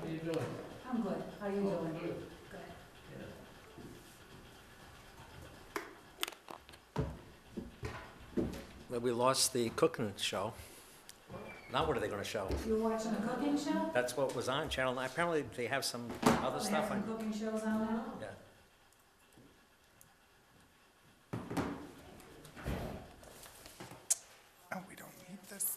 How you doing? I'm good. How are you Oh, doing? good. Good. Yeah. Well, we lost the cooking show. Now what are they gonna show? You were watching a cooking show? That's what was on Channel 9. Apparently they have some They other have stuff some on. cooking shows on now? Yeah. Oh, we don't need this.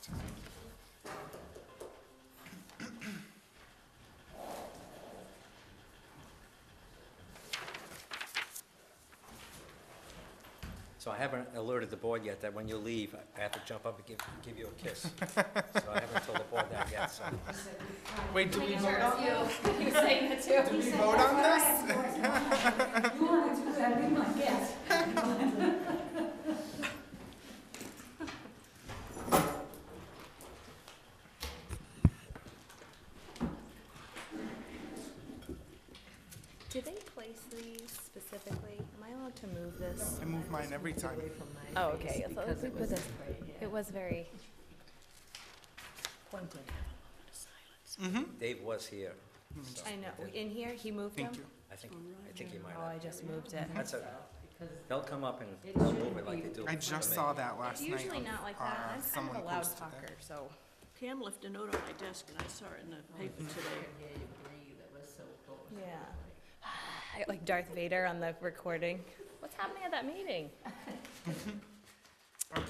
So I haven't alerted the board yet that when you leave, I have to jump up and give you a kiss. So I haven't told the board that yet, so. He said, Wait, do we Making vote sure on it's this? you. He was saying it too. Do we he said, vote "That's on what I this? had to voice." You wanted to do that, be my guest. Did they place these specifically? Am I allowed to move this? I move mine every time. Oh, okay. I thought we put this. It was very. Mm-hmm. Dave was here. so- I know. In here, he moved them. Thank you. I think he might Oh, I have. just moved it. That's a, they'll come up and they'll move it like they do. I for just me. saw that last night. Usually on, not like that. I'm kind someone of a loud posted talker, that. so. Pam left a note on my desk and I saw it in the paper today. Yeah. Like Darth Vader on the recording. What's happening at that meeting? Okay.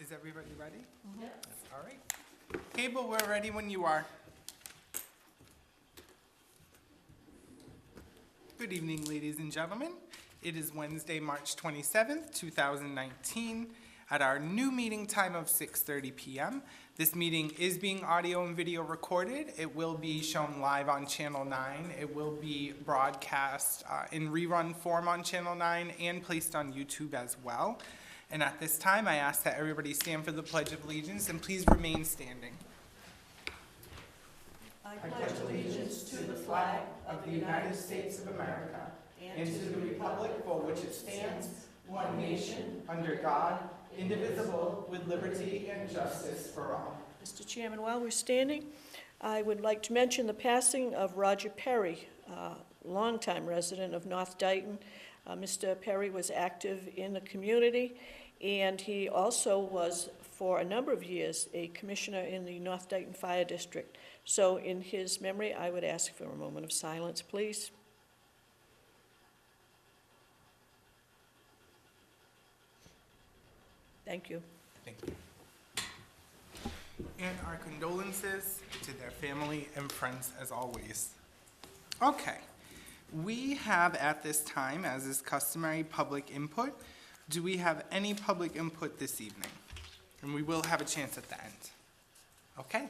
Is everybody ready? Yes. All right. Cable, we're ready when you are. Good evening, ladies and gentlemen. It is Wednesday, March 27th, 2019, at our new meeting time of 6:30 p.m. This meeting is being audio and video recorded. It will be shown live on Channel 9. It will be broadcast in rerun form on Channel 9 and placed on YouTube as well. And at this time, I ask that everybody stand for the Pledge of Allegiance and please remain standing. I pledge allegiance to the flag of the United States of America and to the republic for which it stands, one nation, under God, indivisible, with liberty and justice for all. Mr. Chairman, while we're standing, I would like to mention the passing of Roger Perry, longtime resident of North Dayton. Mr. Perry was active in the community, and he also was, for a number of years, a commissioner in the North Dayton Fire District. So in his memory, I would ask for a moment of silence, please. Thank you. Thank you. And our condolences to their family and friends as always. Okay, we have at this time, as is customary, public input. Do we have any public input this evening? And we will have a chance at the end. Okay,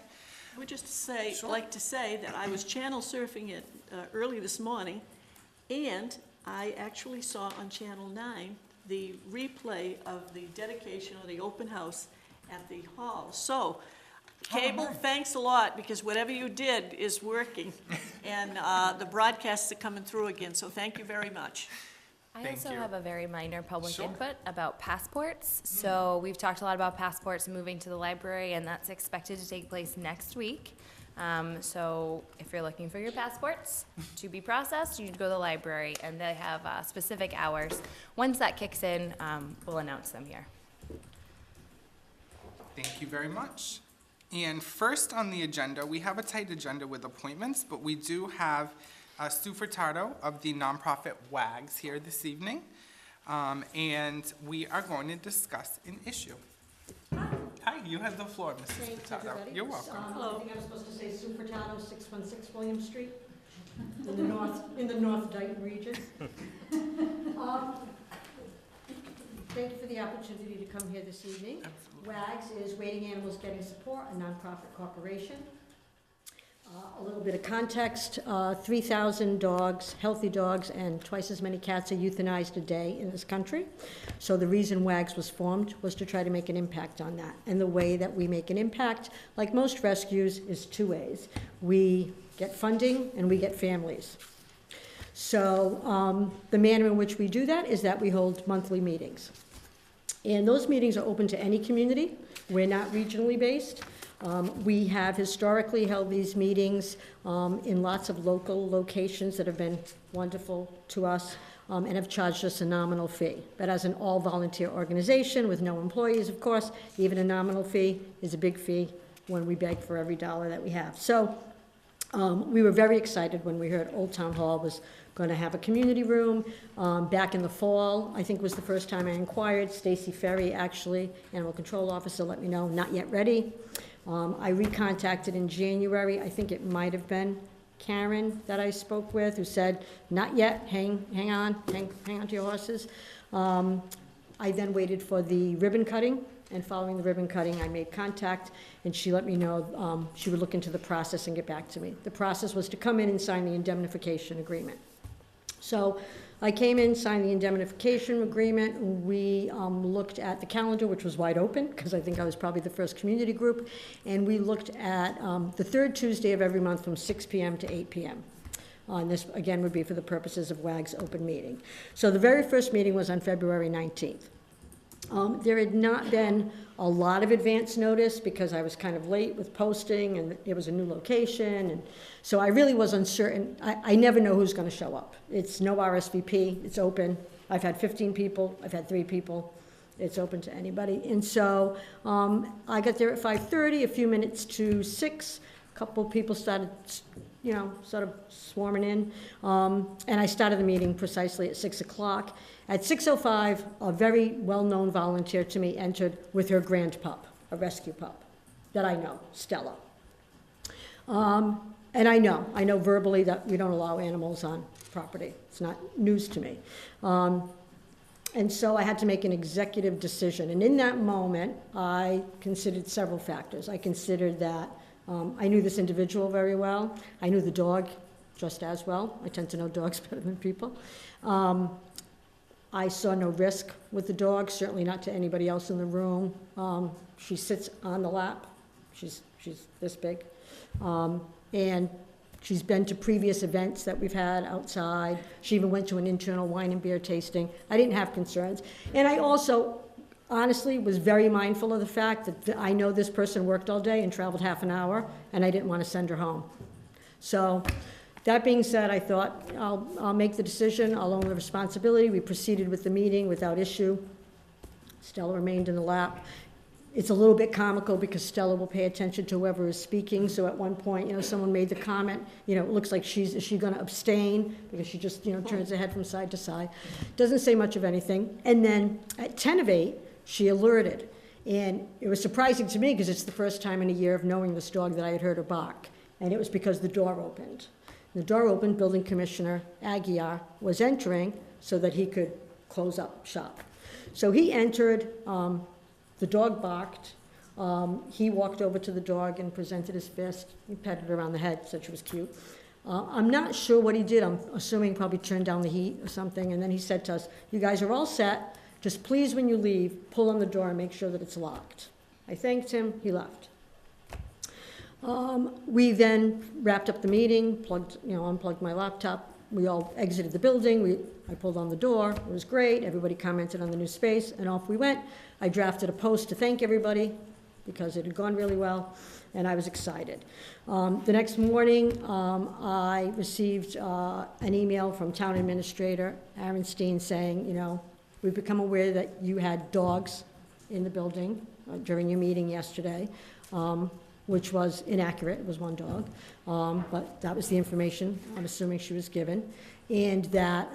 I would just say, Sure. like to say that I was channel surfing it early this morning, and I actually saw on Channel 9 the replay of the dedication of the open house at the hall. So, Cable, nice. thanks a lot, because whatever you did is working, and the broadcasts are coming through again, so thank you very much. I Thank also you. have a very minor public Sure. input about passports. So we've talked a lot about passports moving to the library, and that's expected to take place next week. So if you're looking for your passports to be processed, you need to go to the library, and they have specific hours. Once that kicks in, we'll announce them here. thank you very much. And first on the agenda, we have a tight agenda with appointments, but we do have Sue Furtado of the nonprofit WAGs here this evening. And we are going to discuss an issue. Hi, you have the floor, Mrs. Thanks, Furtado. everybody. You're welcome. I think I'm supposed to say Sue Furtado, 616 William Street, in the North Dayton region. Thank you for the opportunity to come here this evening. WAGS is Waiting Animals Getting Support, a nonprofit corporation. A little bit of context, 3,000 dogs, healthy dogs, and twice as many cats are euthanized a day in this country. So the reason WAGS was formed was to try to make an impact on that. And the way that we make an impact, like most rescues, is two ways. We get funding and we get families. So the manner in which we do that is that we hold monthly meetings. And those meetings are open to any community. We're not regionally based. We have historically held these meetings in lots of local locations that have been wonderful to us and have charged us a nominal fee. But as an all-volunteer organization with no employees, of course, even a nominal fee is a big fee when we beg for every dollar that we have. So we were very excited when we heard Old Town Hall was going to have a community room. Back in the fall, I think was the first time I inquired. Stacy Ferry, actually, Animal Control Officer, let me know, not yet ready. I recontacted in January. I think it might have been Karen that I spoke with, who said, not yet, hang on to your horses. I then waited for the ribbon cutting, and following the ribbon cutting, I made contact, and she let me know she would look into the process and get back to me. The process was to come in and sign the indemnification agreement. So I came in, signed the indemnification agreement. We looked at the calendar, which was wide open, because I think I was probably the first community group, and we looked at the third Tuesday of every month from 6 p.m. to 8 p.m. And this, again, would be for the purposes of WAG's open meeting. So the very first meeting was on February 19th. There had not been a lot of advance notice because I was kind of late with posting, and it was a new location, and so I really was uncertain. I never know who's going to show up. It's no RSVP. It's open. I've had 15 people. I've had 3 people. It's open to anybody. And so I got there at 5:30, a few minutes to 6. A couple of people started, sort of swarming in, and I started the meeting precisely at 6 o'clock. At 6:05, a very well-known volunteer to me entered with her grand pup, a rescue pup that I know, Stella. And I know verbally that we don't allow animals on property. It's not news to me. And so I had to make an executive decision. And in that moment, I considered several factors. I considered that I knew this individual very well. I knew the dog just as well. I tend to know dogs better than people. I saw no risk with the dog, certainly not to anybody else in the room. She sits on the lap. She's this big. And she's been to previous events that we've had outside. She even went to an internal wine and beer tasting. I didn't have concerns. And I also, honestly, was very mindful of the fact that I know this person worked all day and traveled half an hour, and I didn't want to send her home. So that being said, I thought, I'll make the decision, I'll own the responsibility. We proceeded with the meeting without issue. Stella remained in the lap. It's a little bit comical because Stella will pay attention to whoever is speaking. So at one point, someone made the comment, it looks like is she going to abstain? Because she just, turns her head from side to side. Doesn't say much of anything. And then at 10 of 8, she alerted. And it was surprising to me because it's the first time in a year of knowing this dog that I had heard her bark. And it was because the door opened. The door opened, Building Commissioner Aguiar was entering so that he could close up shop. So he entered, the dog barked. He walked over to the dog and presented his fist. He petted her around the head, said she was cute. I'm not sure what he did. I'm assuming probably turned down the heat or something. And then he said to us, you guys are all set. Just please, when you leave, pull on the door and make sure that it's locked. I thanked him. He left. We then wrapped up the meeting, unplugged my laptop. We all exited the building. I pulled on the door. It was great. Everybody commented on the new space, and off we went. I drafted a post to thank everybody because it had gone really well, and I was excited. The next morning, I received an email from Town Administrator Aaron Steen saying, we've become aware that you had dogs in the building during your meeting yesterday. Which was inaccurate. It was one dog, but that was the information I'm assuming she was given, and that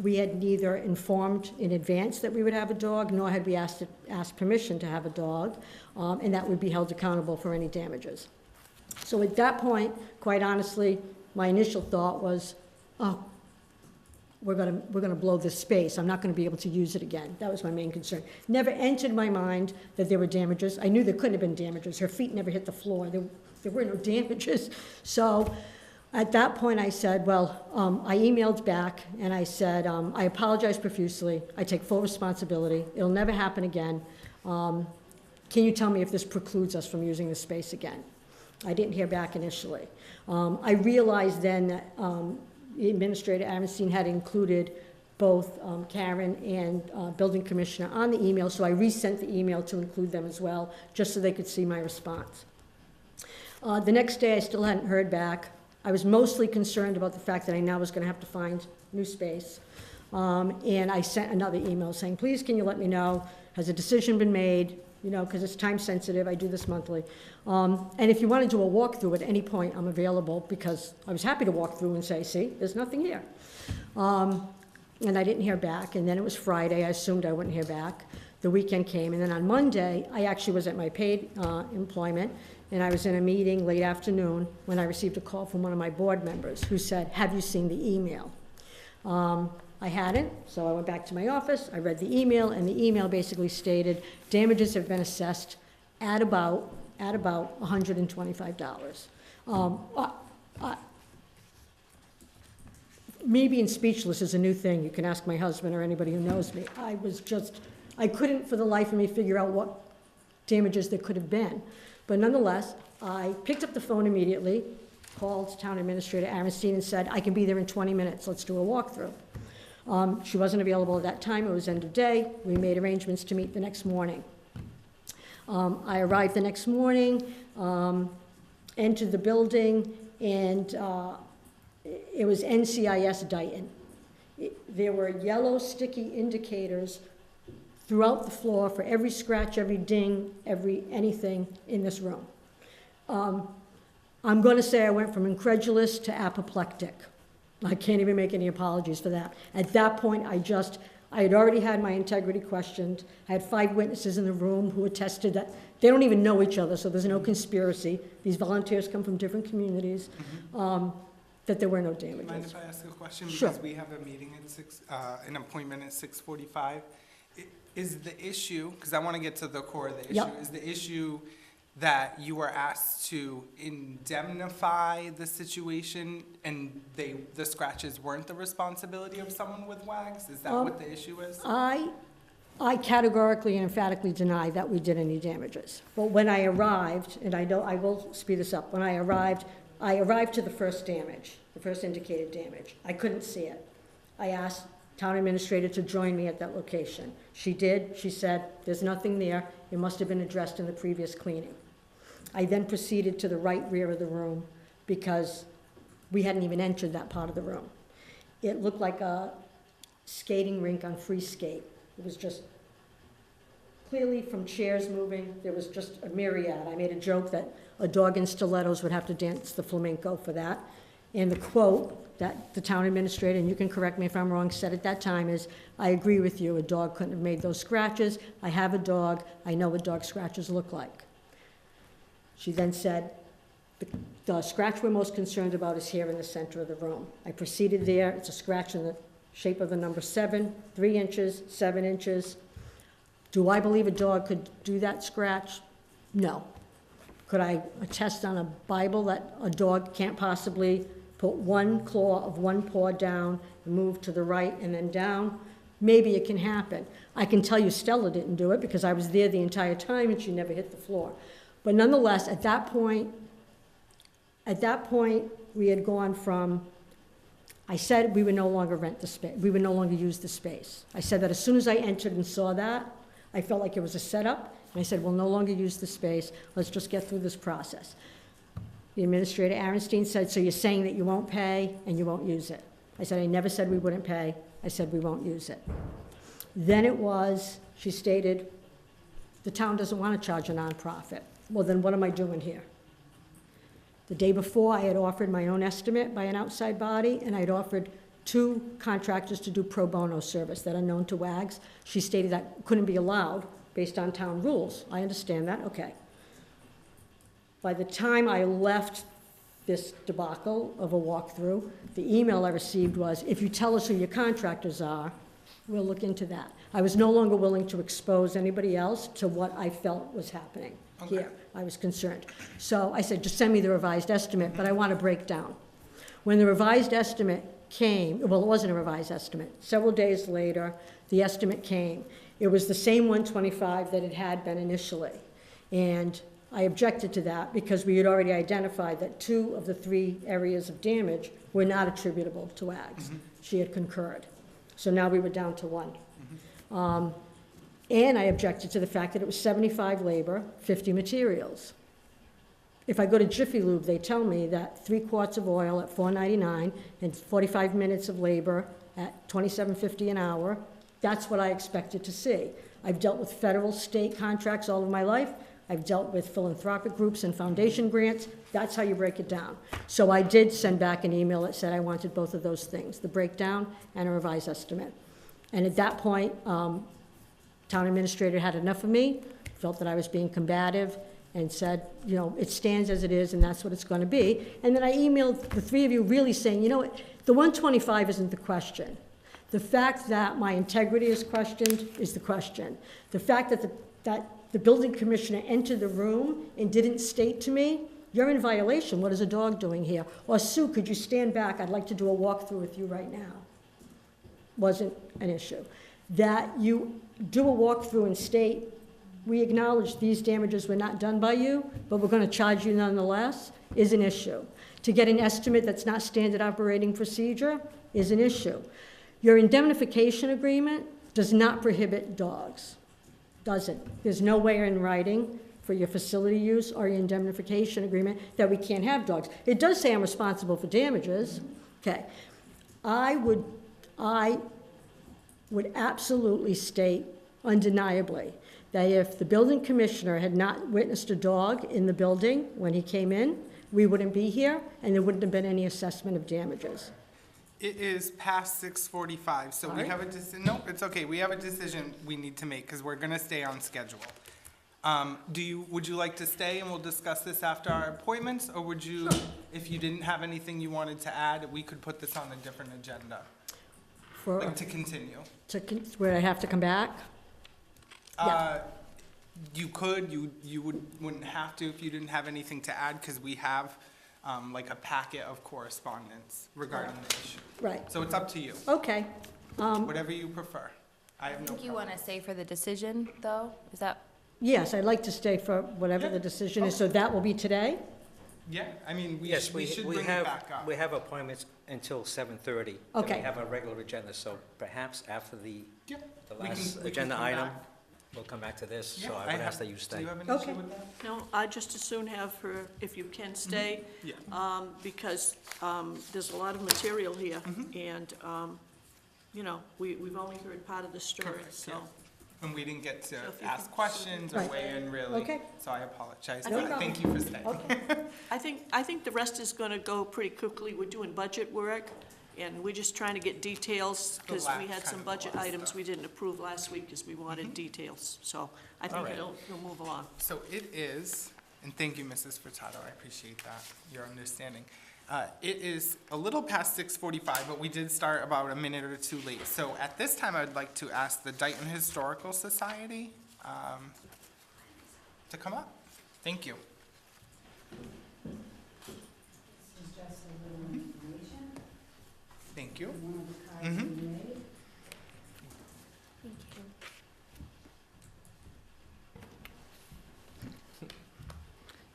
we had neither informed in advance that we would have a dog, nor had we asked permission to have a dog, and that would be held accountable for any damages. So at that point, quite honestly, my initial thought was, oh, we're gonna blow this space. I'm not gonna be able to use it again. That was my main concern. Never entered my mind that there were damages. I knew there couldn't have been damages. Her feet never hit the floor. There were no damages. So at that point I said, well, I emailed back and I said, I apologize profusely. I take full responsibility. It'll never happen again. Can you tell me if this precludes us from using the space again? I didn't hear back initially. I realized then that Administrator Aaronstein had included both Karen and Building Commissioner on the email, so I resent the email to include them as well, just so they could see my response. The next day, I still hadn't heard back. I was mostly concerned about the fact that I now was gonna have to find new space. And I sent another email saying, please, can you let me know, has a decision been made? You know, because it's time sensitive, I do this monthly. And if you want to do a walkthrough at any point, I'm available, because I was happy to walk through and say, see, there's nothing here. And I didn't hear back, and then it was Friday, I assumed I wouldn't hear back. The weekend came, and then on Monday, I actually was at my paid employment, and I was in a meeting late afternoon when I received a call from one of my board members who said, have you seen the email? I hadn't, so I went back to my office, I read the email, and the email basically stated, damages have been assessed at about $125. Me being speechless is a new thing. You can ask my husband or anybody who knows me. I couldn't for the life of me figure out what damages there could have been. But nonetheless, I picked up the phone immediately, called Town Administrator Aronstein and said, I can be there in 20 minutes, let's do a walkthrough. She wasn't available at that time, it was end of day. We made arrangements to meet the next morning. I arrived the next morning, entered the building, and it was NCIS Dayton. There were yellow sticky indicators throughout the floor for every scratch, every ding, anything in this room. I'm going to say I went from incredulous to apoplectic. I can't even make any apologies for that. At that point, I had already had my integrity questioned. I had 5 witnesses in the room who attested that they don't even know each other, so there's no conspiracy. These volunteers come from different communities, that there were no damages. Mind if I ask a question? Sure. Because we have a meeting at an appointment at 6:45. Is the issue, because I want to get to the core of the issue, Yep. is the issue that you were asked to indemnify the situation and the scratches weren't the responsibility of someone with WAGs? Is that what the issue is? I categorically and emphatically deny that we did any damages. But when I arrived, and I will speed this up, when I arrived to the first damage, the first indicated damage. I couldn't see it. I asked Town Administrator to join me at that location. She did. She said, there's nothing there. It must have been addressed in the previous cleaning. I then proceeded to the right rear of the room because we hadn't even entered that part of the room. It looked like a skating rink on free skate. It was just clearly from chairs moving. There was just a myriad. I made a joke that a dog in stilettos would have to dance the flamenco for that. And the quote that the town administrator, and you can correct me if I'm wrong, said at that time is, I agree with you, a dog couldn't have made those scratches. I have a dog. I know what dog scratches look like. She then said, the scratch we're most concerned about is here in the center of the room. I proceeded there. It's a scratch in the shape of the number 7, 3 inches, 7 inches. Do I believe a dog could do that scratch? No. Could I attest on a Bible that a dog can't possibly put one claw of one paw down and move to the right and then down? Maybe it can happen. I can tell you Stella didn't do it because I was there the entire time and she never hit the floor. But nonetheless, at that point, we had gone from, I said we would no longer rent the space, we would no longer use the space. I said that as soon as I entered and saw that, I felt like it was a setup, and I said, we'll no longer use the space, let's just get through this process. The Administrator Aronstein said, so you're saying that you won't pay and you won't use it? I said, I never said we wouldn't pay, I said we won't use it. Then it was, she stated, the town doesn't want to charge a nonprofit. Well, then what am I doing here? The day before, I had offered my own estimate by an outside body, and I had offered 2 contractors to do pro bono service that are known to WAGs. She stated that couldn't be allowed based on town rules. I understand that, okay. By the time I left this debacle of a walkthrough, the email I received was, if you tell us who your contractors are, we'll look into that. I was no longer willing to expose anybody else to what I felt was happening here. I was concerned. So I said, just send me the revised estimate, but I want to break down. When the revised estimate came, well, it wasn't a revised estimate. Several days later, the estimate came. It was the same 125 that it had been initially. And I objected to that because we had already identified that 2 of the 3 areas of damage were not attributable to WAGs. She had concurred. So now we were down to 1. And I objected to the fact that it was 75 labor, 50 materials. If I go to Jiffy Lube, they tell me that 3 quarts of oil at $4.99 and 45 minutes of labor at $27.50 an hour, that's what I expected to see. I've dealt with federal, state contracts all of my life. I've dealt with philanthropic groups and foundation grants. That's how you break it down. So I did send back an email that said I wanted both of those things, the breakdown and a revised estimate. And at that point, town administrator had enough of me, felt that I was being combative, and said, you know, it stands as it is, and that's what it's going to be. And then I emailed the 3 of you really saying, you know what, the 125 isn't the question. The fact that my integrity is questioned is the question. The fact that the building commissioner entered the room and didn't state to me, you're in violation, what is a dog doing here? Or Sue, could you stand back, I'd like to do a walkthrough with you right now. Wasn't an issue. That you do a walkthrough and state, we acknowledge these damages were not done by you, but we're gonna charge you nonetheless, is an issue. To get an estimate that's not standard operating procedure is an issue. Your indemnification agreement does not prohibit dogs. Doesn't. There's nowhere in writing for your facility use or your indemnification agreement that we can't have dogs. It does say I'm responsible for damages. Okay. I would absolutely state undeniably that if the building commissioner had not witnessed a dog in the building when he came in, we wouldn't be here and there wouldn't have been any assessment of damages. It is past 6:45, so we Sorry? have a decision, nope, it's okay, we have a decision we need to make, because we're gonna stay on schedule. Would you like to stay and we'll discuss this after our appointments, or would you, if you didn't have anything you wanted to add, we could put this on a different agenda, For, like to continue? where I have to come back? Yeah. You could, you wouldn't have to if you didn't have anything to add, because we have, like a packet of correspondence regarding the issue. Right, So it's up to you, okay. whatever you prefer. I have I no think you problem. want to say for the decision, though? Is that, Yes, I'd like to stay for whatever the decision is, so that will be today? Yeah, I mean, we Yes, we should we bring it have, back up. we have appointments until 7:30. Then Okay. we have a regular agenda, so perhaps after the Yeah, the we can- last we can agenda come item, back. we'll come back to this, Yeah, so I would ask that you Do stay. you have an Okay. issue with that? No, I just as soon have her, if you can stay, Yeah. because there's a lot of material here, and, you know, we've only heard part of the story, Correct, so. yeah. And we didn't get to So if you ask can- questions or Right. weigh in really. Okay. So I apologize, No but problem. thank you for staying. Okay, I think the rest is gonna go pretty quickly. We're doing budget work, and we're just trying to get details, because we last had some kind of budget last items stuff. we didn't approve last week, because we wanted details. So I think All right. it'll move along. So it is, and thank you, Mrs. Furtado, I appreciate that, your understanding. It is a little past 6:45, but we did start about a minute or two late. So at this time, I would like to ask the Dayton Historical Society to come up. Thank you. This is just a little information. Thank you. One of the cards we made.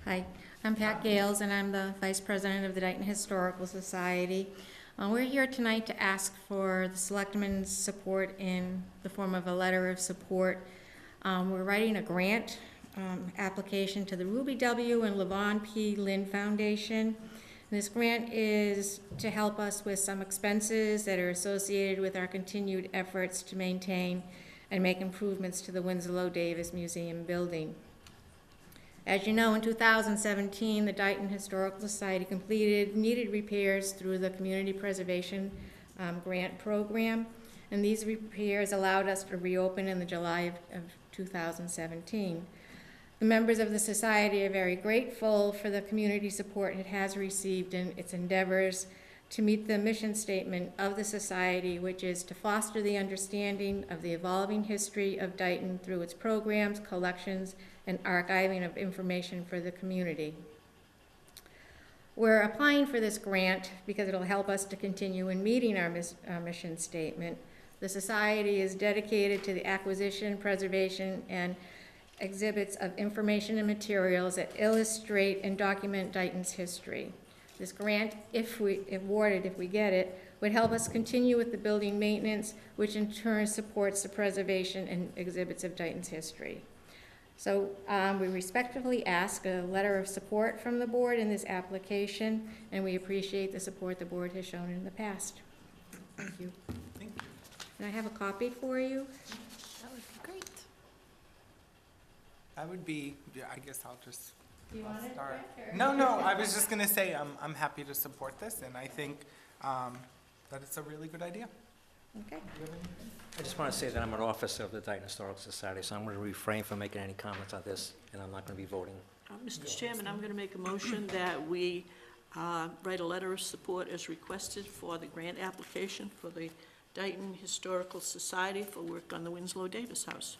Hi, I'm Pat Gales, and I'm the Vice President of the Dayton Historical Society. We're here tonight to ask for the Selectmen's support in the form of a letter of support. We're writing a grant application to the Ruby W. and Levon P. Lynn Foundation. This grant is to help us with some expenses that are associated with our continued efforts to maintain and make improvements to the Winslow Davis Museum building. As you know, in 2017, the Dayton Historical Society completed needed repairs through the Community Preservation Grant Program, and these repairs allowed us to reopen in the July of 2017. The members of the Society are very grateful for the community support it has received in its endeavors to meet the mission statement of the Society, which is to foster the understanding of the evolving history of Dayton through its programs, collections, and archiving of information for the community. We're applying for this grant because it'll help us to continue in meeting our mission statement. The Society is dedicated to the acquisition, preservation, and exhibits of information and materials that illustrate and document Dayton's history. This grant, if we get it, would help us continue with the building maintenance, which in turn supports the preservation and exhibits of Dayton's history. So we respectfully ask a letter of support from the board in this application, and we appreciate the support the board has shown in the past. Thank you. Thank you. And I have a copy for you. That would be great. That would be, yeah, I guess I'll just Do you want it, start. Rick, or- No, I was just gonna say, I'm happy to support this, and I think that it's a really good idea. Okay. I just want to say that I'm an officer of the Dayton Historical Society, so I'm going to refrain from making any comments on this, and I'm not going to be voting. Mr. Chairman, I'm going to make a motion that we write a letter of support as requested for the grant application for the Dayton Historical Society for work on the Winslow Davis House.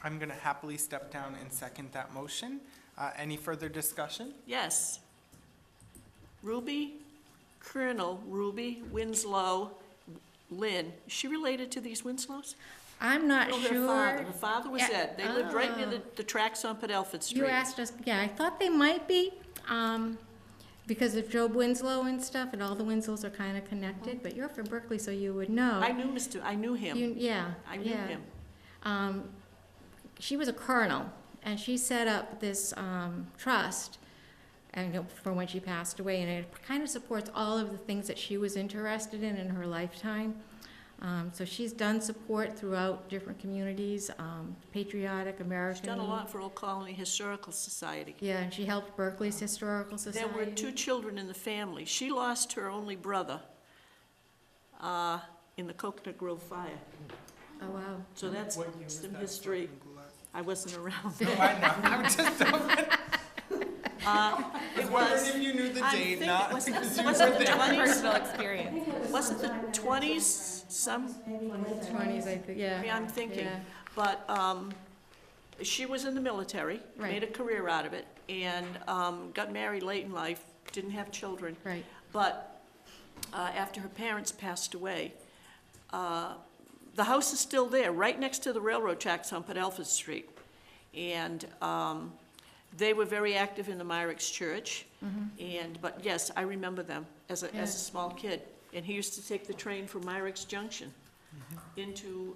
I'm gonna happily step down and second that motion. Any further discussion? Yes. Ruby, Colonel Ruby Winslow Lynn, is she related to these Winslows? I'm not No, sure. her father was Yeah. Ed. They lived right near the tracks on Padelford Street. You asked us, yeah, I thought they might be, because of Job Winslow and stuff, and all the Winslows are kind of connected, but you're from Berkeley, so you would know. I knew him. Yeah. I knew yeah. him. She was a colonel, and she set up this trust, and for when she passed away, and it kind of supports all of the things that she was interested in her lifetime. So she's done support throughout different communities, patriotic, American. She's done a lot for Old Colony Historical Society. Yeah, and she helped Berkeley's Historical Society. There were 2 children in the family. She lost her only brother in the Coconut Grove fire. Oh, wow. So that's What year was some that, history. Selectman Goulart? I wasn't around. No, I know, I'm just, It wondering was, if you knew the I date, think, not was it because you was were it the there. 20s? Personal experience. Was it the 20s? Some, 20s, I think, yeah. I'm thinking. Yeah. But she was in the military, Right. made a career out of it, and got married late in life, didn't have children. Right. But after her parents passed away, the house is still there, right next to the railroad tracks on Padelford Street. And they were very active in the Myrick's Church. But yes, I remember them as Yeah. a small kid. And he used to take the train from Myrick's Junction into,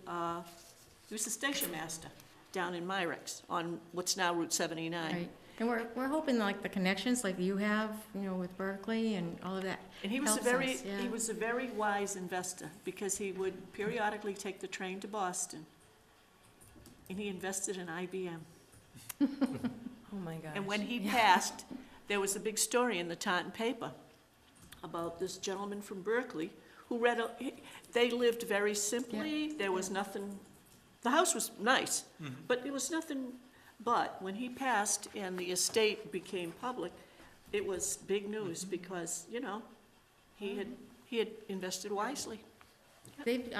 he was the station master down in Myrick's on what's now Route 79. Right. And we're hoping like the connections like you have, with Berkeley and all of that And he was helps us, yeah. he was a very wise investor, because he would periodically take the train to Boston, and he invested in IBM. Oh, my gosh. And when he passed, there was a big story in the Taunton paper about this gentleman from Berkeley who they lived very simply, there was nothing, the house was nice, but it was nothing. But when he passed and the estate became public, it was big news, because, he had invested wisely. They've,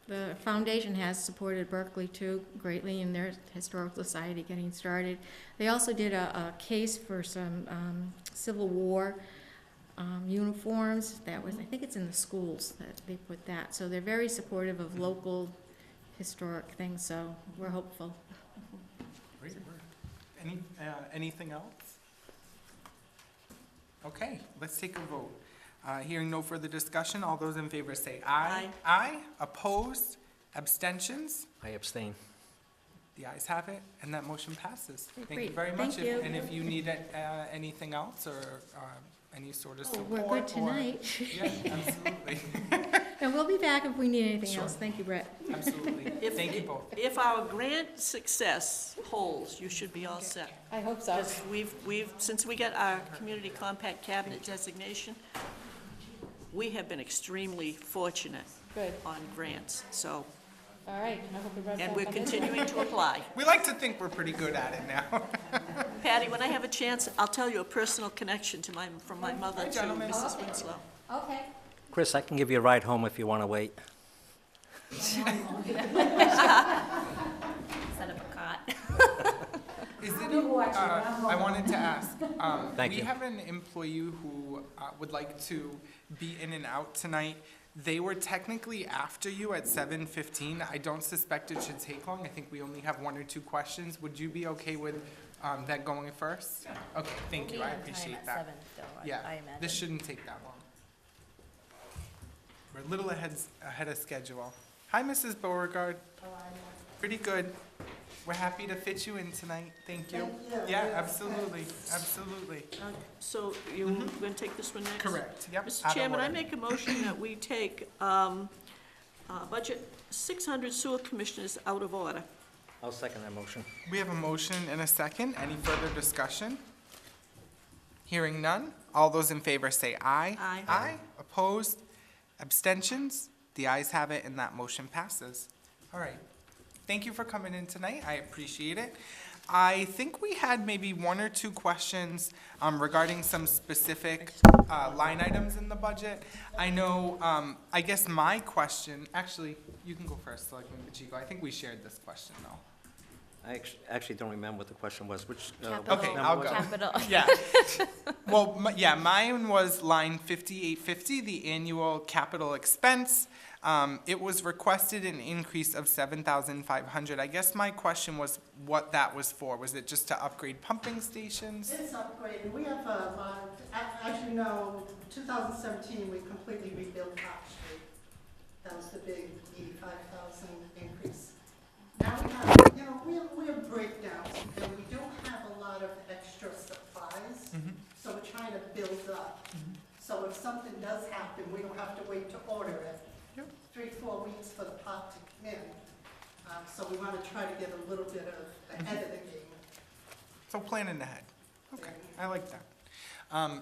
the foundation has supported Berkeley too greatly in their historical society getting started. They also did a case for some Civil War uniforms. That was, I think it's in the schools that they put that. So they're very supportive of local historic things, so we're hopeful. Great work. Anything else? Okay, let's take a vote. Hearing no further discussion, all those in favor say aye. Aye. Opposed? Abstentions? I abstain. The ayes have it, and that motion passes. Okay, Thank you great. very much. Thank you. And if you need anything else, or any sort of Oh, support, we're good or- tonight. Yeah, absolutely, And we'll be back if we need anything Sure. else. Thank you, Brett. absolutely. Thank you both. If our grant success holds, you should be all set. I hope so. Because since we got our community compact cabinet designation, we have been extremely fortunate Good. on grants, so, All right. I hope the rest and of we're them- continuing to apply. We like to think we're pretty good at it now. Patty, when I have a chance, I'll tell you a personal connection from my mother Hi, to gentlemen. Mrs. Winslow. Okay. Chris, I can give you a ride home if you want to wait. Set up a cot. Is it, be watching, I wanted to ask, Thank we you. have an employee who would like to be in and out tonight. They were technically after you at 7:15. I don't suspect it should take long. I think we only have 1 or 2 questions. Would you be okay with that going first? Okay, thank you, I appreciate that. Yeah, this shouldn't take that long. We're a little ahead of schedule. Hi, Mrs. Beauregard. How are you? Pretty good. We're happy to fit you in tonight. Thank you. Thank you. Yeah, Yes, absolutely, thanks. absolutely. So you're going to take this one next? Correct, yep. Mr. out of Chairman, I order. make a motion that we take budget 600 sewer commissioners out of order. I'll second that motion. We have a motion and a second. Any further discussion? Hearing none. All those in favor say aye. Aye. Aye. Opposed? Abstentions? The ayes have it and that motion passes. All right. Thank you for coming in tonight. I appreciate it. I think we had maybe one or two questions regarding some specific line items in the budget. I know, I guess my question, actually, you can go first, Selectman Pacheco. I think we shared this question, though. I actually don't remember what the question was, which, Capital- Okay, number I'll was go. it? Capital. Yeah. Well, yeah, mine was line 5850, the annual capital expense. It was requested an increase of 7,500. I guess my question was what that was for. Was it just to upgrade pumping stations? It's upgraded. We have a lot, as you know, 2017, we completely rebuilt Park Street. That was the big 85,000 increase. Now we have, we have breakdowns, and we don't have a lot of extra supplies, so we're trying to build up. So if something does happen, we don't have to wait to order it. Yep. 3-4 weeks for the pot to come in. So we want to try to get a little bit of ahead of the game. So planning ahead. Okay, I like that.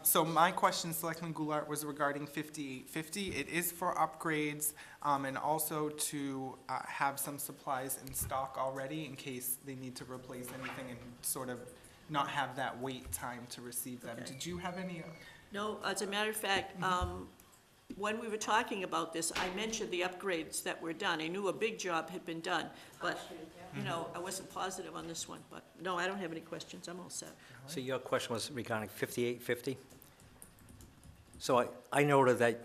So my question, Selectman Goulart, was regarding 5850. It is for upgrades and also to have some supplies in stock already in case they need to replace anything and sort of not have that wait time to receive them. Okay. Did you have any? No, as a matter of fact, when we were talking about this, I mentioned the upgrades that were done. I knew a big job had been done, but, I wasn't positive on this one. But, no, I don't have any questions. I'm all set. So your question was regarding 5850? So I noted that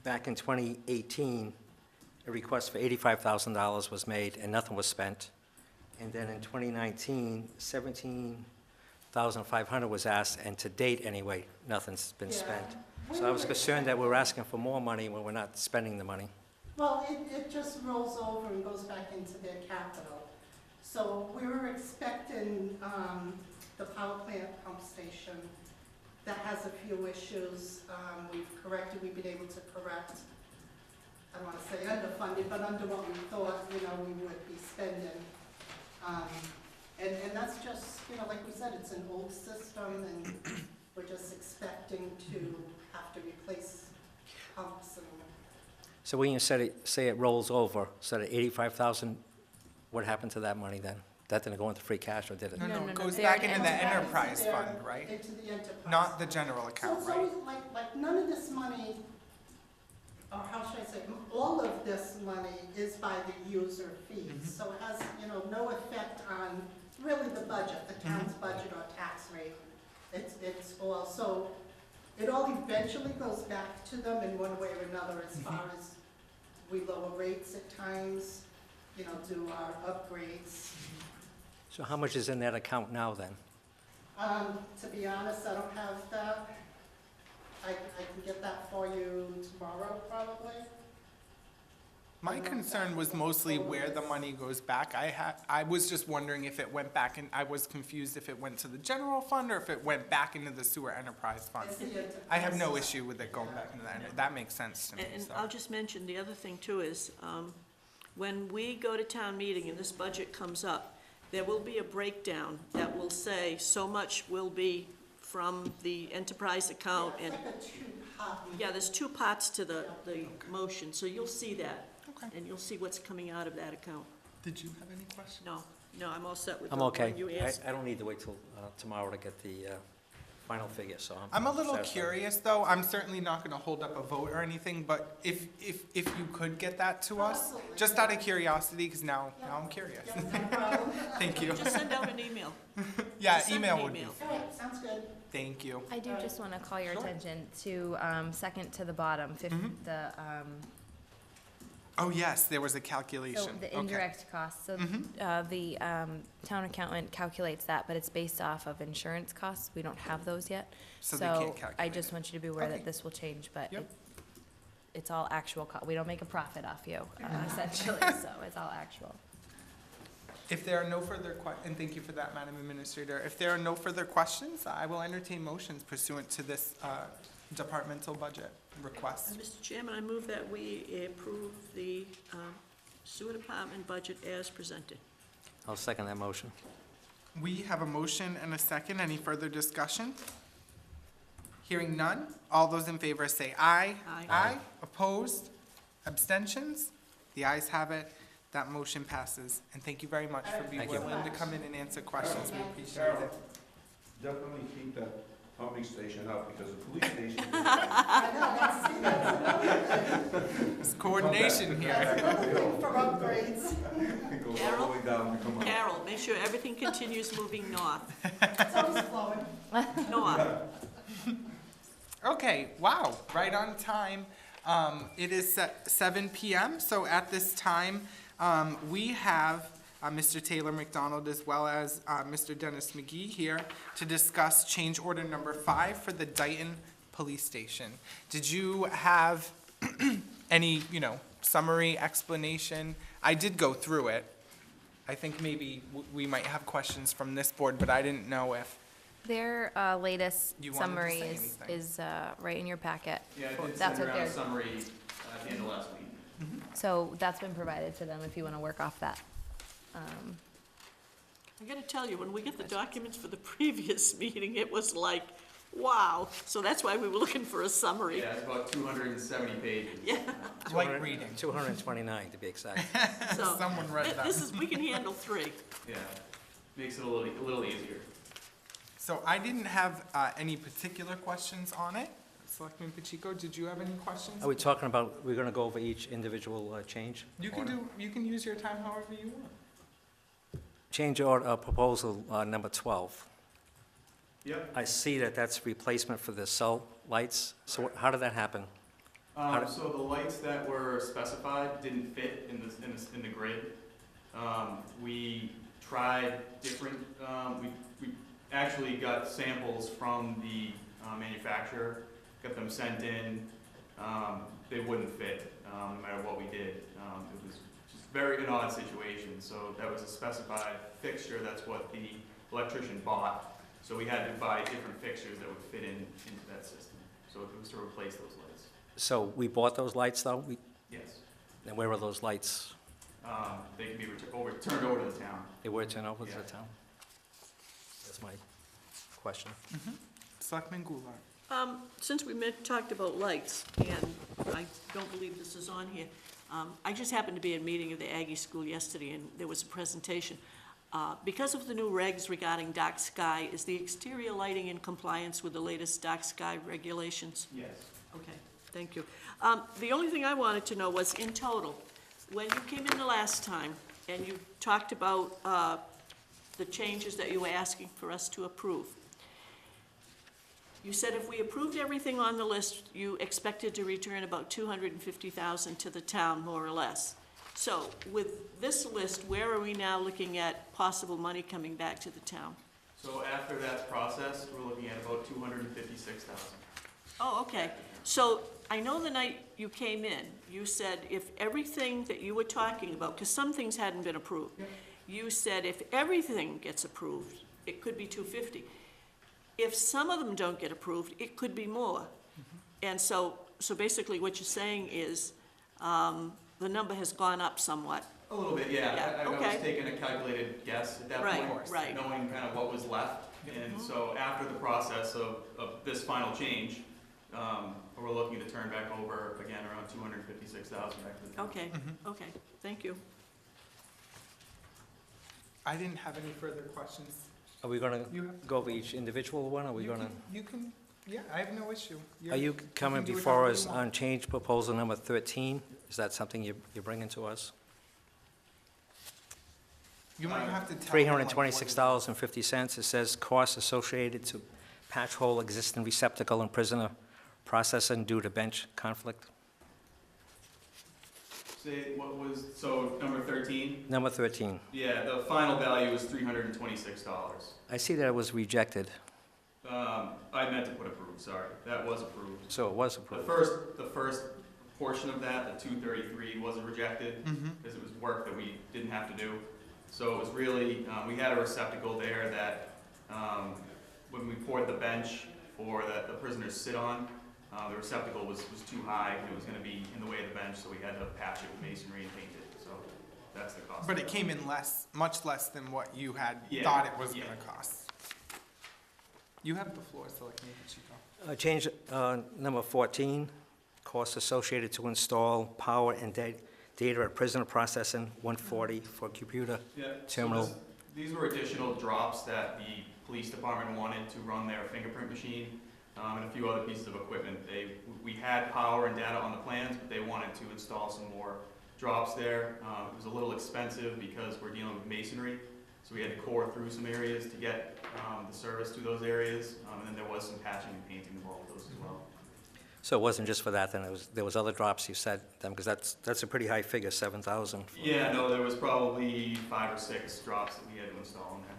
back in 2018, a request for $85,000 was made and nothing was spent. And then in 2019, $17,500 was asked, and to date anyway, nothing's been spent. So I was concerned that we're asking for more money when we're not spending the money. Well, it just rolls over and goes back into their capital. So we were expecting the power plant pump station that has a few issues. We've been able to correct, I don't want to say underfunded, but under what we thought, we would be spending. And that's just, like we said, it's an old system and we're just expecting to have to replace pumps and. So when you say it rolls over, so that 85,000, what happened to that money then? That didn't go into free cash, or did it? No, No, it no, goes they're back an into the enterprise. enterprise fund, right? Into the enterprise. Not the general So account, it's right? always like none of this money, or how should I say, all of this money is by the user fees. So it has, no effect on really the budget, the town's budget or tax rate. It's all, so it all eventually goes back to them in one way or another as far as we lower rates at times, do our upgrades. So how much is in that account now then? To be honest, I don't have that. I can get that for you tomorrow, probably. My concern was mostly where the money goes back. I was just wondering if it went back, and I was confused if it went to the general fund or if it went back into the sewer enterprise fund. It's the enterprise. I have no issue with it going back into that makes sense to me, And so. I'll just mention, the other thing too is, when we go to town meeting and this budget comes up, there will be a breakdown that will say so much will be from the enterprise account. Yeah, And, it's like a two-part. yeah, there's two parts to the motion, so you'll see that. Okay. And you'll see what's coming out of that account. Did you have any questions? No, I'm all set with the I'm one okay. you asked. I don't need to wait till tomorrow to get the final figure, so I'm a little satisfied. curious, though. I'm certainly not gonna hold up a vote or anything, but if you could get that to us, Absolutely. just out of curiosity, because now I'm curious. Yeah, no problem. Thank you. Just send out an email. Yeah, Just send email an would be. email. All right, sounds good. Thank you. I do just want to call your Sure. attention to second to the bottom, the Oh, yes, there was a so calculation. the Okay. indirect costs. So the town accountant calculates that, but it's based off of insurance costs. We don't have those yet. So they can't I calculate just it. want you to be aware Okay. that this will change, but Yep. it's all actual. We don't make a profit off you, essentially. So it's all actual. If there are no further and thank you for that, Madam Administrator. If there are no further questions, I will entertain motions pursuant to this departmental budget request. Mr. Chairman, I move that we approve the sewer department budget as presented. I'll second that motion. We have a motion and a second. Any further discussion? Hearing none. All those in favor say aye. Aye. Aye. Opposed? Abstentions? The ayes have it. That motion passes. And thank you very much for being Thank you. willing to come in and answer questions. We appreciate it. Definitely keep that pumping station up, because the police station. I know, that's It's coordination here. another thing for upgrades. It goes all the way down to come up. Carol, make sure everything continues moving north. It's always flowing. North. Okay, wow, right on time. It is 7 PM, so at this time, we have Mr. Taylor McDonald as well as Mr. Dennis McGee here to discuss change order number 5 for the Dayton Police Station. Did you have any, summary explanation? I did go through it. I think maybe we might have questions from this board, but I didn't know if, Their latest You wanted to summary say is, anything. right in your packet. Yeah, I did That's send what around a they're- summary at the end of last week. So that's been provided to them if you want to work off that. I gotta tell you, when we get the documents for the previous meeting, it was like, wow. So that's why we were looking for a summary. Yeah, it's about 270 pages. Yeah. like reading. 229 to be exact. So Someone read that. this is, we can handle 3. Yeah, makes it a little easier. So I didn't have any particular questions on it. Selectman Pacheco, did you have any questions? Are we talking about, we're going to go over each individual change? You can use your time however you want. Change order, proposal number 12. Yep. I see that that's replacement for the cell lights. So how did that happen? So the lights that were specified didn't fit in the grid. We tried different, we actually got samples from the manufacturer, got them sent in. They wouldn't fit, no matter what we did. It was just an odd situation. So that was a specified fixture. That's what the electrician bought. So we had to buy different fixtures that would fit into that system. So it was to replace those lights. So we bought those lights, though? Yes. And where were those lights? They can be turned over to the town. They were turned over to Yeah. the town? That's my question. Selectman Goulart. Since we talked about lights, and I don't believe this is on here, I just happened to be at a meeting of the Aggie School yesterday, and there was a presentation. Because of the new regs regarding dark sky, is the exterior lighting in compliance with the latest dark sky regulations? Yes. Okay, thank you. The only thing I wanted to know was, in total, when you came in the last time, and you talked about the changes that you were asking for us to approve, you said if we approved everything on the list, you expected to return about $250,000 to the town, more or less. So with this list, where are we now looking at possible money coming back to the town? So after that process, we're looking at about 256,000. Oh, okay. So I know the night you came in, you said if everything that you were talking about, because some things hadn't been approved, you said if everything gets approved, it could be 250. If some of them don't get approved, it could be more. And so basically what you're saying is, the number has gone up somewhat. A little bit, yeah. Yeah, I was okay. taking a calculated guess at that Right, point, right. knowing kind of what was left. And so after the process of this final change, we're looking to turn back over, again, around 256,000 back to the town. Okay, okay, thank you. I didn't have any further questions. Are we going You to have- go over each individual one, or are we going to? You can, yeah, I have no issue. Are you coming do it before however us you want. on change proposal number 13? Is that something you're bringing to us? You might have to tell them, like, what it is. $326.50. It says costs associated to patch hole existing receptacle and prisoner processing due to bench conflict. Say, what was, so number 13? Number 13. Yeah, the final value is $326. I see that it was rejected, I meant to put approved, sorry. That was approved. so it was The approved. first portion of that, the 233, wasn't rejected, Mhm. because it was work that we didn't have to do. So it was really, we had a receptacle there that, when we poured the bench for the prisoners to sit on, the receptacle was too high, and it was gonna be in the way of the bench, so we had to patch it with masonry and paint it, so that's the cost. But of it came in less, much less than what you had Yeah, thought it was yeah. gonna cost. You have the floor, Selectman Pacheco. Change number 14, costs associated to install power and data at prisoner processing, 140 for computer Yeah, terminal. so these were additional drops that the police department wanted to run their fingerprint machine, and a few other pieces of equipment. We had power and data on the plans, but they wanted to install some more drops there. It was a little expensive because we're dealing with masonry, so we had to core through some areas to get the service to those areas, and then there was some patching and painting involved with those as well. So it wasn't just for that, then there was other drops you said, because that's a pretty high figure, 7,000. Yeah, no, there was probably 5 or 6 drops that we had to install in there.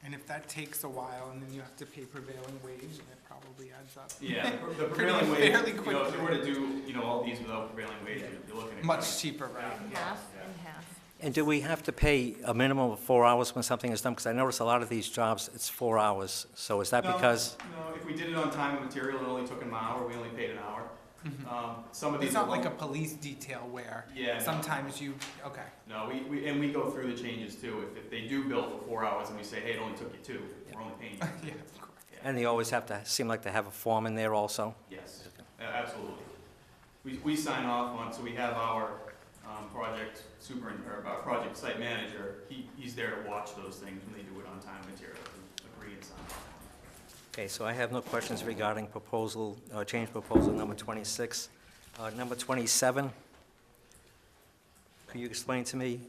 And if that takes a while, and then you have to pay prevailing wage, and it probably adds up. Yeah, the prevailing wage, fairly if you were quickly. to do, all these without prevailing wage, you're looking at. Much cheaper, right? Half and half. And do we have to pay a minimum of 4 hours when something is done? Because I notice a lot of these jobs, it's 4 hours. So is that No, because, No, if we did it on time and material, it only took an hour, we only paid an hour. Some of these. It's not are like a long- police detail where Yeah, no. sometimes you, okay. No, we go through the changes too. If they do bill for 4 hours and we say, hey, it only took you 2, we're only paying you. Yeah, of course. and they always have to, seem like they have a form in there also? Yes, absolutely. We sign off on, so we have our project project site manager, he's there to watch those things when they do it on time and material, to agree and sign off. Okay, so I have no questions regarding proposal, change proposal number 26. Number 27, could you explain to me,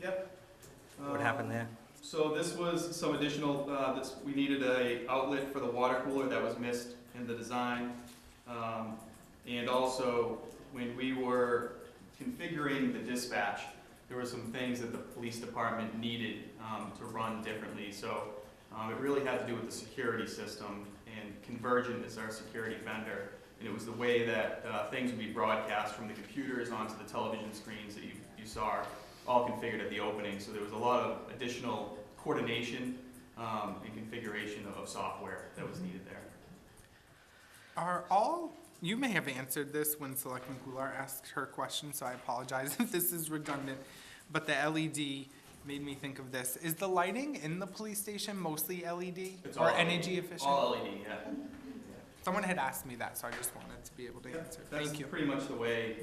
Yep. what happened there? So this was some additional, we needed a outlet for the water cooler that was missed in the design. And also, when we were configuring the dispatch, there were some things that the police department needed to run differently. So it really had to do with the security system, and Convergent is our security vendor. And it was the way that things would be broadcast from the computers onto the television screens that you saw, all configured at the opening. So there was a lot of additional coordination and configuration of software that was needed there. You may have answered this when Selectman Goulart asked her question, so I apologize if this is redundant, but the LED made me think of this. Is the lighting in the police station mostly LED It's or all energy efficient? All LED, yeah. Someone had asked me that, so I just wanted to be able to answer. That's Thank you. pretty much the way,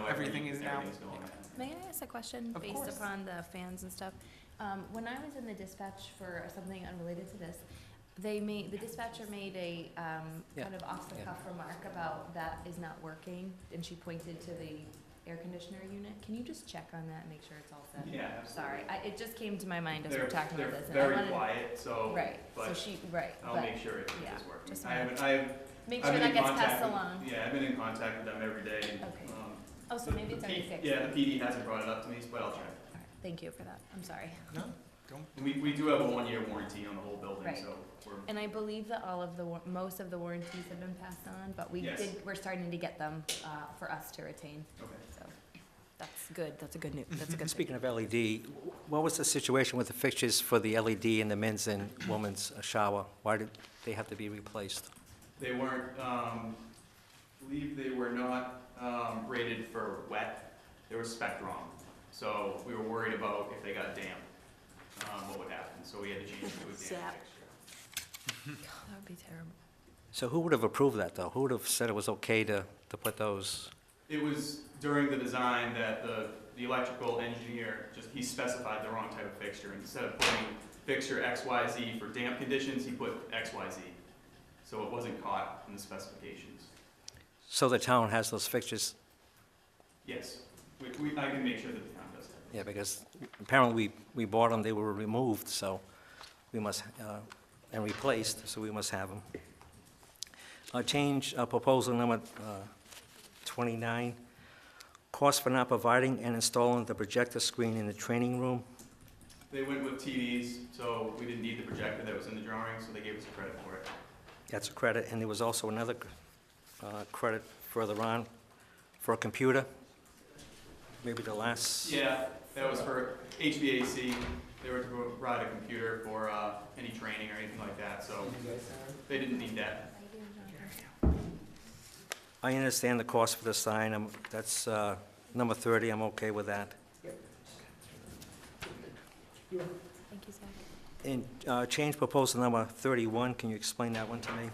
Everything is now. everything's going. May I ask a question Of based course. upon the fans and stuff? When I was in the dispatch for something unrelated to this, the dispatcher made a Yeah. kind of off-the-cuff remark about that is not working, and she pointed to the air conditioner unit. Can you just check on that and make sure it's all set? Yeah, absolutely. Sorry, it just came to my mind as we They're, were talking they're about this. and I very wanted- quiet, so. Right, so but she, I'll but make sure it yeah, is working. just I wanted haven't, make I've sure been that in gets contact passed with- along. Yeah, I've been in contact with them every day. And, Okay. Oh, so the- maybe it's the already P- fixed. Yeah, the PD hasn't brought it up to me, but I'll check. All right, thank you for that. I'm sorry. No, don't. And we do have a 1-year warranty on the whole building, Right. so we're, And I believe that most of the warranties have been passed on, but Yes. we're starting to get them for us to retain. okay. So that's good. That's a good news. That's a good thing. Speaking of LED, what was the situation with the fixtures for the LED in the men's and women's shower? Why did they have to be replaced? They weren't, believe they were not rated for wet. They were spec wrong. So we were worried about if they got damp, what would happen. So we had to change it to a damp Zap. fixture. God, that would be terrible. So who would have approved that, though? Who would have said it was okay to put those? It was during the design that the electrical engineer, he specified the wrong type of fixture. Instead of putting fixture XYZ for damp conditions, he put XYZ. So it wasn't caught in the specifications. So the town has those fixtures? Yes, I can make sure that the town does that. Yeah, because apparently we bought them, they were removed, so we must, and replaced, so we must have them. Change proposal number 29, cost for not providing and installing the projector screen in the training room. They went with TVs, so we didn't need the projector that was in the drawing, so they gave us credit for it. That's a credit, and there was also another credit further on for a computer. maybe the last? Yeah, that was for HVAC. They were to provide a computer for any training or anything like that, so they didn't need that. I understand the cost for the sign. That's number 30. I'm okay with that. Thank you, Zach. And change proposal number 31, can you explain that one to me?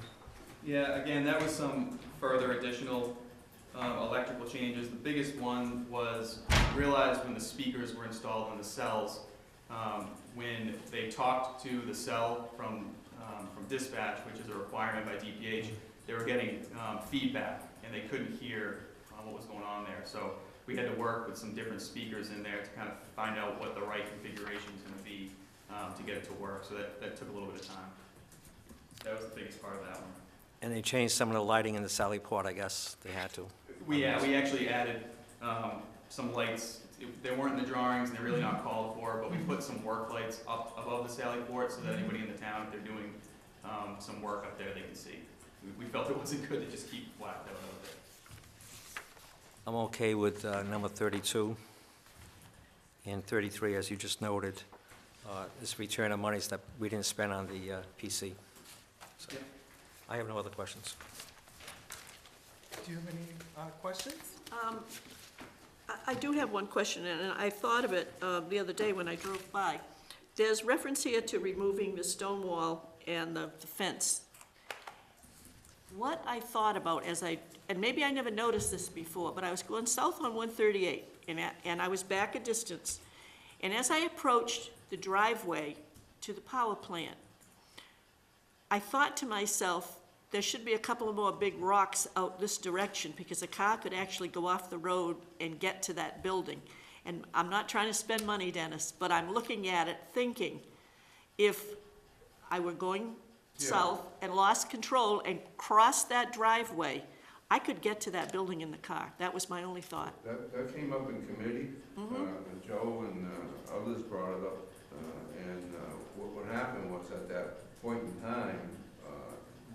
Yeah, again, that was some further additional electrical changes. The biggest one was realized when the speakers were installed on the cells, when they talked to the cell from dispatch, which is a requirement by DPH, they were getting feedback and they couldn't hear what was going on there. So we had to work with some different speakers in there to kind of find out what the right configuration is going to be to get it to work. So that took a little bit of time. That was the biggest part of that one. And they changed some of the lighting in the Sally Port, I guess they had to. We actually added some lights. They weren't in the drawings, and they're really not called for, but we put some work lights up above the Sally Port so that anybody in the town, if they're doing some work up there, they can see. We felt it wasn't good to just keep blacked out over there. I'm okay with number 32 and 33, as you just noted. This return of monies that we didn't spend on the PC. So, Yeah. I have no other questions. Do you have any questions? I do have one question, and I thought of it the other day when I drove by. There's reference here to removing the stone wall and the fence. What I thought about and maybe I never noticed this before, but I was going south on 138, and I was back a distance. And as I approached the driveway to the power plant, I thought to myself, there should be a couple of more big rocks out this direction, because a car could actually go off the road and get to that building. And I'm not trying to spend money, Dennis, but I'm looking at it thinking, if I were going south and lost control and crossed that driveway, I could get to that building in the car. That was my only thought. That came up in committee. Joe and others brought it up. And what happened was, at that point in time,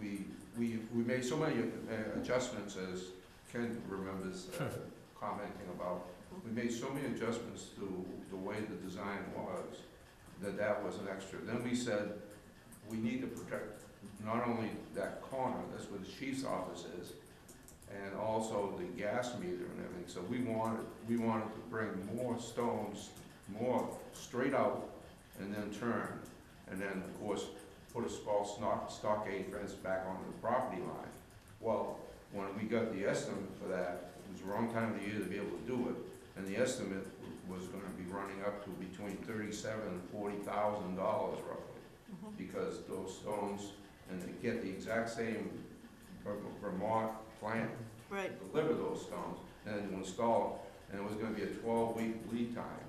we made so many adjustments, as Ken remembers commenting about. We made so many adjustments to the way the design was, that was an extra. Then we said, we need to protect not only that corner, that's where the chief's office is, and also the gas meter and everything. So we wanted to bring more stones, more straight out, and then turn. And then, of course, put a small stockade fence back onto the property line. Well, when we got the estimate for that, it was the wrong time of the year to be able to do it, and the estimate was gonna be running up to between $37,000 and $40,000 roughly, because those stones, and they get the exact same Vermont plant Right. to deliver those stones, and to install them, and it was gonna be a 12-week lead time.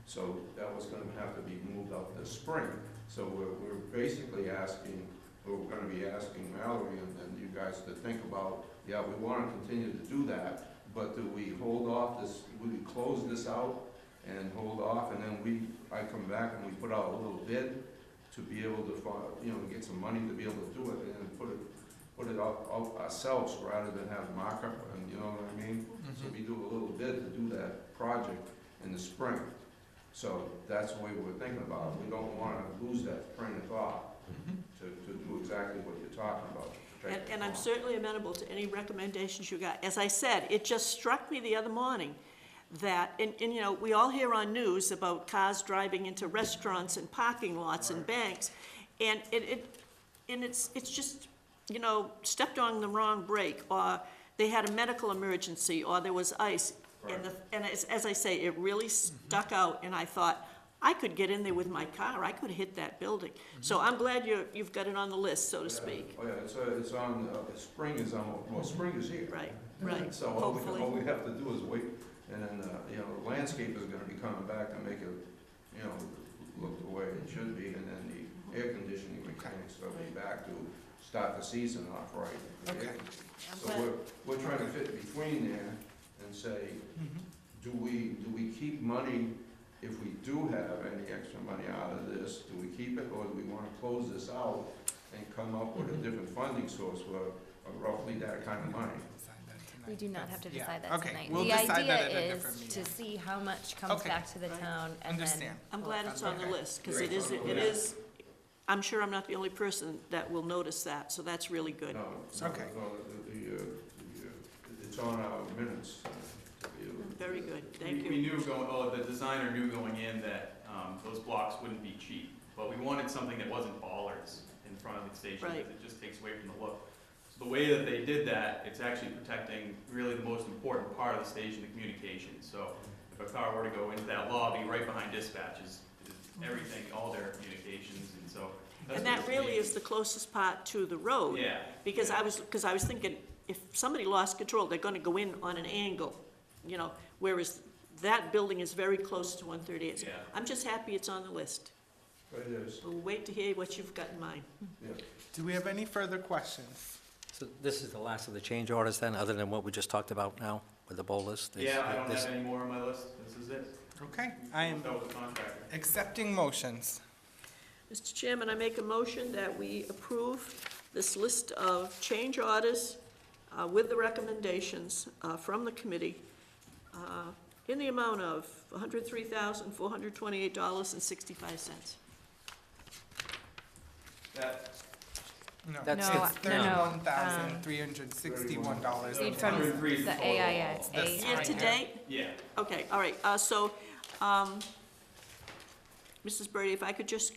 So that was gonna have to be moved up this spring. So we're basically asking, we're gonna be asking Mallory and you guys to think about, yeah, we wanna continue to do that, but do we hold off this, will we close this out and hold off, and then I come back and we put out a little bid to be able to find, get some money to be able to do it, and then put it out ourselves rather than have markup, and you know what I mean? So we do a little bid to do that project in the spring. So that's the way we're thinking about it. We don't want to lose that train of thought to do exactly what you're talking about. And I'm certainly amenable to any recommendations you got. As I said, it just struck me the other morning that, and we all hear on news about cars driving into restaurants and parking lots and banks, and it's just, stepped on the wrong brake, or they had a medical emergency, or there was ice. Right. And as I say, it really stuck out, and I thought, I could get in there with my car, I could hit that building. So I'm glad you've got it on the list, so to speak. Oh, yeah, it's on, spring is on, well, spring is here. Right, So hopefully. all we have to do is wait, and then, the landscape is gonna be coming back to make it, look the way it should be, and then the air conditioning mechanics will be back to start the season off right. Okay. So we're trying to fit between there and say, do we keep money, if we do have any extra money out of this, do we keep it, or do we wanna close this out and come up with a different funding source for roughly that kind of money? tonight. We do not have to Yeah. decide that Okay, tonight. we'll The decide that idea at a different is meeting. to see how much comes Okay. back to the town and then. Understand. I'm glad it's on the Okay. list, because it is, I'm sure I'm not the only person that will notice that, so that's really good. No, Okay. it's on our minutes. Very good, thank We you. knew the designer knew going in that, those blocks wouldn't be cheap, but we wanted something that wasn't bollards in front of the station, Right. because it just takes away from the look. So the way that they did that, it's actually protecting really the most important part of the station, the communication. So if a car were to go into that lobby, right behind dispatch is everything, all their communications, and so. that's And what that it's really made. is the closest part to the road. Yeah. Because yeah. I was thinking, if somebody lost control, they're gonna go in on an angle, you know, whereas that building is very close to 138. Yeah. I'm just happy it's on the list. It is, We'll wait to hear what you've got in mind. yeah. Do we have any further questions? So this is the last of the change orders then, other than what we just talked about now with the bowlers? Yeah, I don't This- have any more on my list. This is it. Okay, I am That was the contractor. accepting motions. Mr. Chairman, I make a motion that we approve this list of change orders with the recommendations from the committee in the amount of $103,428.65. That, No, That's- No, it's no, no, $31,361. Read from 103 is the the total. AIA, it's This- AIA. Year to date? yeah. Okay, all right, so, Mrs. Birdie, if I could just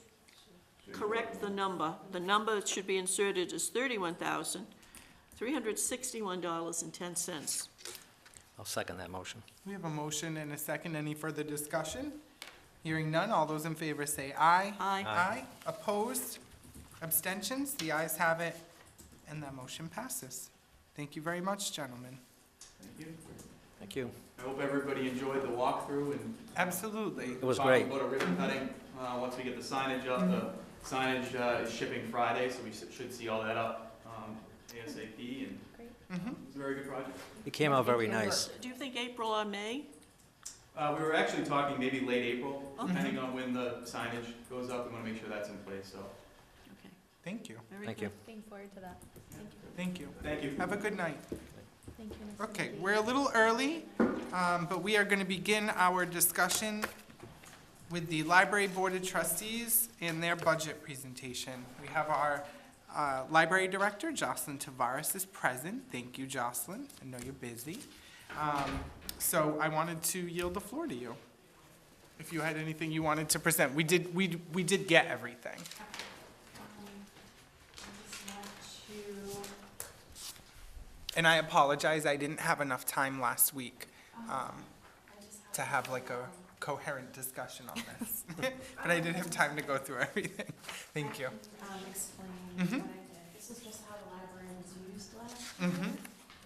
correct the number that should be inserted is $31,361.10. I'll second that motion. We have a motion and a second. Any further discussion? Hearing none, all those in favor say aye. Aye. Aye. Opposed? Abstentions? The ayes have it, and that motion passes. Thank you very much, gentlemen. Thank you. Thank you. I hope everybody enjoyed the walkthrough and. Absolutely. It was talking great. about a ribbon cutting, once we get the signage up. The signage is shipping Friday, so we should see all that up ASAP, and Mhm. it's a very good project. It came out very nice. Do you think April or May? We were actually talking maybe late April, Okay. depending on when the signage goes up. We want to make sure that's in place, so. Okay, Thank you. very Thank good. you. Looking forward to that. Thank you. Thank you. Have a good night. Thank you, Mr. Okay, McGee. we're a little early, but we are going to begin our discussion with the Library Board of Trustees and their budget presentation. We have our Library Director, Jocelyn Tavares, is present. Thank you, Jocelyn. I know you're busy. So I wanted to yield the floor to you. If you had anything you wanted to present. We did get everything. I just want to, And I apologize, I didn't have enough time last week I just to have like a coherent discussion on this. But I did have time to go through everything. Thank you. explain Mhm. what I did. This is just how the library was used last. Mm-hmm.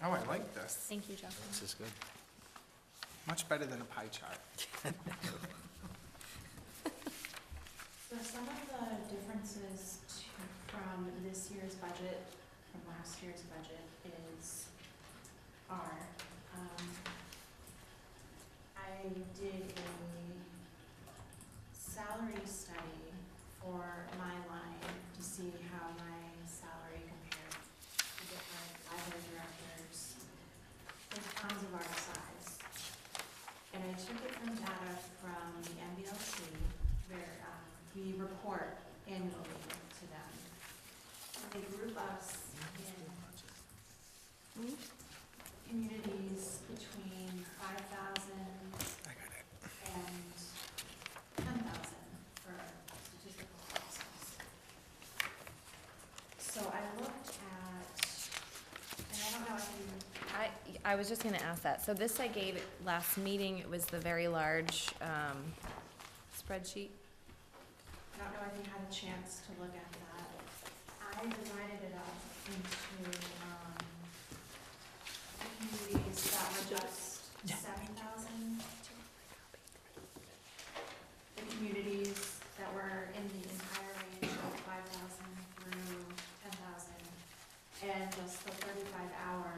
Oh, I like this. Thank you, Jocelyn. This is good. Much better than a pie chart. So some of the differences from this year's budget, from last year's budget I did a salary study for my line to see how my salary compared to different library directors in towns of our size. And I took it from data from the MBLC, where we report annually to them. And they group us in communities between 5,000 I got it. and 10,000 for statistical purposes. So I looked at, and I don't know if you, I was just gonna ask that. So this I gave last meeting, it was the very large, spreadsheet. I don't know if you had a chance to look at that. I divided it up into communities that were just 7,000. The communities that were in the entire range of 5,000 through 10,000, and just the 35-hour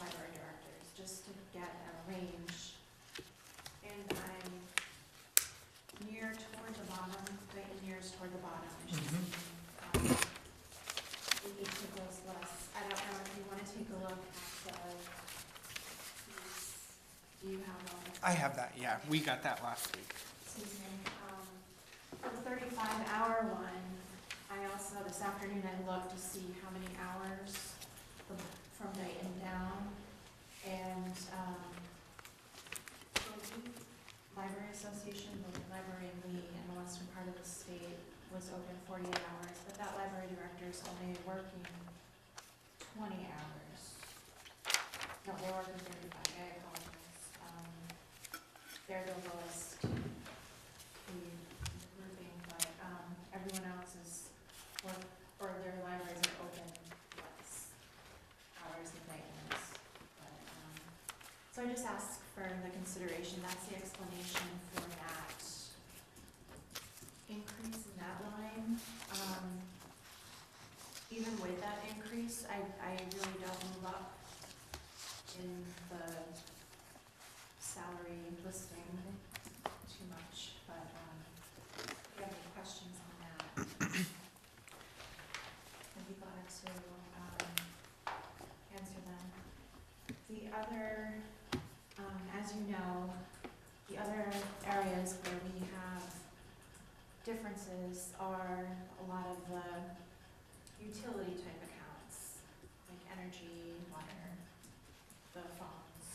library directors, just to get a range. And I'm near toward the bottom, right nearest toward the bottom. It's just, each of those lists. I don't know if you want to take a look look at the fees. Do you have all the? I have that, yeah, we got that last week. Excuse me. For the 35-hour one, I also, this afternoon, I looked to see how many hours from Dayton down. And the Library Association, the library in Lee in the western part of the state was open 48 hours, but that library director is only working 20 hours. No, they're working 35, I apologize. They're the lowest grouping, but everyone else is, or their libraries are open less hours than Dayton is. But, so I just ask for the consideration, that's the explanation for that increase in that line. Even with that increase, I really don't move up in the salary listing too much, but if you have any questions on that, I'd be glad to answer them. The other, as you know, the other areas where we have differences are a lot of the utility type accounts, like energy, water, the phones.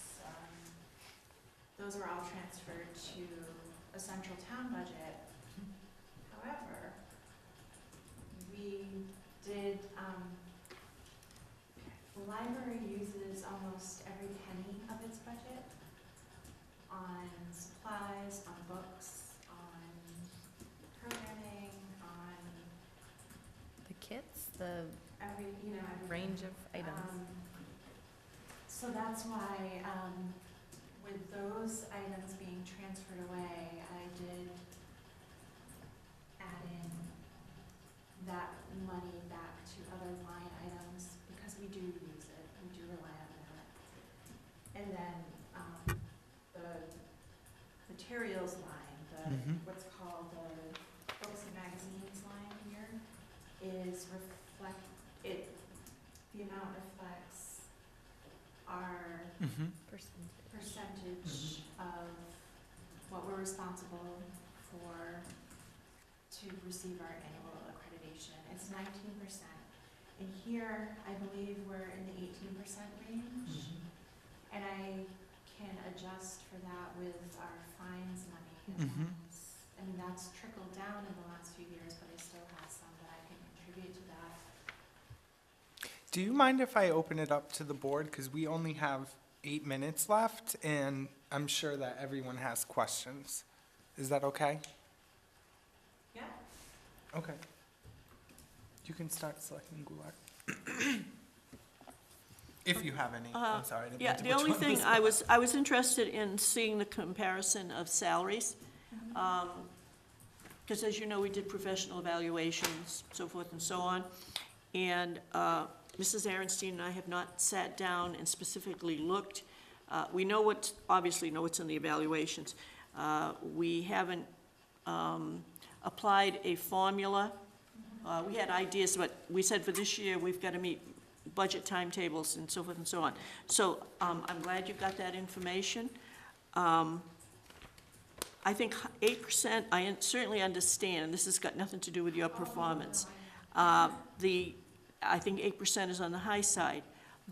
Those are all transferred to a central town budget. However, we did, the library uses almost every penny of its budget on supplies, on books, on programming, on The kits, the every, everything. range of items. So that's why, with those items being transferred away, I did add in that money back to other line items, because we do use it, we do rely on that. And then, the materials line, what's called the books and magazines line here, is the amount reflects our percentage of what we're responsible for to receive our annual accreditation. It's 19%. And here, I believe we're in the 18% range. And I can adjust for that with our fines money as long as, I mean, that's trickled down in the last few years, but I still have some that I can contribute to that. Do you mind if I open it up to the board? Because we only have 8 minutes left, and I'm sure that everyone has questions. Is that okay? Yeah. Okay. You can start, Selectman Goulart. If you have any. I'm sorry. I didn't Yeah, mean to the put only you on thing, spot. I was interested in seeing the comparison of salaries. Because as you know, we did professional evaluations, so forth and so on. And Mrs. Aaronstein and I have not sat down and specifically looked. We know obviously know what's in the evaluations. We haven't applied a formula. We had ideas, but we said for this year, we've got to meet budget timetables and so forth and so on. So I'm glad you got that information. I think 8%, I certainly understand, this has got nothing to do with your performance. I think 8% is on the high side,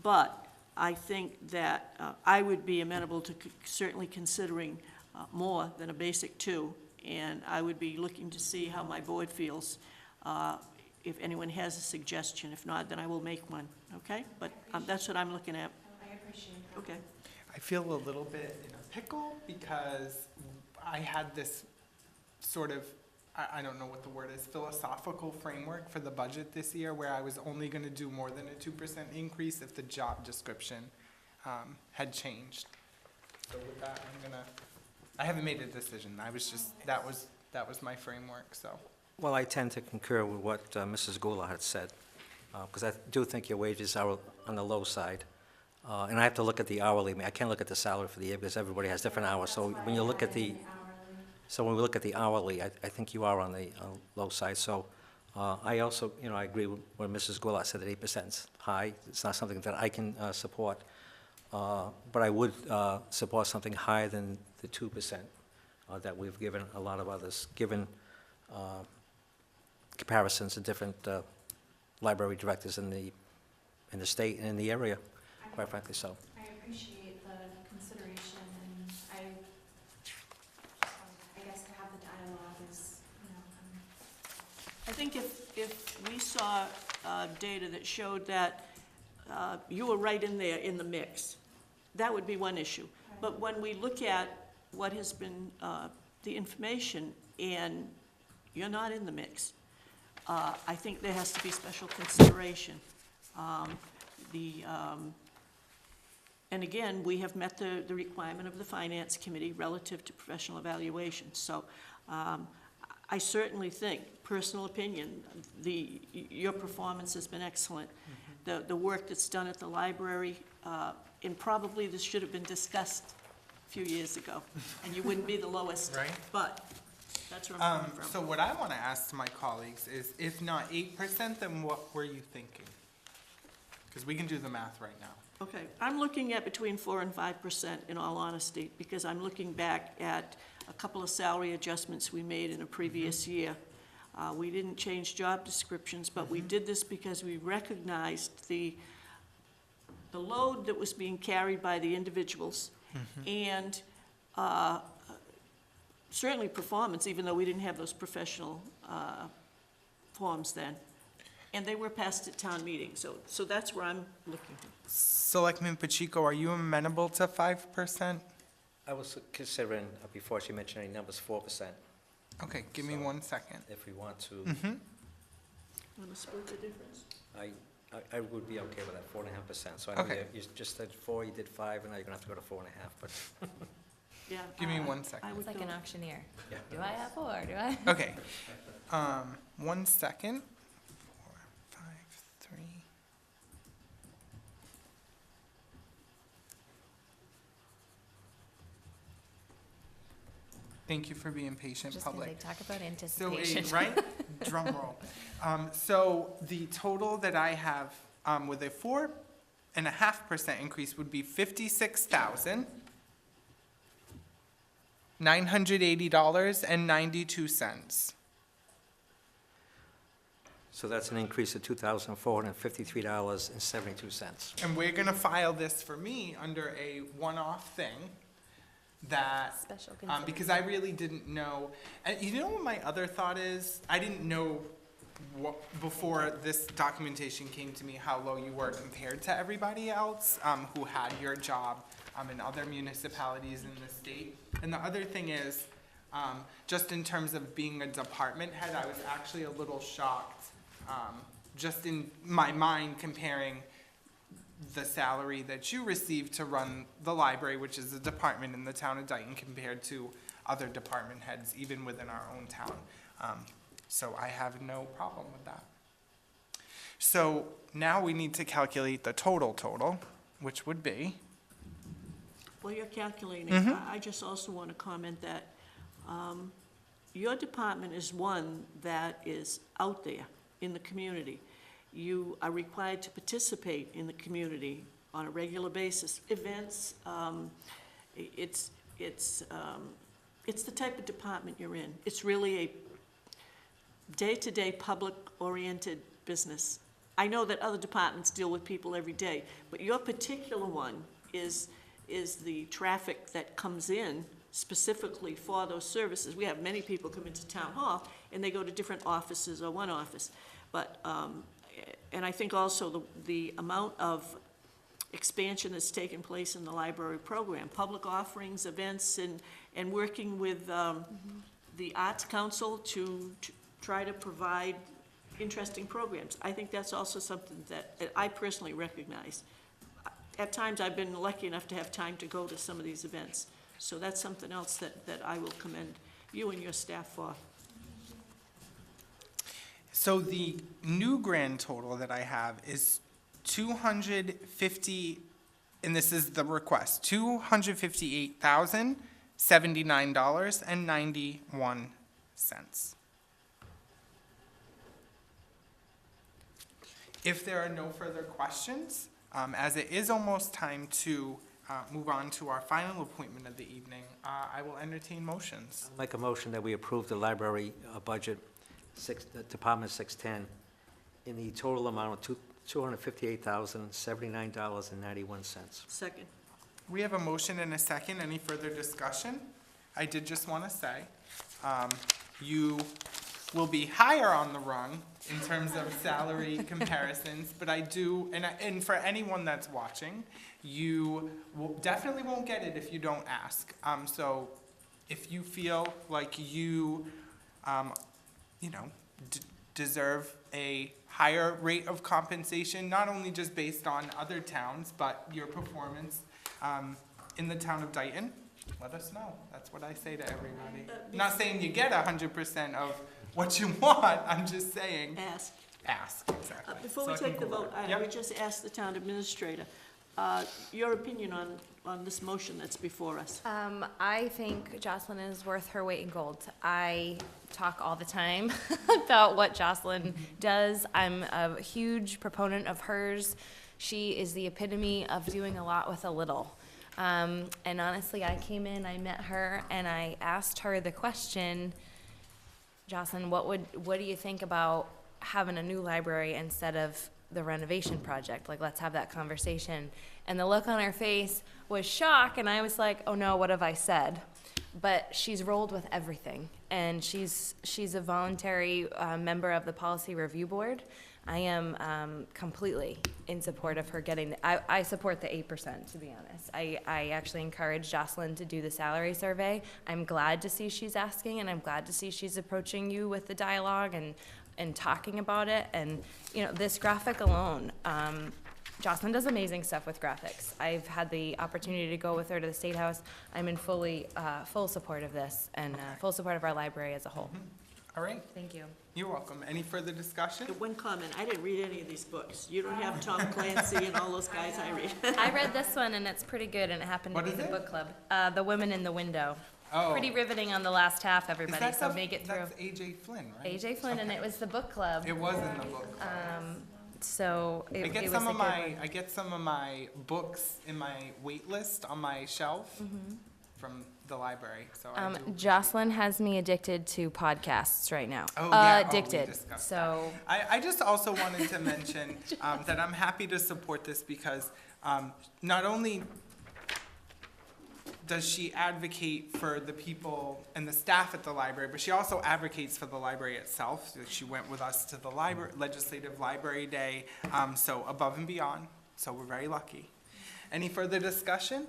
but I think that I would be amenable to certainly considering more than a basic 2, and I would be looking to see how my board feels. If anyone has a suggestion, if not, then I will make one, okay? But that's what I'm looking at. I appreciate that. Okay. I feel a little bit in a pickle because I had this sort of, I don't know what the word is, philosophical framework for the budget this year where I was only going to do more than a 2% increase if the job description had changed. So with that, I haven't made a decision. I was just, that was my framework, so. Well, I tend to concur with what Mrs. Goulart had said, because I do think your wages are on the low side. And I have to look at the hourly, I can't look at the salary for the year because everybody has different hours. So when you look at the, when we look at the hourly, I think you are on the low side. So I also, I agree with what Mrs. Goulart said, that 8% is high. It's not something that I can support. But I would support something higher than the 2% that we've given a lot of others, given comparisons to different library directors in the state and in the area, quite frankly so. I appreciate the consideration, and I guess to have the dialogue is, I think if we saw data that showed that you were right in there in the mix, that would be one issue. But when we look at what has been the information, and you're not in the mix, I think there has to be special consideration. And again, we have met the requirement of the Finance Committee relative to professional evaluation. So I certainly think, personal opinion, your performance has been excellent. The work that's done at the library, and probably this should have been discussed a few years ago, and you wouldn't be the lowest. Right. But that's where I'm coming from. So what I want to ask to my colleagues is, if not 8%, then what were you thinking? Because we can do the math right now. Okay, I'm looking at between 4% and 5%, in all honesty, because I'm looking back at a couple of salary adjustments we made in a previous year. We didn't change job descriptions, but we did this because we recognized the load that was being carried by the individuals, and certainly performance, even though we didn't have those professional forms then. And they were passed at town meeting, so that's where I'm looking. Selectman Pacheco, are you amenable to 5%? I was considering, before she mentioned any numbers, 4%, Okay, give me So- 1 second. if we want to. Want to split the difference? I would be okay with that, 4.5%. So I know Okay. you just said 4, you did 5, and now you're gonna have to go to 4.5, but, Yeah. Give me 1 I second. would It's like go- an auctioneer. yeah. Do I have 4? Do I? Okay. 1 second. 4, 5, 3. Thank you for being patient, Just gonna public. say, talk about So, anticipation. right? Drum roll. So the total that I have with a 4.5% increase would be $56,980.92. So that's an increase of $2,453.72. And we're gonna file this for me under a one-off thing that, Special because I really didn't know. And you know what my other thought is? I didn't know what, before this documentation came to me, how low you were compared to everybody else who had your job in other municipalities in the state. And the other thing is, just in terms of being a department head, I was actually a little shocked, just in my mind, comparing the salary that you receive to run the library, which is a department in the town of Dayton, compared to other department heads, even within our own town. So I have no problem with that. So now we need to calculate the total, which would be, While you're calculating, I just also want to comment that your department is one that is out there in the community. You are required to participate in the community on a regular basis. Events, it's the type of department you're in. It's really a day-to-day, public-oriented business. I know that other departments deal with people every day, but your particular one is the traffic that comes in specifically for those services. We have many people come into town hall, and they go to different offices or one office. But, and I think also the amount of expansion that's taken place in the library program, public offerings, events, and working with the Arts Council to try to provide interesting programs. I think that's also something that I personally recognize. At times, I've been lucky enough to have time to go to some of these events. So that's something else that I will commend you and your staff for. so the new grand total that I have is 250, and this is the request, $258,079.91. If there are no further questions, as it is almost time to move on to our final appointment of the evening, I will entertain motions. I'll make a motion that we approve the library budget, Department 610, in the total amount of $258,079.91. Second. We have a motion and a second. Any further discussion? I did just want to say, you will be higher on the rung in terms of salary comparisons, but I do, and for anyone that's watching, you definitely won't get it if you don't ask. So if you feel like you, deserve a higher rate of compensation, not only just based on other towns, but your performance in the town of Dayton, let us know. That's what I say to everybody. Not saying you get 100% of what you want, I'm just saying. Ask, exactly. Before we take the vote, I would just ask the town administrator, your opinion on this motion that's before us. I think Jocelyn is worth her weight in gold. I talk all the time about what Jocelyn does. I'm a huge proponent of hers. She is the epitome of doing a lot with a little. And honestly, I came in, I met her, and I asked her the question, Jocelyn, what do you think about having a new library instead of the renovation project? Like, let's have that conversation. And the look on her face was shock, and I was like, oh no, what have I said? But she's rolled with everything, and she's a voluntary member of the Policy Review Board. I am completely in support of her getting, I support the 8%, to be honest. I actually encourage Jocelyn to do the salary survey. I'm glad to see she's asking, and I'm glad to see she's approaching you with the dialogue and talking about it. And, this graphic alone, Jocelyn does amazing stuff with graphics. I've had the opportunity to go with her to the State House. I'm in full support of this, and full support of our library as a whole. All right, Thank you. you're welcome. Any further discussion? One comment, I didn't read any of these books. You don't have Tom Clancy and all those guys I read. I read this one, and it's pretty good, and it happened to What be is the it? book club. The Women in the Window. Oh. Pretty riveting on the last half, Is everybody, that so the- make it through. That's A.J. Flynn, right? AJ Flynn, and it was the book club. It was in the book. So I it get was some a of good my one. I get some of my books in my wait list on my shelf from the library. So I do. Jocelyn has me addicted to podcasts right now. Oh, yeah. Oh, we Addicted. discussed So I just also wanted to mention that I'm happy to support this because not only does she advocate for the people and the staff at the library, but she also advocates for the library itself. She went with us to the Legislative Library Day, so above and beyond. So we're very lucky. Any further discussion?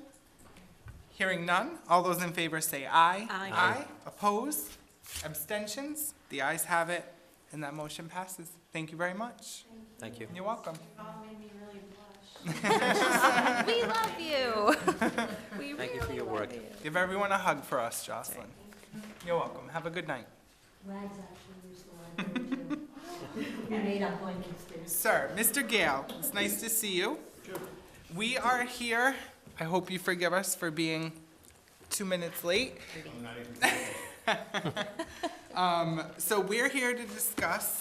Hearing none, all those in favor say aye. Aye. Aye. Opposed? Abstentions? The ayes have it, and that motion passes. Thank you very much. Thank you. You're welcome. You all made me really blush. we love you. We Thank you for really your love work. you. Give everyone a hug for us, Jocelyn. You're welcome. Have a good night. Wags actually used the library too. We made up blankets there. Sir, Mr. Gale, it's nice to see you. We are here, I hope you forgive us for being 2 minutes late. So we're here to discuss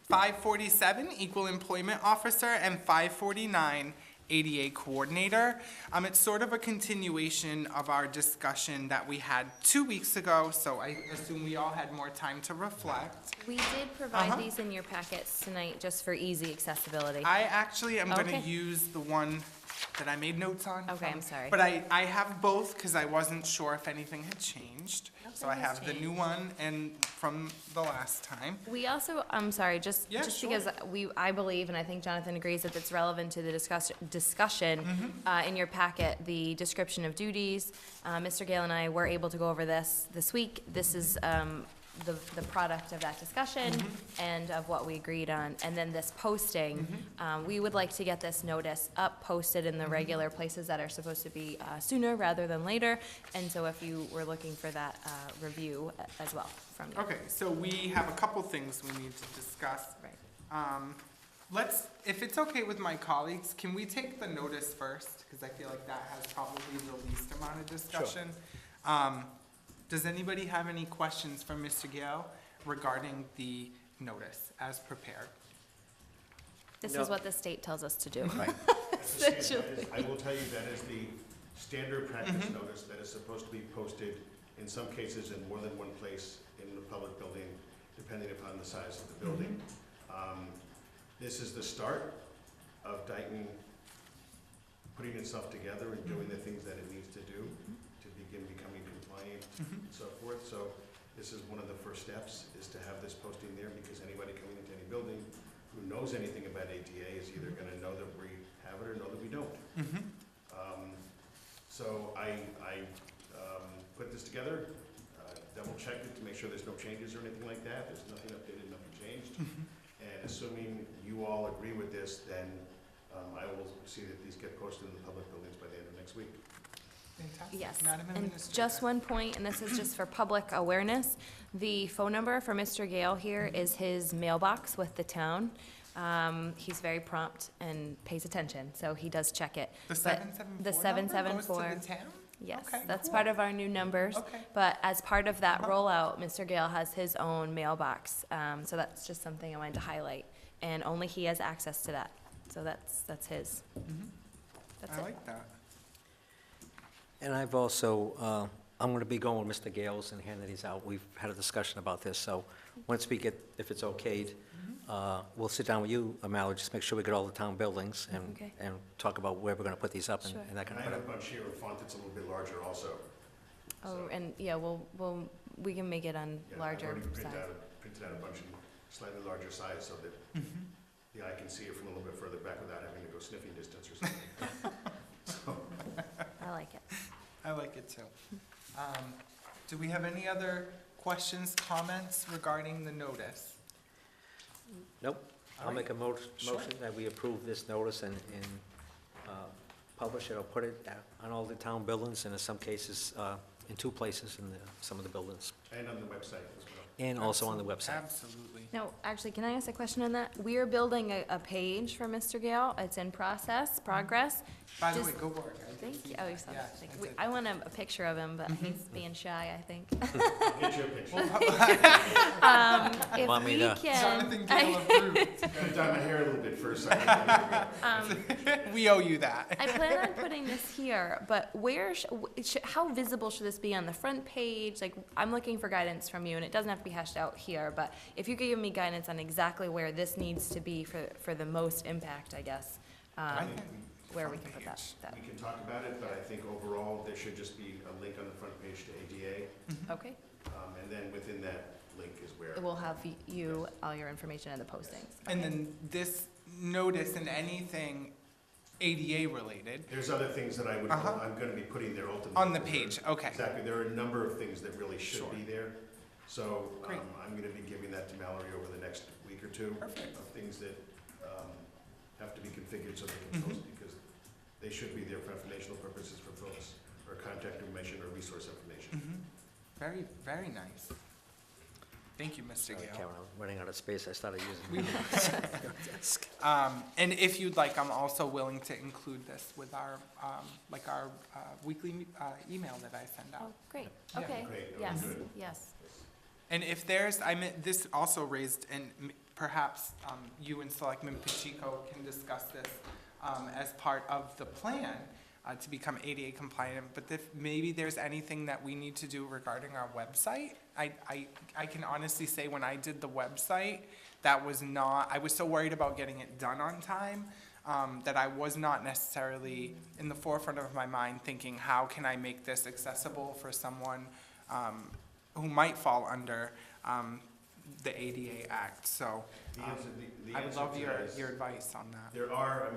547, Equal Employment Officer, and 549, ADA Coordinator. It's sort of a continuation of our discussion that we had 2 weeks ago, so I assume we all had more time to reflect. We did provide these in your packets tonight just for easy accessibility. I actually am gonna Okay. use the one that I made notes on. Okay, I'm sorry. But I have both because I wasn't sure if anything had changed. So I Nothing has have the new changed. one and from the last time. We also, I'm sorry, just Yeah, sure. because I believe, and I think Jonathan agrees that it's relevant to the discussion Mm-hmm. in your packet, the description of duties. Mr. Gale and I were able to go over this week. This is the product of that discussion Mm-hmm. and of what we agreed on. And then this posting, we would like to get this notice up, posted in the Mm-hmm. regular places that are supposed to be sooner rather than later. And so if you were looking for that review as well from you. Okay, so we have a couple things we need to discuss. Right. If it's okay with my colleagues, can we take the notice first? Because I feel like that has probably the least amount of discussion. Does anybody have any questions for Mr. Gale regarding the notice as prepared? This No. is what the state tells us to do. Right. I will tell you that is the standard practice notice that is supposed to be posted in some cases in more than one place in the public building, depending upon the size of the building. This is the start of Dayton putting itself together and doing the things that it needs to do to begin becoming compliant and so forth. So this is one of the first steps, is to have this posting there, because anybody coming into any building who knows anything about ADA is either gonna know that we have it or know that we don't. So I put this together, double checked it to make sure there's no changes or anything like that. There's nothing updated, nothing changed. And assuming you all agree with this, then I will see that these get posted in the public buildings by the end of next week. Fantastic. Yes, Madam and Administrator. just one point, and this is just for public awareness. The phone number for Mr. Gale here is his mailbox with the town. He's very prompt and pays attention, so he does check it. The But 774 the number 774 goes to the town? Yes, Okay, that's cool. part of our new numbers. Okay. But as part of that Uh-huh. rollout, Mr. Gale has his own mailbox. So that's just something I wanted to highlight. And only he has access to that. So that's his. That's I it. like that. And I've also, I'm going to be going with Mr. Gales and handing these out. We've had a discussion about this, so once we get, if it's okayed, we'll sit down with you, Amala, just make sure we get all the town buildings Okay. and talk about where we're going to put these up and Sure. and that And kind I of have a stuff. bunch here of font that's a little bit larger also. Oh, and yeah, we can make it on Yeah, I've larger already size. printed out a bunch in slightly larger size so that the eye can see it from a little bit further back without having to go sniffing distance or something. I like it. I like it too. Do we have any other questions, comments regarding the notice? Nope. I'll All make a Sure. motion that we approve this notice and publish it or put it on all the town buildings, and in some cases, in 2 places in some of the buildings, And on the website as well. and also on the website. Absolutely. Now, actually, can I ask a question on that? We are building a page for Mr. Gale. It's in progress. By the Just- way, go for it. I did Thank see you. Oh, you that. saw Yeah, that. Like, I did. I want a picture of him, but he's being shy, I think. I'll get you a picture. If Want me we to- Jonathan can, Gale approved. Gotta dye my hair a little bit first. So I can We owe you that. I plan on putting this here, but how visible should this be on the front page? Like, I'm looking for guidance from you, and it doesn't have to be hashed out here, but if you could give me guidance on exactly where this needs to be for the most impact, I guess, I think where we front can put page. that. we can talk about it, but I think overall, there should just be a link on the front page to ADA. Okay, And then within that link is where. we'll have you, all your information in the postings. And Okay. then this notice and anything ADA related There's other things that I'm gonna be putting there ultimately. on the page, okay. Exactly, there are a number of things that really should Sure. be there. So, Great. I'm gonna be giving that to Mallory over the next week or two. Perfect. Of things that, have to be configured so they can post, because they should be there for informational purposes for folks, or contact information or resource information. Very, very nice. Thank you, Mr. Sorry, Gale. Karen, I'm running out of space. I started We- using your desk. And if you'd like, I'm also willing to include this with our, our weekly email that I send Oh, out. great, Yeah. okay, Great, that yes, was good. yes. And if there's, this also raised, and perhaps you and Selectman Pacheco can discuss this as part of the plan to become ADA compliant, but if maybe there's anything that we need to do regarding our website. I can honestly say when I did the website, that was not, I was so worried about getting it done on time that I was not necessarily in the forefront of my mind thinking, how can I make this accessible for someone who might fall under the ADA Act, so The I would answer love to your, that is- your advice on that. There are,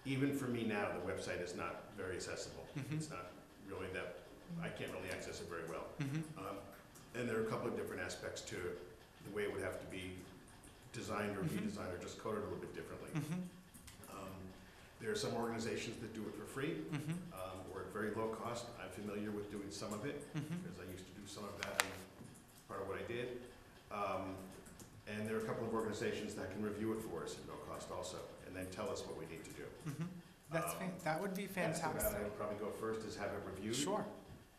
even for me now, the website is not very accessible. It's not really that, I can't really access it very well. And there are a couple of different aspects to the way it would have to be designed or redesigned or just coded a little bit differently. There are some organizations that do it for free or at very low cost. I'm familiar with doing some of it because I used to do some of that and part of what I did. And there are a couple of organizations that can review it for us at no cost also, and then tell us what we need to do. That would be That's the route fantastic. I would probably go first, is have it reviewed. Sure.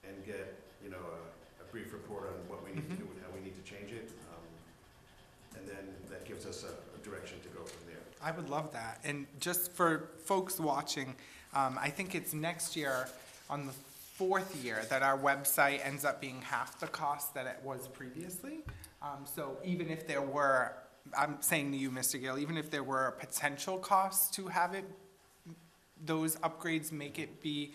And get, a brief report on what we need to do and how we need to change it. And then that gives us a direction to go from there. I would love that. And just for folks watching, I think it's next year, on the 4th year, that our website ends up being half the cost that it was previously. So even if there were, I'm saying to you, Mr. Gale, even if there were a potential cost to have it, those upgrades make it be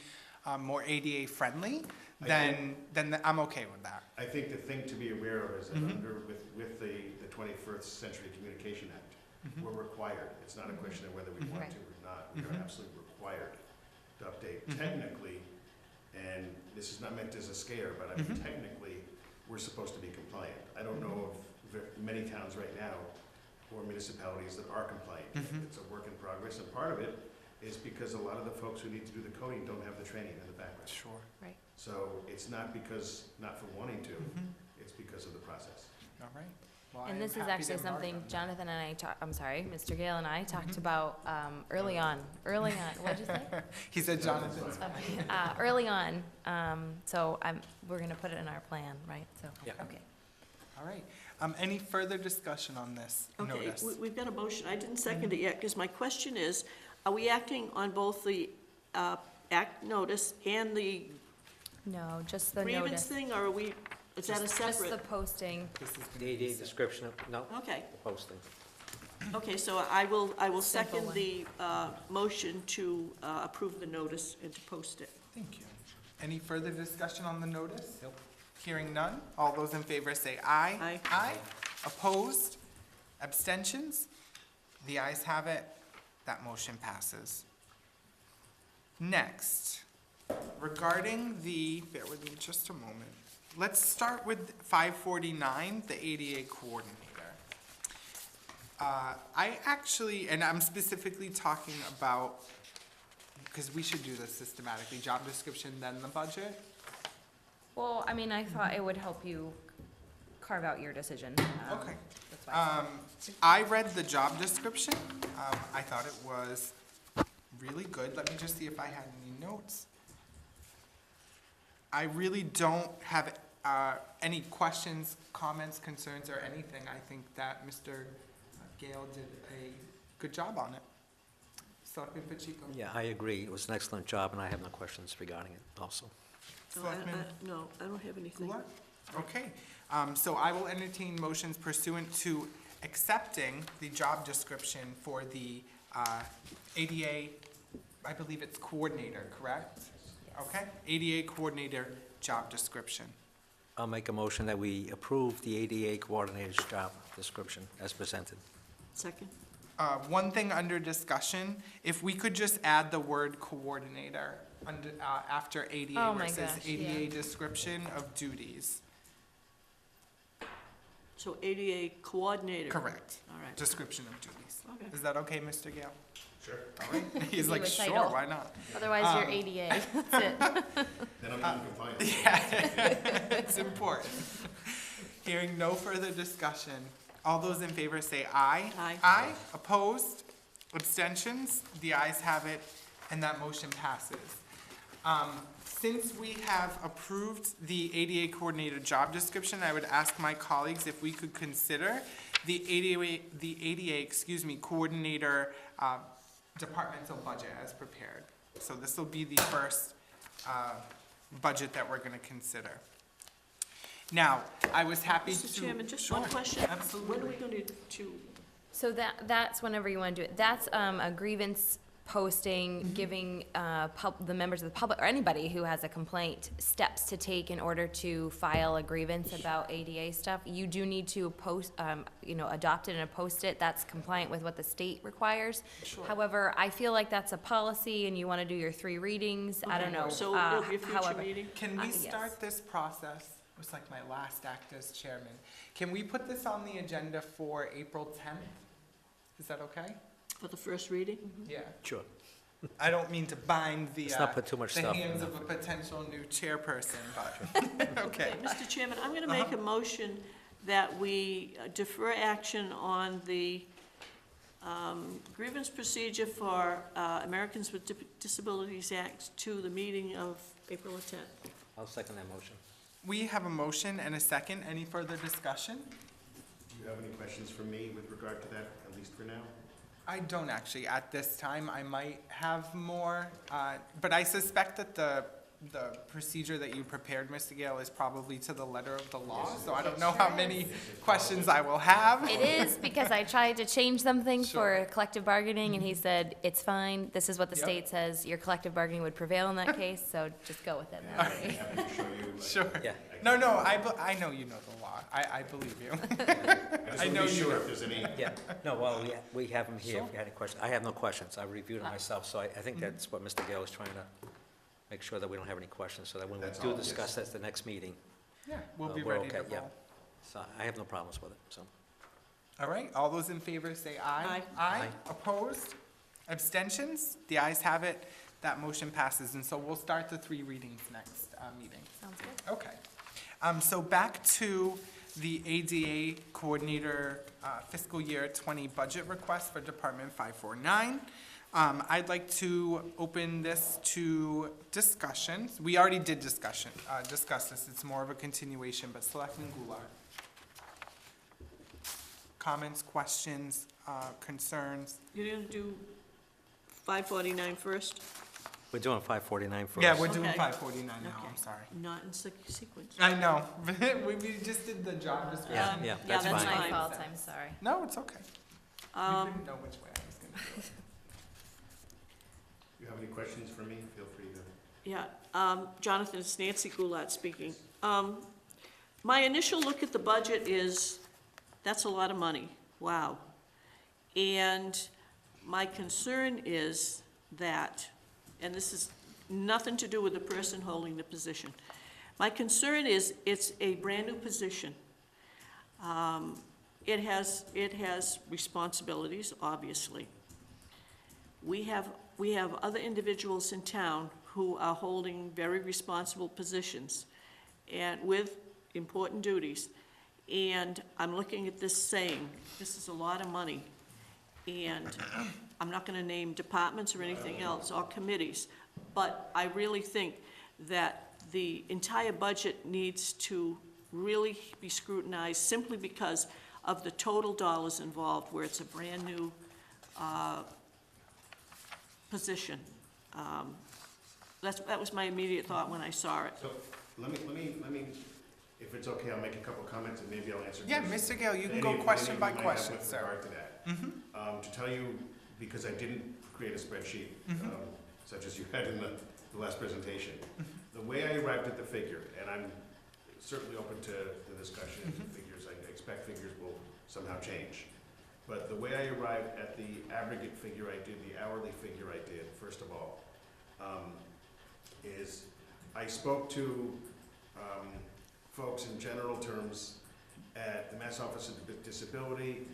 more ADA friendly, then I'm okay with that. I think the thing to be aware of is that with the 21st Century Communication Act, we're required. It's not a question of whether we want to or not. We are absolutely required to update. Technically, and this is not meant as a scare, but I mean, technically, we're supposed to be compliant. I don't know of many towns right now or municipalities that are compliant. It's a work in progress, and part of it is because a lot of the folks who need to do the coding don't have the training in the background. Sure. Right. So it's not for wanting to, it's because of the process. All right. Well, I And am this is happy to actually embark something on that. Jonathan and I Mr. Gale and I talked about early on. What'd you say? He said Jonathan's. Early on, so we're gonna put it in our plan, right? So, Yeah. okay. All right. Any further discussion on this Okay, notice? we've got a motion. I didn't second it yet, because my question is, are we acting on both the act notice and the No, just the grievance notice. thing, or are we, is that a Just the separate? posting. This is The ADA description, no, Okay, the posting. okay, so I will Simple second one. the motion to approve the notice and to post it. Thank you. Any further discussion on the notice? Nope. Hearing none. All those in favor say aye. Aye. Aye. Opposed? Abstentions? The ayes have it. That motion passes. Next, regarding bear with me just a moment. Let's start with 549, the ADA coordinator. I actually, and I'm specifically talking about, because we should do this systematically, job description, then the budget. Well, I mean, I thought it would help you carve out your decision. Okay. That's why. I read the job description. I thought it was really good. Let me just see if I had any notes. I really don't have any questions, comments, concerns, or anything. I think that Mr. Gale did a good job on it. Selectman Pacheco? Yeah, I agree. It was an excellent job, and I have no questions regarding it also. Selectman No, I don't have anything. Goulart? Okay, so I will entertain motions pursuant to accepting the job description for the ADA, I believe it's coordinator, correct? Okay, ADA coordinator job description. I'll make a motion that we approve the ADA coordinator's job description as presented. Second? One thing under discussion, if we could just add the word coordinator under, after ADA, Oh where my it says gosh, ADA yeah. description of duties. So ADA coordinator? Correct, All right. description of duties. Okay. Is that okay, Mr. Gale? Sure. All right, he's you like, a sure, title." why not? Otherwise, you're ADA. That's it. Then I'm not compliant. Yeah, it's important. Hearing no further discussion, all those in favor say aye. Aye. Aye, opposed, abstentions, the ayes have it, and that motion passes. Since we have approved the ADA coordinator job description, I would ask my colleagues if we could consider the ADA, coordinator departmental budget as prepared. So this will be the first budget that we're gonna consider. Now, I was happy to. Mr. Chairman, just Sure, one question. absolutely. When are we going to, So that's whenever you want to do it. That's a grievance posting, giving the members of the public, or anybody who has a complaint, steps to take in order to file a grievance about ADA stuff. You do need to post, adopt it and post it. That's compliant with what the state requires. Sure. However, I feel like that's a policy and you want to do your 3 readings. I don't know. so it'll be a future however. meeting? Can we yes. start this process? It was like my last act as chairman. Can we put this on the agenda for April 10th? Is that okay? For the first reading? Yeah. Sure. I don't mean to bind the, Let's not put too much the stuff in hands there. of a potential new chairperson, but, okay. Mr. Chairman, I'm going to make a motion that we defer action on the grievance procedure for Americans with Disabilities Act to the meeting of April 10th. I'll second that motion. We have a motion and a second. Any further discussion? Do you have any questions for me with regard to that, at least least for now? I don't actually. At this time, I might have more, but I suspect that the procedure that you prepared, Mr. Gale, is probably to the letter of the law, so I don't know how many questions I will have. It is, because I tried to change something Sure. for collective bargaining, and he said, it's fine, this is what the Yep. state says, your collective bargaining would prevail in that case, so just go with it. Happy to show you. Sure. Yeah. No, I know you know the law. I believe you. I know just want to be you sure know. if there's any, Yeah, no, well, we have them here, Sure. if you had any questions. I have no questions, I reviewed it myself, so I think that's what Mr. Gale is trying to make sure that we don't have any questions, so that when we That's do all, discuss yes. at the next meeting, Yeah, we'll be we're ready to okay, yeah. roll. So I have no problems with it, so. All right, all those in favor say aye. Aye. Opposed? Abstentions? The ayes have it. That motion passes, and so we'll start the 3 readings next meeting. Sounds good. Okay. So back to the ADA Coordinator fiscal year 20 budget request for Department 549. I'd like to open this to discussions. We already did discuss this. It's more of a continuation, but Selectman Goulart. Comments, questions, concerns? You're gonna do 549 first? We're doing 549 first. Yeah, we're doing Okay. 549 now, Okay. I'm sorry. Not in sequence. I know, we just did the job description. Yeah, Yeah, that's that's fine. My fine. fault, I'm sorry. No, it's okay. You Um, didn't know which way I was gonna do it. if you have any questions for me, feel free to. Yeah, Jonathan, it's Nancy Goulart speaking. My initial look at the budget is, that's a lot of money, wow. And my concern is that, and this is nothing to do with the person holding the position. My concern is, it's a brand-new position. It has responsibilities, obviously. We have other individuals in town who are holding very responsible positions and with important duties. And I'm looking at this saying, this is a lot of money. And I'm not gonna name departments or anything else, or committees, but I really think that the entire budget needs to really be scrutinized simply because of the total dollars involved, where it's a brand-new position. That was my immediate thought when I saw it. So, let me, if it's okay, I'll make a couple comments and maybe I'll answer Yeah, questions. Mr. Gale, you can Any go of- question any by of you might have question, with sir. regard to that. Mhm. To tell you, because I didn't create a spreadsheet, such as you had in the last presentation, the way I arrived at the figure, and I'm certainly open to the discussion of figures, I expect figures will somehow change. But the way I arrived at the aggregate figure I did, the hourly figure I did, first of all, is I spoke to folks in general terms at the Mass Office of Disability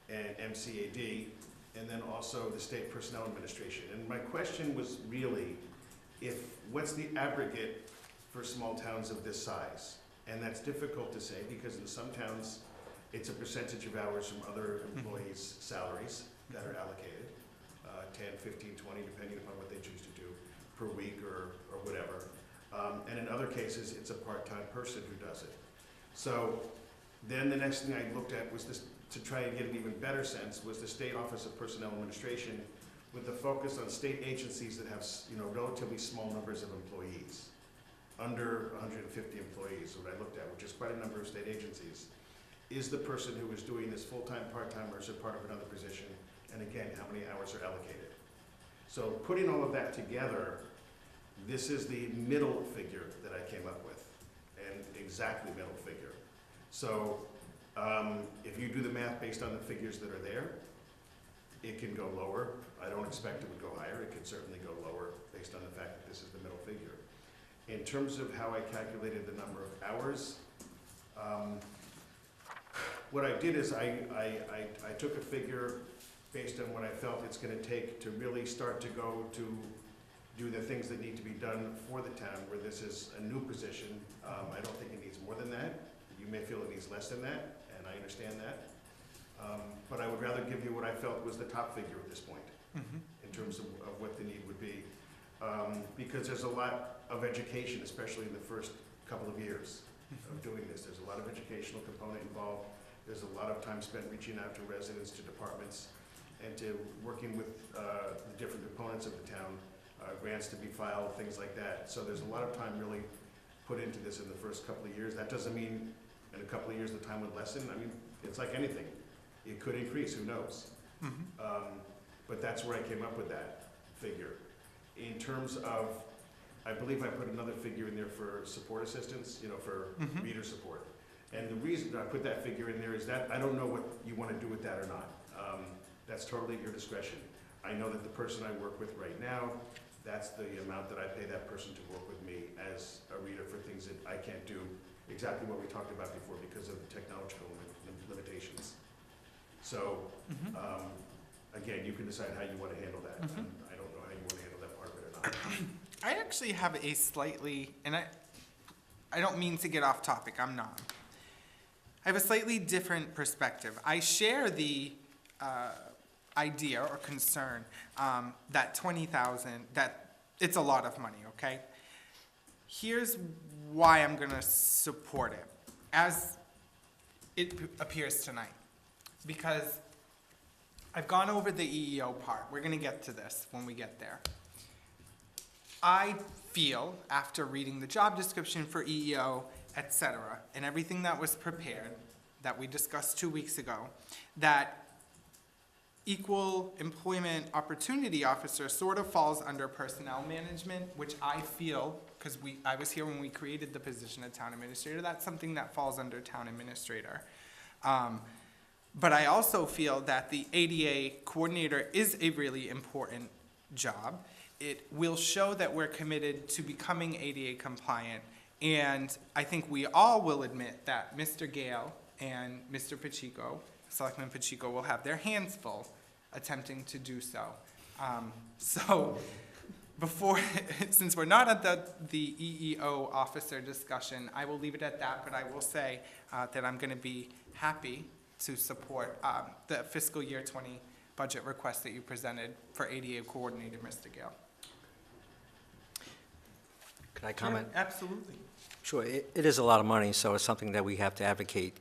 and MCAD, and then also the State Personnel Administration. And my question was really, what's the aggregate for small towns of this size? And that's difficult to say, because in some towns, it's a percentage of hours from other employees' salaries that are allocated, 10, 15, 20, depending upon what they choose to do per week or whatever. And in other cases, it's a part-time person who does it. So then the next thing I looked at was this, to try and get an even better sense, was the State Office of Personnel Administration, with the focus on state agencies that have, relatively small numbers of employees, under 150 employees, what I looked at, which is quite a number of state agencies. Is the person who is doing this full-time, part-time, or is it part of another position? And again, how many hours are allocated? So putting all of that together, this is the middle figure that I came up with, and exactly middle figure. So if you do the math based on the figures that are there, it can go lower. I don't expect it would go higher. It could certainly go lower based on the fact that this is the middle figure. In terms of how I calculated the number of hours, what I did is I took a figure based on what I felt it's gonna take to really start to go to do the things that need to be done for the town, where this is a new position. I don't think it needs more than that. You may feel it needs less than that, and I understand that. But I would rather give you what I felt was the top figure at this point, in terms of what the need would be. Because there's a lot of education, especially in the first couple of years of doing this. There's a lot of educational component involved. There's a lot of time spent reaching out to residents, to departments. and to working with the different components of the town, grants to be filed, things like that. So there's a lot of time really put into this in the first couple of years. That doesn't mean in a couple of years the time would lessen. I mean, it's like anything. It could increase, who knows? But that's where I came up with that figure. In terms of, I believe I put another figure in there for support assistance, for reader support. And the reason I put that figure in there is that I don't know what you want to do with that or not. That's totally at your discretion. I know that the person I work with right now, that's the amount that I pay that person to work with me as a reader for things that I can't do, exactly what we talked about before because of the technological limitations. So, again, you can decide how you want to handle that. I don't know how you want to handle that part of it or not. I actually have a slightly, and I don't mean to get off topic, I'm not. I have a slightly different perspective. I share the idea or concern that 20,000, that it's a lot of money, okay? Here's why I'm gonna support it, as it appears tonight. Because I've gone over the EEO part. We're gonna get to this when we get there. I feel, after reading the job description for EEO, etc., and everything that was prepared, that we discussed 2 weeks ago, that Equal Employment Opportunity Officer sort of falls under personnel management, which I feel, because I was here when we created the position of town administrator, that's something that falls under town administrator. But I also feel that the ADA coordinator is a really important job. It will show that we're committed to becoming ADA compliant, and I think we all will admit that Mr. Gale and Mr. Pacheco, Selectman Pacheco, will have their hands full attempting to do so. So before, since we're not at the EEO officer discussion, I will leave it at that, but I will say that I'm going to be happy to support the fiscal year 20 budget request that you presented for ADA coordinator, Mr. Gale. Could I comment? Sure, absolutely. Sure, it is a lot of money, so it's something that we have to advocate,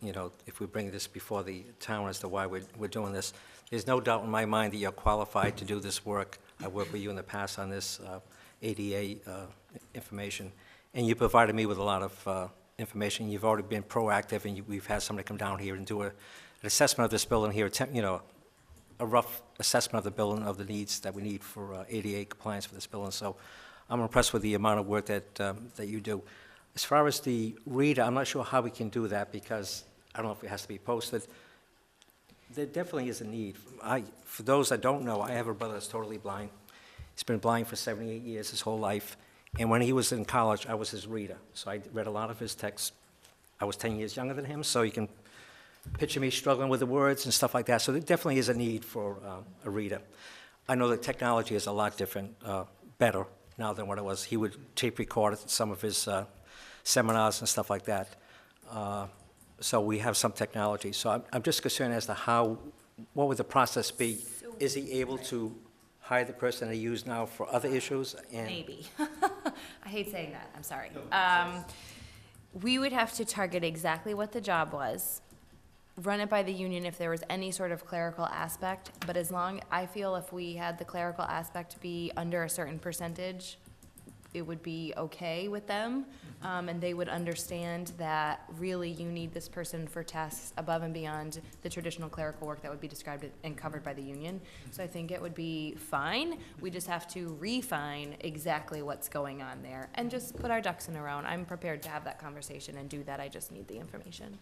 if we bring this before the town as to why we're doing this. There's no doubt in my mind that you're qualified to do this work. I worked with you in the past on this ADA information, and you provided me with a lot of information. You've already been proactive, and we've had somebody come down here and do an assessment of this building here, a rough assessment of the building, of the needs that we need for ADA compliance for this building. So I'm impressed with the amount of work that you do. As far as the reader, I'm not sure how we can do that because I don't know if it has to be posted. There definitely is a need. For those that don't know, I have a brother that's totally blind. He's been blind for 78 years, his whole life. And when he was in college, I was his reader. So I read a lot of his texts. I was 10 years younger than him, so you can picture me struggling with the words and stuff like that. So there definitely is a need for a reader. I know that technology is a lot different, better now than what it was. He would tape record some of his seminars and stuff like that. So we have some technology. So I'm just concerned as to what would the process be? Is he able to hire the person they use now for other issues? Maybe. I hate saying that, I'm sorry. We would have to target exactly what the job was, run it by the union if there was any sort of clerical aspect, but I feel if we had the clerical aspect be under a certain percentage, it would be okay with them, and they would understand that really you need this person for tasks above and beyond the traditional clerical work that would be described and covered by the union. So I think it would be fine. We just have to refine exactly what's going on there and just put our ducks in a row. And I'm prepared to have that conversation and do that. I just need the information.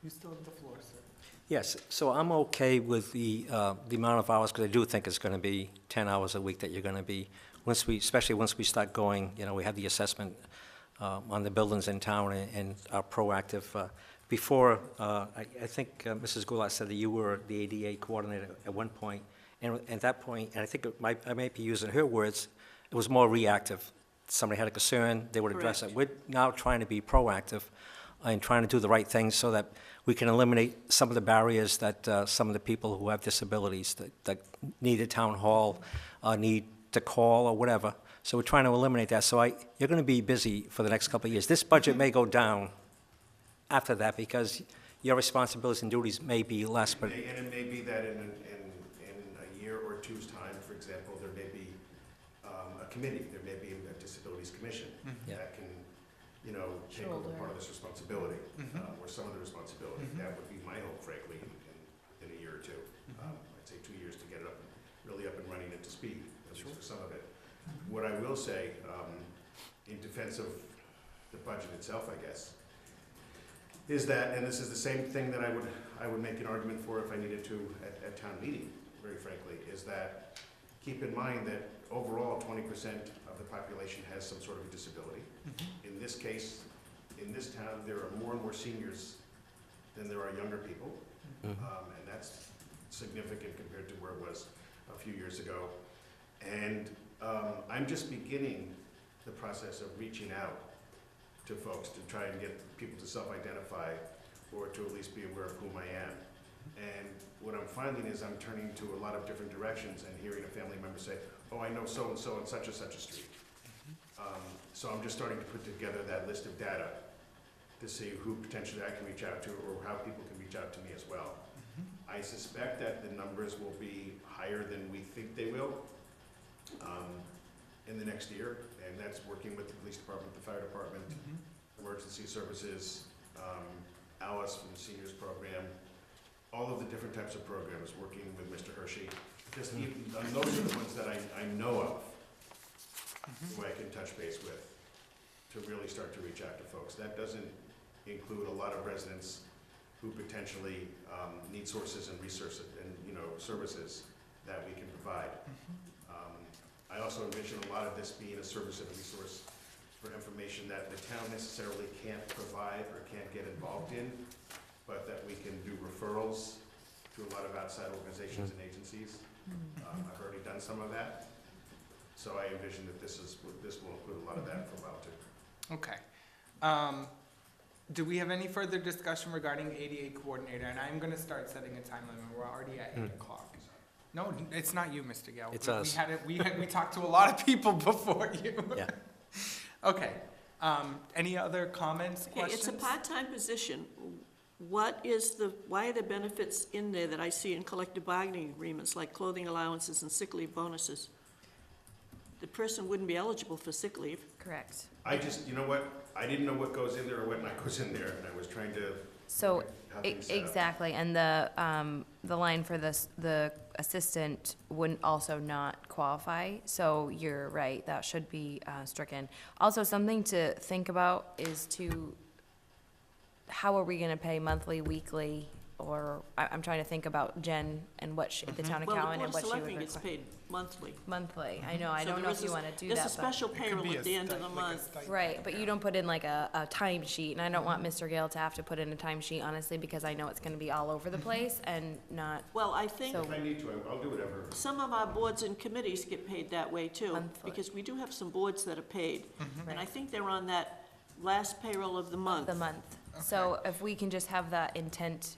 You still have the floor, sir. Yes, so I'm okay with the amount of hours, because I do think it's going to be 10 hours a week that you're going to be, especially once we start going, we have the assessment on the buildings in town and are proactive. Before, I think Mrs. Goulart said that you were the ADA coordinator at one point, and at that point, and I think I might be using her words, it was more reactive. Somebody had a concern, they would address it. We're now trying to be proactive and trying to do the right things so that we can eliminate some of the barriers that some of the people who have disabilities that need a town hall, need to call or whatever. So we're trying to eliminate that. So you're going to be busy for the next couple of years. This budget may go down after that because your responsibilities and duties may be less, but, And it may be that in a year or two's time, for example, there may be a committee, there may be a disabilities commission Yeah. that can, you know, take over Shoulder. part of this responsibility, Mhm. or some of the responsibility. Mhm. That would be my hope, frankly, in a year or two. I'd say 2 years to get it up, really up and running and to speed, at least for some of it. What I will say, in defense of the budget itself, I guess, is that, and this is the same thing that I would make an argument for if I needed to at town meeting, very frankly, is that keep in mind that overall 20% of the population has some sort of a disability. In this case, in this town, there are more and more seniors than there are younger people. And that's significant compared to where it was a few years ago. And I'm just beginning the process of reaching out to folks to try and get people to self-identify or to at least be aware of whom I am. And what I'm finding is I'm turning to a lot of different directions and hearing a family member say, oh, I know so-and-so on such and such a street. So I'm just starting to put together that list of data to see who potentially I can reach out to or how people can reach out to me as well. I suspect that the numbers will be higher than we think they will in the next year, and that's working with the police department, the fire department, emergency services, Alice from the seniors program, all of the different types of programs, working with Mr. Hershey. Just even, those are the ones that I know of, who I can touch base with, to really start to reach out to folks. That doesn't include a lot of residents who potentially need sources and resources and, you know, services that we can provide. I also envision a lot of this being a service and a resource for information that the town necessarily can't provide or can't get involved in, but that we can do referrals to a lot of outside organizations and agencies. I've already done some of that, so I envision that this will include a lot of that for a while too. Okay. Do we have any further discussion regarding ADA coordinator? And I'm gonna start setting a time limit. We're already at 8 o'clock. No, it's not you, Mr. Gale. It's us. We talked to a lot of people before you. Yeah. Okay. Any other comments, Okay, questions? it's a part-time position. Why are the benefits in there that I see in collective bargaining agreements, like clothing allowances and sick leave bonuses? The person wouldn't be eligible for sick leave. Correct. I just, you know what, I didn't know what goes in there or what not goes in there, and I was trying to. So, look at how things set up. exactly, and the line for this, the assistant wouldn't also not qualify, so you're right, that should be stricken. Also, something to think about is how are we gonna pay monthly, weekly, or, I'm trying to think about Jen and what the town Well, the accountant Board and of what she would Selectmen gets require. paid monthly. Monthly, I know, I So don't there know is if you a- wanna do There's a that, but, special It could payroll be at the end of the like a month. stipend. right, but you don't put in like a time sheet, and I don't want Mr. Gale to have to put in a time sheet, honestly, because I know it's gonna be all over the place and not, Well, I think So- If I need to, I'll do whatever. some of our boards and committees get paid that way too, Monthly. because we do have some boards that are paid. And I Right. think they're on that last payroll of the month. the month. So if we can just have that intent,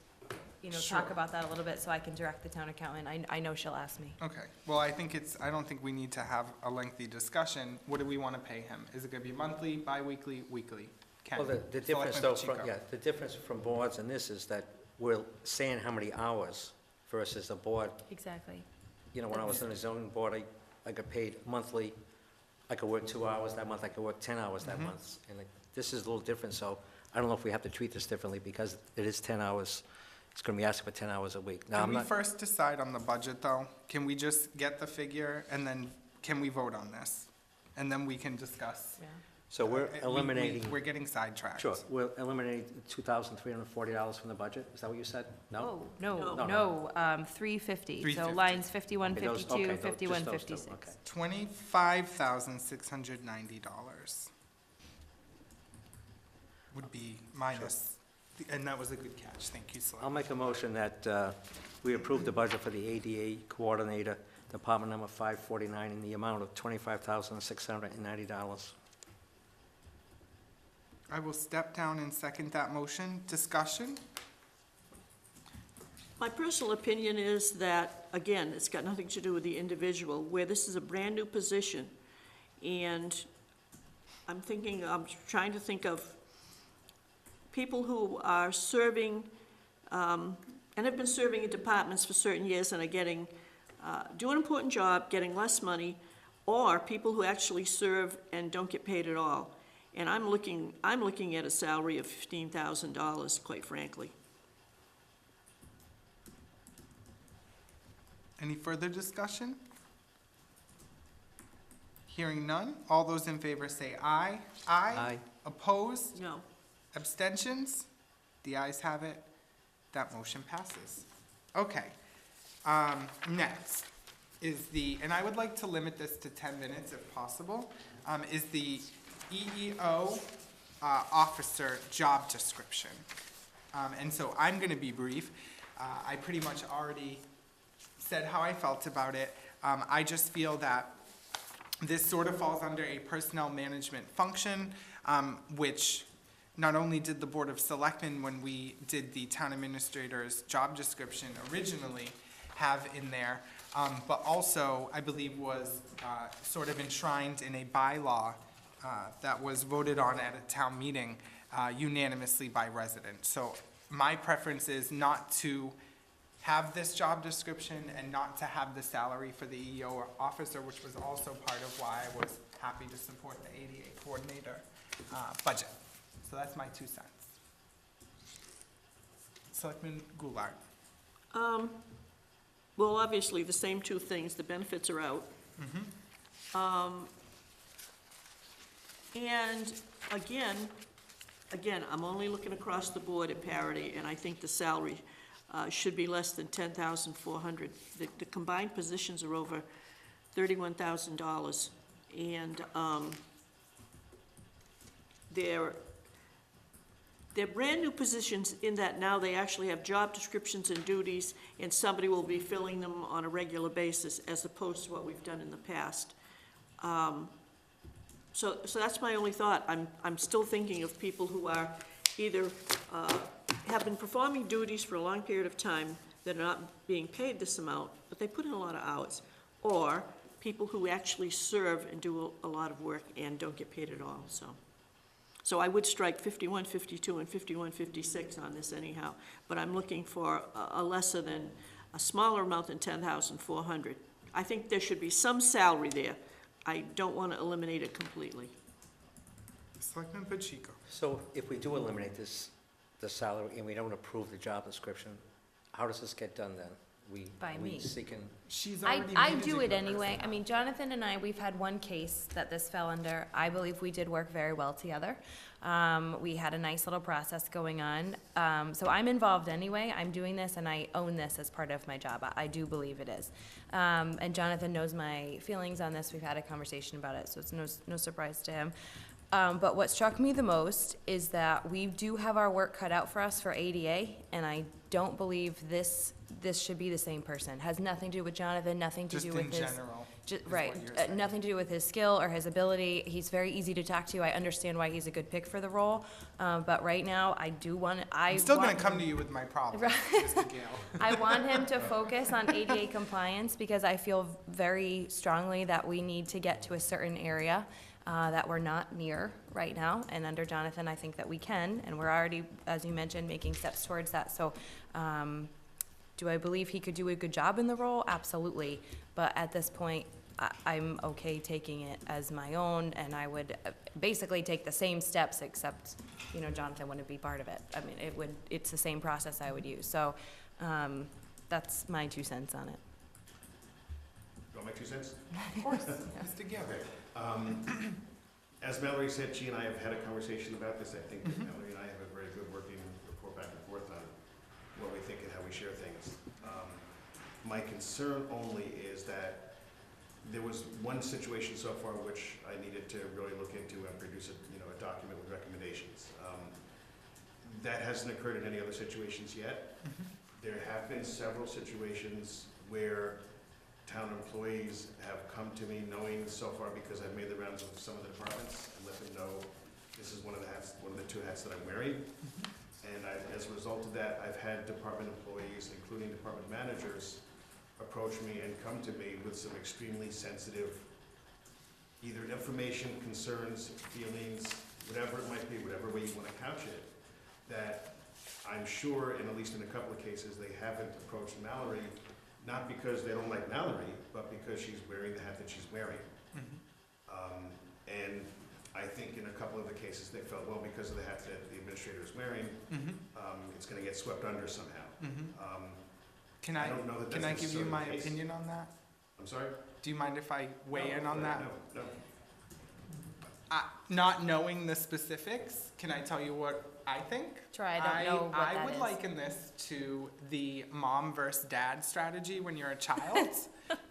you know, talk Sure. about that a little bit, so I can direct the town accountant, I know she'll ask me. Okay, well, I don't think we need to have a lengthy discussion. What do we want to pay him? Is it gonna be monthly, bi-weekly, weekly? Ken, Well, the difference Selectman though, Pacheco. the difference from boards and this is that we're saying how many hours versus a board. Exactly. You know, when I was in the zoning board, I got paid monthly. I could work 2 hours that month, I could work 10 hours that month. And this is a little different, so I don't know if we have to treat this differently because it is 10 hours. It's gonna be asking for 10 hours a week. Now, Can I'm we not, first decide on the budget, though? Can we just get the figure, and then can we vote on this? And then we can discuss. Yeah. so we're We- eliminating, We're getting sidetracked. sure, we're eliminating $2,340 from the budget? Is that what you said? No? No, No. no, 350, so 350. lines 51, Okay, those- 52, okay, those- just 51, those two, 56. okay. $25,690 would be minus, and that was a good catch. Thank you, I'll Selectman. make a motion that we approve the budget for the ADA coordinator, department number 549, in the amount of $25,690. I will step down and second that motion. Discussion? My personal opinion is that, again, it's got nothing to do with the individual, where this is a brand-new position, and I'm trying to think of people who are serving and have been serving in departments for certain years and are getting, do an important job, getting less money, or people who actually serve and don't get paid at all. And I'm looking at a salary of $15,000, quite frankly. Any further discussion? Hearing none, all those in favor say aye. Aye. Opposed? No. Abstentions? The ayes have it. That motion passes. Okay. Next is and I would like to limit this to 10 minutes if possible, is the EEO officer job description. And so I'm going to be brief. I pretty much already said how I felt about it. I just feel that this sort of falls under a personnel management function, which not only did the Board of Selectmen, when we did the town administrator's job description originally, have in there, but also, I believe, was sort of enshrined in a bylaw that was voted on at a town meeting unanimously by residents. So my preference is not to have this job description and not to have the salary for the EEO officer, which was also part of why I was happy to support the ADA coordinator budget. So that's my 2 cents. Selectman Goulart. Well, obviously, the same two things, the benefits are out. And again, I'm only looking across the board at parity, and I think the salary should be less than $10,400. The combined positions are over $31,000, and they're brand-new positions in that now they actually have job descriptions and duties, and somebody will be filling them on a regular basis, as opposed to what we've done in the past. So that's my only thought. I'm still thinking of people who are either have been performing duties for a long period of time that are not being paid this amount, but they put in a lot of hours, or people who actually serve and do a lot of work and don't get paid at all. So I would strike 5152 and 5156 on this anyhow, but I'm looking for a smaller amount than 10,400. I think there should be some salary there. I don't want to eliminate it completely. Selectman Pacheco. So if we do eliminate the salary and we don't approve the job description, how does this get done then? By me. We seeking, She's already I managing do it the anyway. person. I mean, Jonathan and I, we've had one case that this fell under. I believe we did work very well together. We had a nice little process going on. So I'm involved anyway. I'm doing this and I own this as part of my job. I do believe it is. And Jonathan knows my feelings on this. We've had a conversation about it, so it's no surprise to him. But what struck me the most is that we do have our work cut out for us for ADA, and I don't believe this should be the same person. Has nothing to do with Jonathan, nothing to Just do with in his... general. Right, what you're saying. nothing to do with his skill or his ability. He's very easy to talk to. I understand why he's a good pick for the role. But right now, I'm still going to come to you with my problem, Mr. Gale. I want him to focus on ADA compliance because I feel very strongly that we need to get to a certain area that we're not near right now. And under Jonathan, I think that we can, and we're already, as you mentioned, making steps towards that. So do I believe he could do a good job in the role? Absolutely. But at this point, I'm okay taking it as my own, and I would basically take the same steps, except, Jonathan wouldn't be part of it. I mean, it's the same process I would use. So that's my 2 cents on it. You want my 2 cents? Of course, Mr. Gale. As Mallory said, she and I have had a conversation about this. I think that Mallory and I have a very good working rapport back and forth on what we think and how we share things. My concern only is that there was one situation so far which I needed to really look into and produce a document with recommendations. That hasn't occurred in any other situations yet. There have been several situations where town employees have come to me knowing so far, because I've made the rounds with some of the departments and let them know this is one of the 2 hats that I'm wearing. And as a result of that, I've had department employees, including department managers, approach me and come to me with some extremely sensitive, either information, concerns, feelings, whatever it might be, whatever way you want to couch it, that I'm sure, and at least in a couple of cases, they haven't approached Mallory, not because they don't like Mallory, but because she's wearing the hat that she's wearing. And I think in a couple of the cases, they felt, well, because of the hat that the administrator is wearing, it's gonna get swept under somehow. Can I I, don't know that can I that's give you necessarily my the case. opinion on that? I'm sorry? Do you mind if I weigh No, in on that? No. Not knowing the specifics, can I tell you what I think? Try, I don't know what I that would is. liken this to the mom versus dad strategy when you're a child,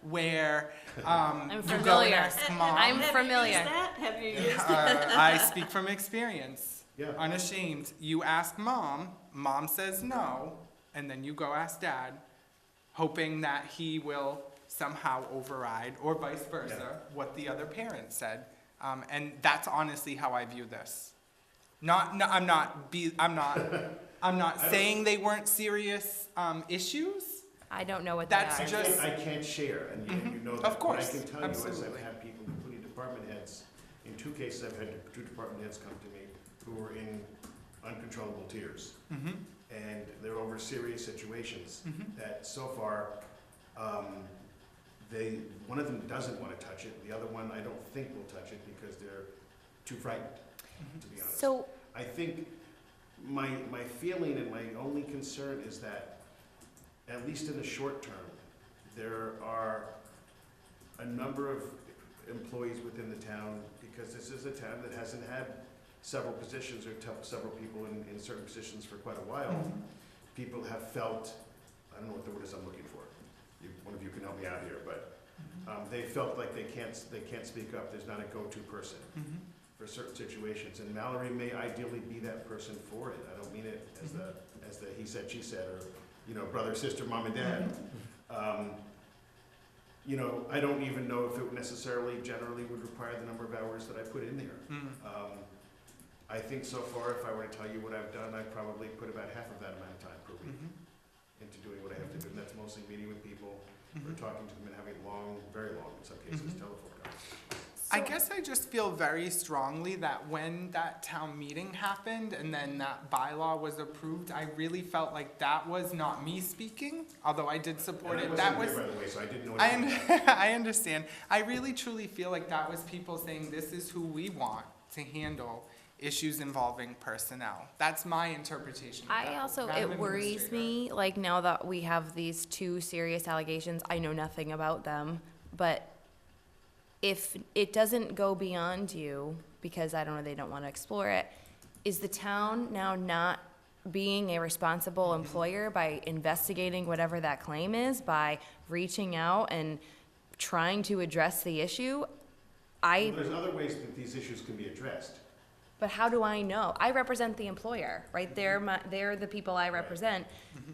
where you go and familiar. ask mom. I'm familiar. Have you used that? I speak from experience, Yeah. unashamed. You ask mom, mom says no, and then you go ask dad, hoping that he will somehow override, or vice versa, what the other parent said. And that's honestly how I view this. I'm not saying they weren't serious issues. I don't know what That's they are. just- I can't share, and you know that. Of course, What I can tell you is absolutely. I've had people, including department heads, in 2 cases I've had 2 department heads come to me who were in uncontrollable tears. And they're over serious situations that so far, one of them doesn't want to touch it, the other one I don't think will touch it because they're too frightened, to be honest. So, I think my feeling and my only concern is that, at least in the short term, there are a number of employees within the town, because this is a town that hasn't had several positions or several people in certain positions for quite a while. People have felt, I don't know what the word is I'm looking for. One of you can help me out here, but they felt like they can't speak up. There's not a go-to person for certain situations, and Mallory may ideally be that person for it. I don't mean it as the he said, she said, or brother, sister, mom, and dad. I don't even know if it necessarily generally would require the number of hours that I put in there. I think so far, if I were to tell you what I've done, I've probably put about half of that amount of time per week into doing what I have to do, and that's mostly meeting with people, or talking to them and having long, very long, in some cases, telephone conversations. I guess I just feel very strongly that when that town meeting happened and then that bylaw was approved, I really felt like that was not me speaking, although I did support it. That was, by the way, so I didn't know anything about it. I understand. I really truly feel like that was people saying, this is who we want to handle issues involving personnel. That's my interpretation of that, I also, rather than it worries administrator. me, like now that we have these 2 serious allegations, I know nothing about them, but if it doesn't go beyond you, because I don't know, they don't want to explore it, is the town now not being a responsible employer by investigating whatever that claim is, by reaching out and trying to address the issue? There's other ways that these issues can be addressed. But how do I know? I represent the employer, right? They're the people I represent.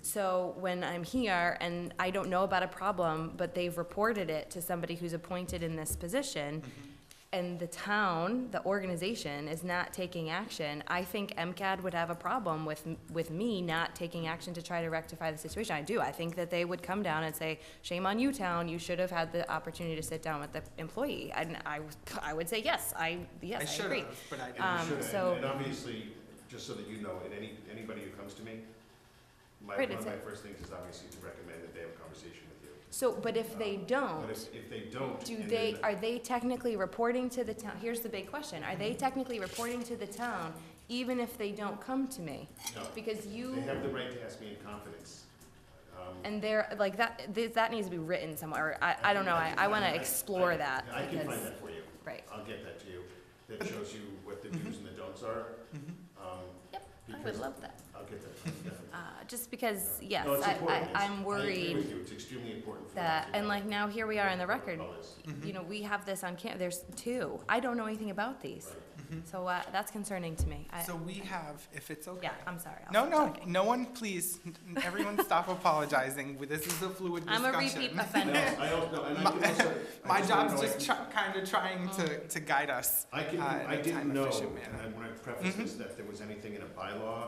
So when I'm here and I don't know about a problem, but they've reported it to somebody who's appointed in this position, and the town, the organization, is not taking action, I think MCAD would have a problem with me not taking action to try to rectify the situation. I do. I think that they would come down and say, shame on you, town, you should have had the opportunity to sit down with the employee. And I would say, yes, I should agree. have, but I didn't. And obviously, just so that you know, anybody who comes to me, one Right, of it's my first things is obviously to recommend that they have a conversation with you. So, but if they don't, But if they don't. are they technically reporting to the town? Here's the big question. Are they technically reporting to the town even if they don't come to me? No. Because They have the right to ask me in confidence. and they're, like, that needs to be written somewhere. I don't know. I want to explore that. I can because- find that for you. Right. I'll get that to you. That shows you what the do's and the don'ts are. Yep, I would because- love that. I'll get that, definitely. Just because, yes, No, it's important. I'm I agree worried with you. It's extremely important for that, them to and know like now here we are in the what record, protocol is. you know, we have this on there's 2. I don't know anything about these. So that's concerning to me. So we have, if it's okay. Yeah, I'm sorry. I'll No, stop no, talking. no one, please, everyone stop apologizing. This is a fluid I'm discussion. a repeat No, offender. I don't know, and I can also. My I job's wanna know, just kind of trying to guide us I in I a didn't know, time-efficient manner. and when I preface this, that there was anything in a bylaw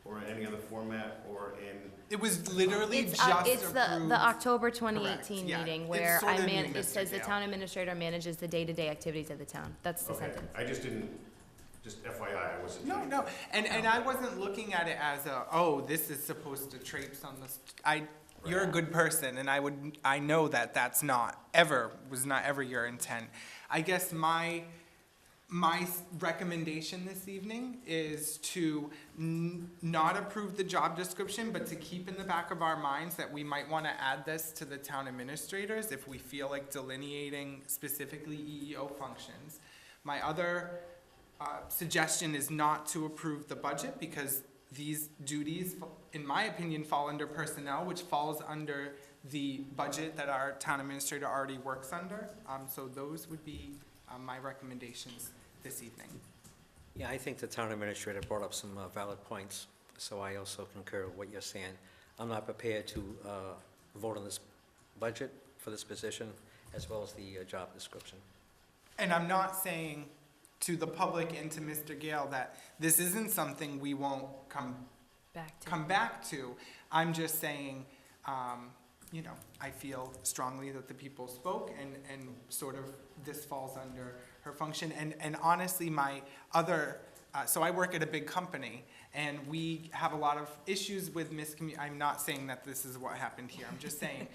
or any other format or in. It was literally It's, just it's the approved. October 2018 yeah. meeting It's where sorta new, it Mr. says the Gale. town administrator manages the day-to-day activities of the town. That's the Okay, sentence. I just didn't, Just FYI, I wasn't. No, trying no, to- and I wasn't looking at it as a, oh, this is supposed to traipse on this. You're a good person, and I know that was not ever your intent. I guess my recommendation this evening is to not approve the job description, but to keep in the back of our minds that we might want to add this to the town administrators if we feel like delineating specifically EEO functions. My other suggestion is not to approve the budget because these duties, in my opinion, fall under personnel, which falls under the budget that our town administrator already works under. So those would be my recommendations this evening. Yeah, I think the town administrator brought up some valid points, so I also concur with what you're saying. I'm not prepared to vote on this budget for this position, as well as the job description. And I'm not saying to the public and to Mr. Gale that this isn't something we won't come back to. I'm just saying, I feel strongly that the people spoke and sort of this falls under her function. And honestly, my other, so I work at a big company and we have a lot of issues with I'm not saying that this is what happened here. I'm just saying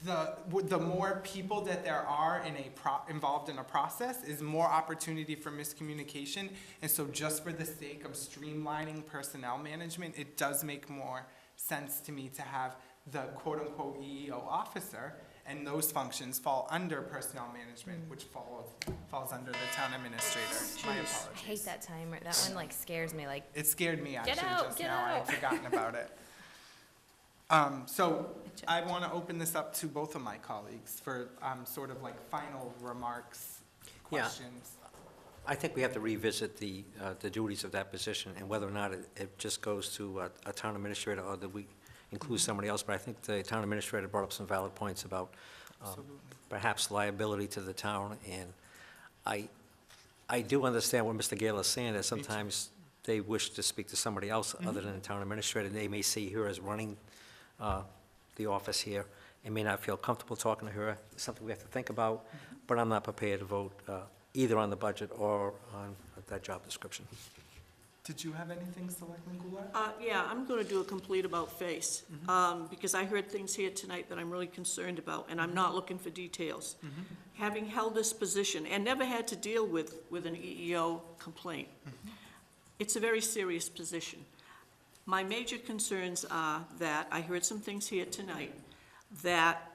the more people that there are involved in a process is more opportunity for miscommunication. And so just for the sake of streamlining personnel management, it does make more sense to me to have the quote-unquote EEO officer, and those functions fall under personnel management, which falls under the town administrator. My apologies. I hate that timer. That one like scares me. Like, It scared me actually out, just get now. I had out. forgotten about it. So I want to open this up to both of my colleagues for sort of like final remarks, Yeah. questions. I think we have to revisit the duties of that position and whether or not it just goes to a town administrator or that we include somebody else. But I think the town administrator brought up some valid points about Absolutely. perhaps liability to the town. And I do understand what Mr. Gale is saying, that sometimes they wish to speak to somebody else other than the town administrator. They may see her as running the office here and may not feel comfortable talking to her. It's something we have to think about, but I'm not prepared to vote either on the budget or on that job description. Did you have anything, Selectman Goulart? Yeah, I'm going to do a complete about-face, because I heard things here tonight that I'm really concerned about, and I'm not looking for details. Having held this position and never had to deal with an EEO complaint, it's a very serious position. My major concerns are that I heard some things here tonight that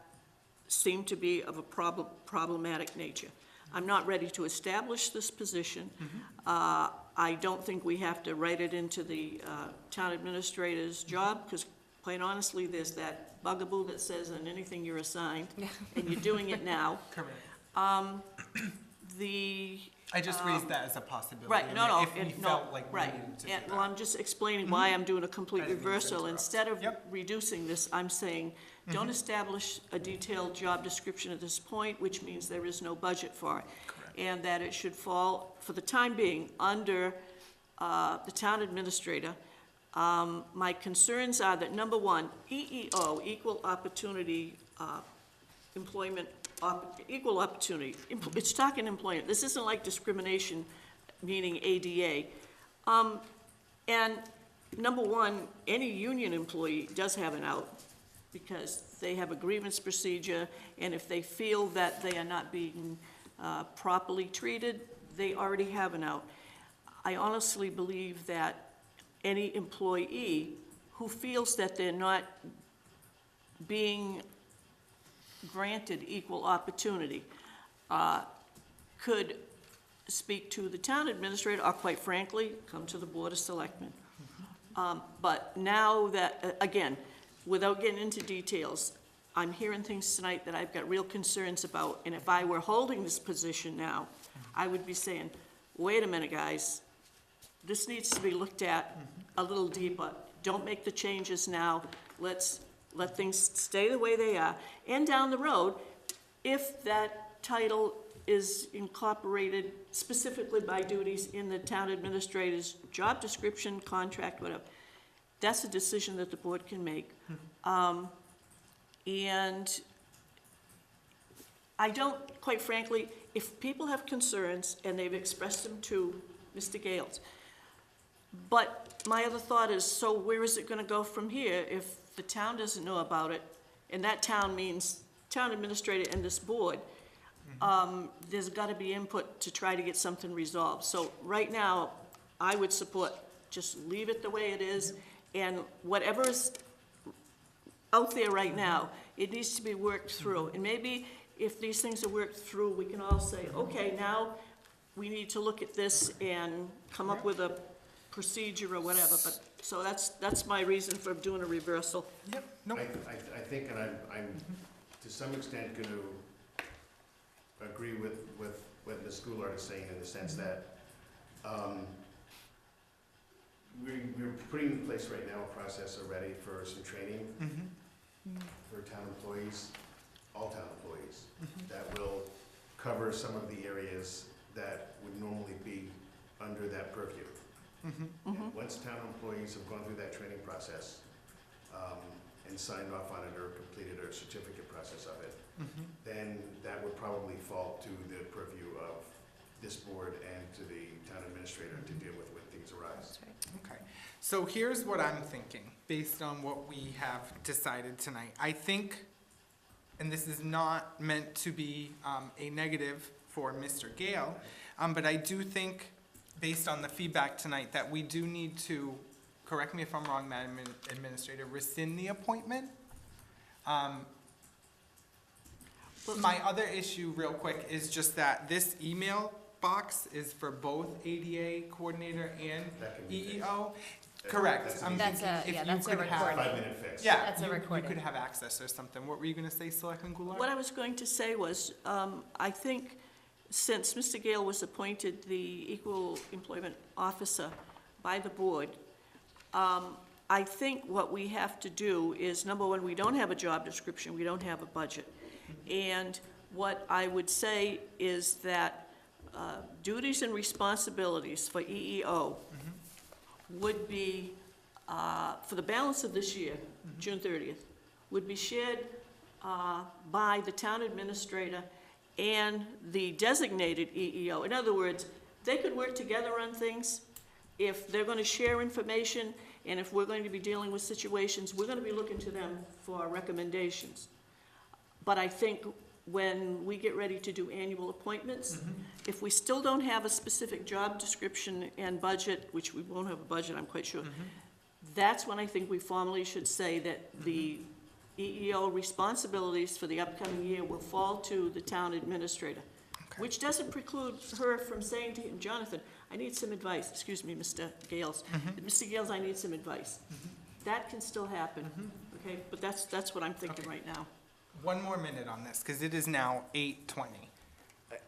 seem to be of a problematic nature. I'm not ready to establish this position. I don't think we have to write it into the town administrator's job, because quite honestly, there's that bugaboo that says on anything you're assigned, and you're doing it now. Correct. I just raised that as a possibility. Right, no, If we felt like we right. needed to do And, that. well, I'm just explaining why I'm doing a complete I didn't mean to reversal. interrupt. Instead of Yep. reducing this, I'm saying, don't establish a detailed job description at this point, which means there is no budget for it. Correct. And that it should fall, for the time being, under the town administrator. My concerns are that, number one, EEO, equal opportunity employment, equal opportunity, it's talking employment. This isn't like discrimination, meaning ADA. And number one, any union employee does have an out, because they have a grievance procedure, and if they feel that they are not being properly treated, they already have an out. I honestly believe that any employee who feels that they're not being granted equal opportunity could speak to the town administrator, or quite frankly, come to the Board of Selectmen. But now that, again, without getting into details, I'm hearing things tonight that I've got real concerns about, and if I were holding this position now, I would be saying, wait a minute, guys, this needs to be looked at a little deeper. Don't make the changes now. Let's let things stay the way they are. And down the road, if that title is incorporated specifically by duties in the town administrator's job description, contract, whatever, that's a decision that the board can make. And I don't, quite frankly, if people have concerns and they've expressed them to Mr. Gales. But my other thought is, so where is it gonna go from here if the town doesn't know about it? And that town means town administrator and this board. There's gotta be input to try to get something resolved. So right now, I would support, just leave it the way it is, and whatever's out there right now, it needs to be worked through. And maybe if these things are worked through, we can all say, okay, now we need to look at this and come up with a procedure or whatever. But, so that's my reason for doing a reversal. Yep, nope. I think, and I'm to some extent going to agree with what Ms. Goulart is saying in the sense that we're putting in place right now a process already for some training for town employees, all town employees, that will cover some of the areas that would normally be under that purview. And once town employees have gone through that training process and signed off on it or completed a certificate process of it, then that would probably fall to the purview of this board and to the town administrator to deal with when things arise. Okay, so here's what I'm thinking, based on what we have decided tonight. I think, and this is not meant to be a negative for Mr. Gale, but I do think, based on the feedback tonight, that we do need to, correct me if I'm wrong, Madam Administrator, rescind the appointment. My other issue, real quick, is just that this email box is for both ADA coordinator and That can be fixed. EEO. Correct. I'm That's thinking a- if yeah, you that's a could have, recording. 5-minute fix. yeah, That's a you recording. could have access or something. What were you gonna say, Selectman Goulart? What I was going to say was, I think since Mr. Gale was appointed the Equal Employment Officer by the board, I think what we have to do is, number one, we don't have a job description, we don't have a budget. And what I would say is that duties and responsibilities for EEO would be, for the balance of this year, June 30th, would be shared by the town administrator and the designated EEO. In other words, they could work together on things. If they're going to share information, and if we're going to be dealing with situations, we're going to be looking to them for recommendations. But I think when we get ready to do annual appointments, if we still don't have a specific job description and budget, which we won't have a budget, I'm quite sure, that's when I think we formally should say that the EEO responsibilities for the upcoming year will fall to the town administrator, which doesn't preclude her from saying to him, Jonathan, I need some advice, excuse me, Mr. Gales. Mr. Gales, I need some advice. That can still happen, okay? But that's what I'm thinking right now. One more minute on this, because it is now 8:20.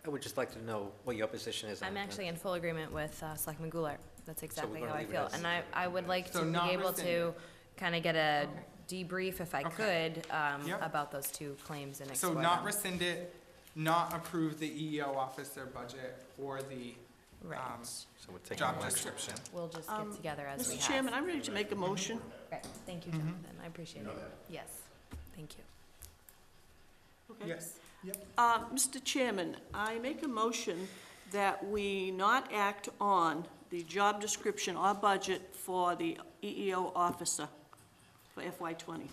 I would just like to know what your position is on I'm that. actually in full agreement with Selectman Goulart. That's exactly we're how gonna I leave it feel. as- And I would like So to not be able to rescinded. kind of get a debrief, if I Okay. could, Yep. about those two claims and So explore not them. rescind it, not approve the EEO officer budget or the Right. So we're taking job no action. description. We'll just get together as we Mr. have. Chairman, I'm ready to make a motion. Okay, thank you, Jonathan. I appreciate You know it. that. Yes, thank you. Okay. Yes, yep. Mr. Chairman, I make a motion that we not act on the job description or budget for the EEO officer for FY '20.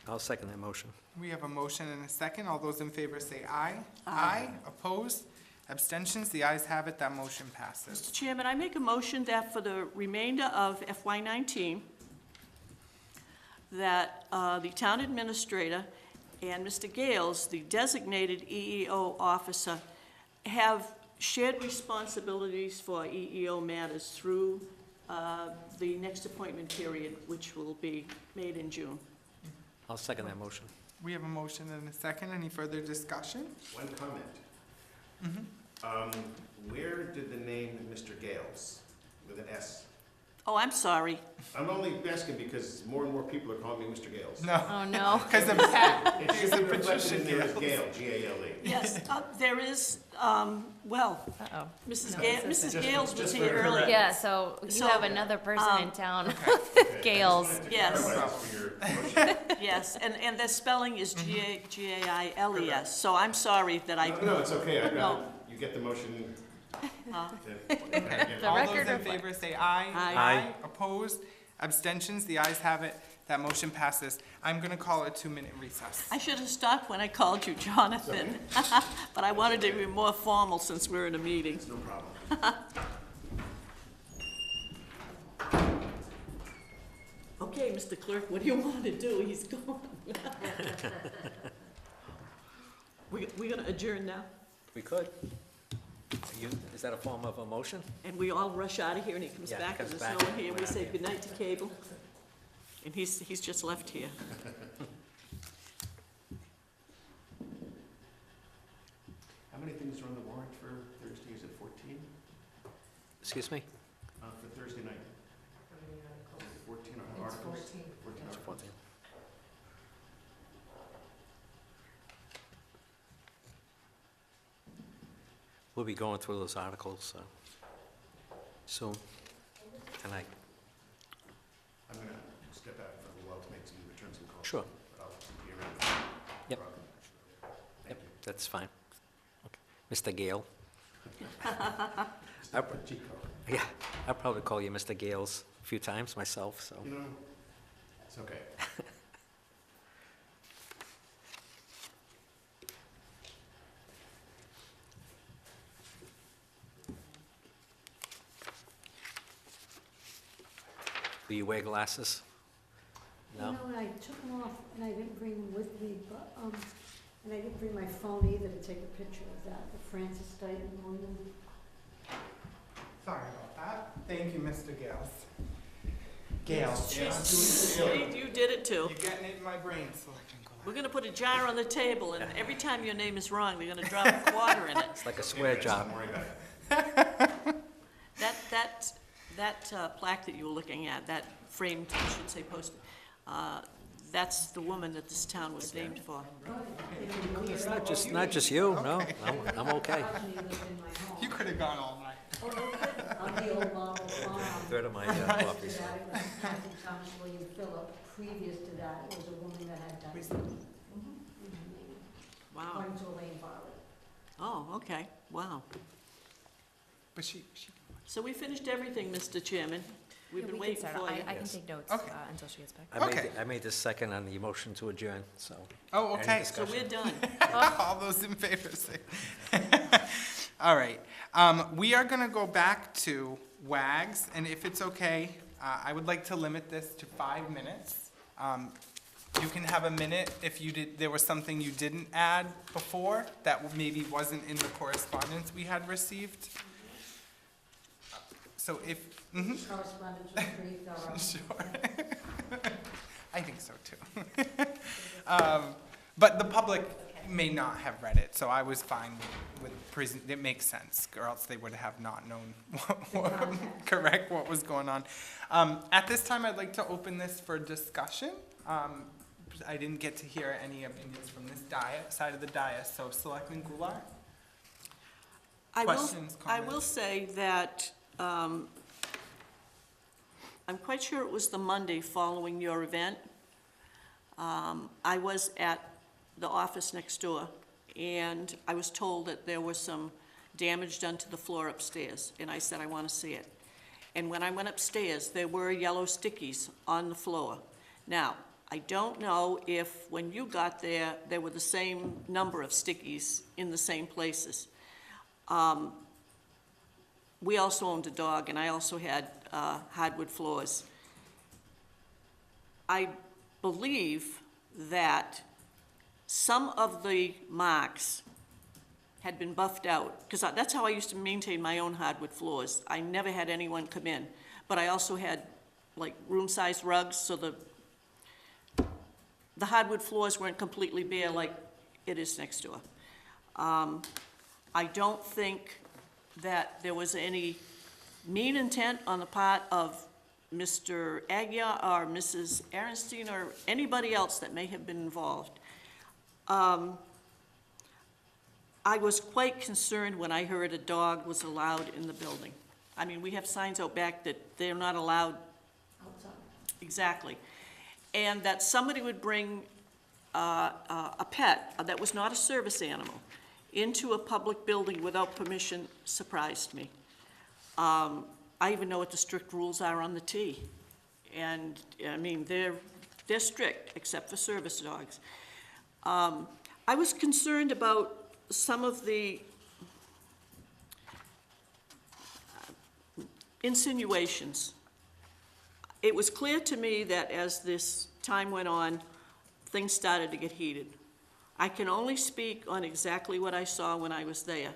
I'll second that motion. We have a motion and a second. All those in favor say aye. Aye. Opposed? Abstentions? The ayes have it. That motion passes. Mr. Chairman, I make a motion that for the remainder of FY '19, that the town administrator and Mr. Gales, the designated EEO officer, have shared responsibilities for EEO matters through the next appointment period, which will be made in June. I'll second that motion. We have a motion and a second. Any further discussion? One comment. Where did the name Mr. Gales, with an S? Oh, I'm sorry. I'm only asking because more and more people are calling me Mr. Gales. No, Oh, no. because of Pat. It should He's be a reflected Patricia in there as Gale. Gale, G-A-L-E. Yes, there is, well, Uh-oh. Mrs. No, Gale, this Mrs. isn't. Gales was Just here for earlier. correct- Yeah, so you So, have another person in town, Okay. Gales. Yes. Clarify this for your motion. Yes, and the spelling is G-A-I-L-E-S, so I'm sorry that I, No, it's okay, I got No. it. You get the motion The All record those in reflects. favor say aye. Aye. Opposed? Abstentions? The ayes have it. That motion passes. I'm going to call a 2-minute recess. I should have stopped when I called you Jonathan, but I wanted to be more formal since we're in a meeting. No problem. Okay, Mr. Clerk, what do you want to do? He's gone. We're gonna adjourn now, We could. Is that a form of a motion? and we all rush out of here, and he comes Yeah, he back, and comes there's back, no one here, we're we not say here. goodnight to Cable. And he's just left here. How many things are on the warrant for Thursday? Is it 14? Excuse me? For Thursday night? Is it 14 articles? 14 It's articles. 14. We'll be going through those articles soon, tonight. I'm gonna step out for a little while to make some returns and calls. Sure. But I'll be around. Yep. Thank Yep, you. that's fine. Okay. Mr. Gale? I- Chico. Yeah, I'll probably call you Mr. Gales a few times myself, so. You know, it's okay. Do you wear glasses? No? You know, I took them off and I didn't bring them with me, but, and I didn't bring my phone either to take a picture of that, the Francis Dighton Monument. Sorry about that. Thank you, Mr. Gales. Gales. You did it too. You're getting it in my brain, Selectman We're Goulart. gonna put a jar on the table, and every time your name is wrong, they're gonna drop a quarter in it. It's like a swear job. Don't worry about it. That plaque that you were looking at, that framed, I should say posted, that's the woman that this town was named for. It's not just you, no, I'm okay. You could have gone all night. On the old model farm. Third of my Previous coffee. to that, it was Captain Thomas William Phillip. Previous to that, it was a woman that had died. Wow. According to Elaine Bartlett. Oh, okay, wow. But she So we finished everything, Mr. Chairman. We've Yeah, been we can waiting start. for you. I can Yes. take notes Okay. until she gets back. Okay. I made the second on the motion to adjourn, so. Oh, Any okay. So we're done. All those in favor say. All right. We are going to go back to WAGs, and if it's okay, I would like to limit this to 5 minutes. You can have a minute if there was something you didn't add before that maybe wasn't in the correspondence we had received. So if, Correspondence was pretty thorough. sure. I think so too. But the public may not have read it, so I was fine with it makes sense, or else they would have not known what was going on. At this time, I'd like to open this for discussion. I didn't get to hear any opinions from this side of the dais, so Selectman Goulart? Questions, I will comments? say that I'm quite sure it was the Monday following your event. I was at the office next door, and I was told that there was some damage done to the floor upstairs, and I said, I want to see it. And when I went upstairs, there were yellow stickies on the floor. Now, I don't know if when you got there, there were the same number of stickies in the same places. We also owned a dog, and I also had hardwood floors. I believe that some of the marks had been buffed out, because that's how I used to maintain my own hardwood floors. I never had anyone come in, but I also had like room-sized rugs, so the hardwood floors weren't completely bare like it is next door. I don't think that there was any mean intent on the part of Mr. Agia or Mrs. Aaronstein or anybody else that may have been involved. I was quite concerned when I heard a dog was allowed in the building. I mean, we have signs out back that they're not allowed. Outside. Exactly. And that somebody would bring a pet that was not a service animal into a public building without permission surprised me. I even know what the strict rules are on the T. And, I mean, they're strict, except for service dogs. I was concerned about some of the insinuations. It was clear to me that as this time went on, things started to get heated. I can only speak on exactly what I saw when I was there.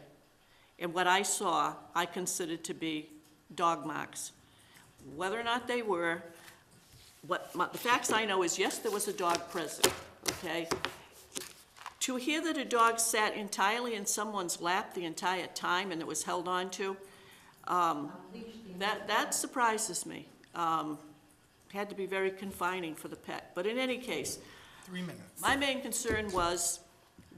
And what I saw, I considered to be dog marks. Whether or not they were, the facts I know is, yes, there was a dog present, okay? To hear that a dog sat entirely in someone's lap the entire time and it was held on to, that surprises me. Had to be very confining for the pet. But in any case, 3 minutes. my main concern was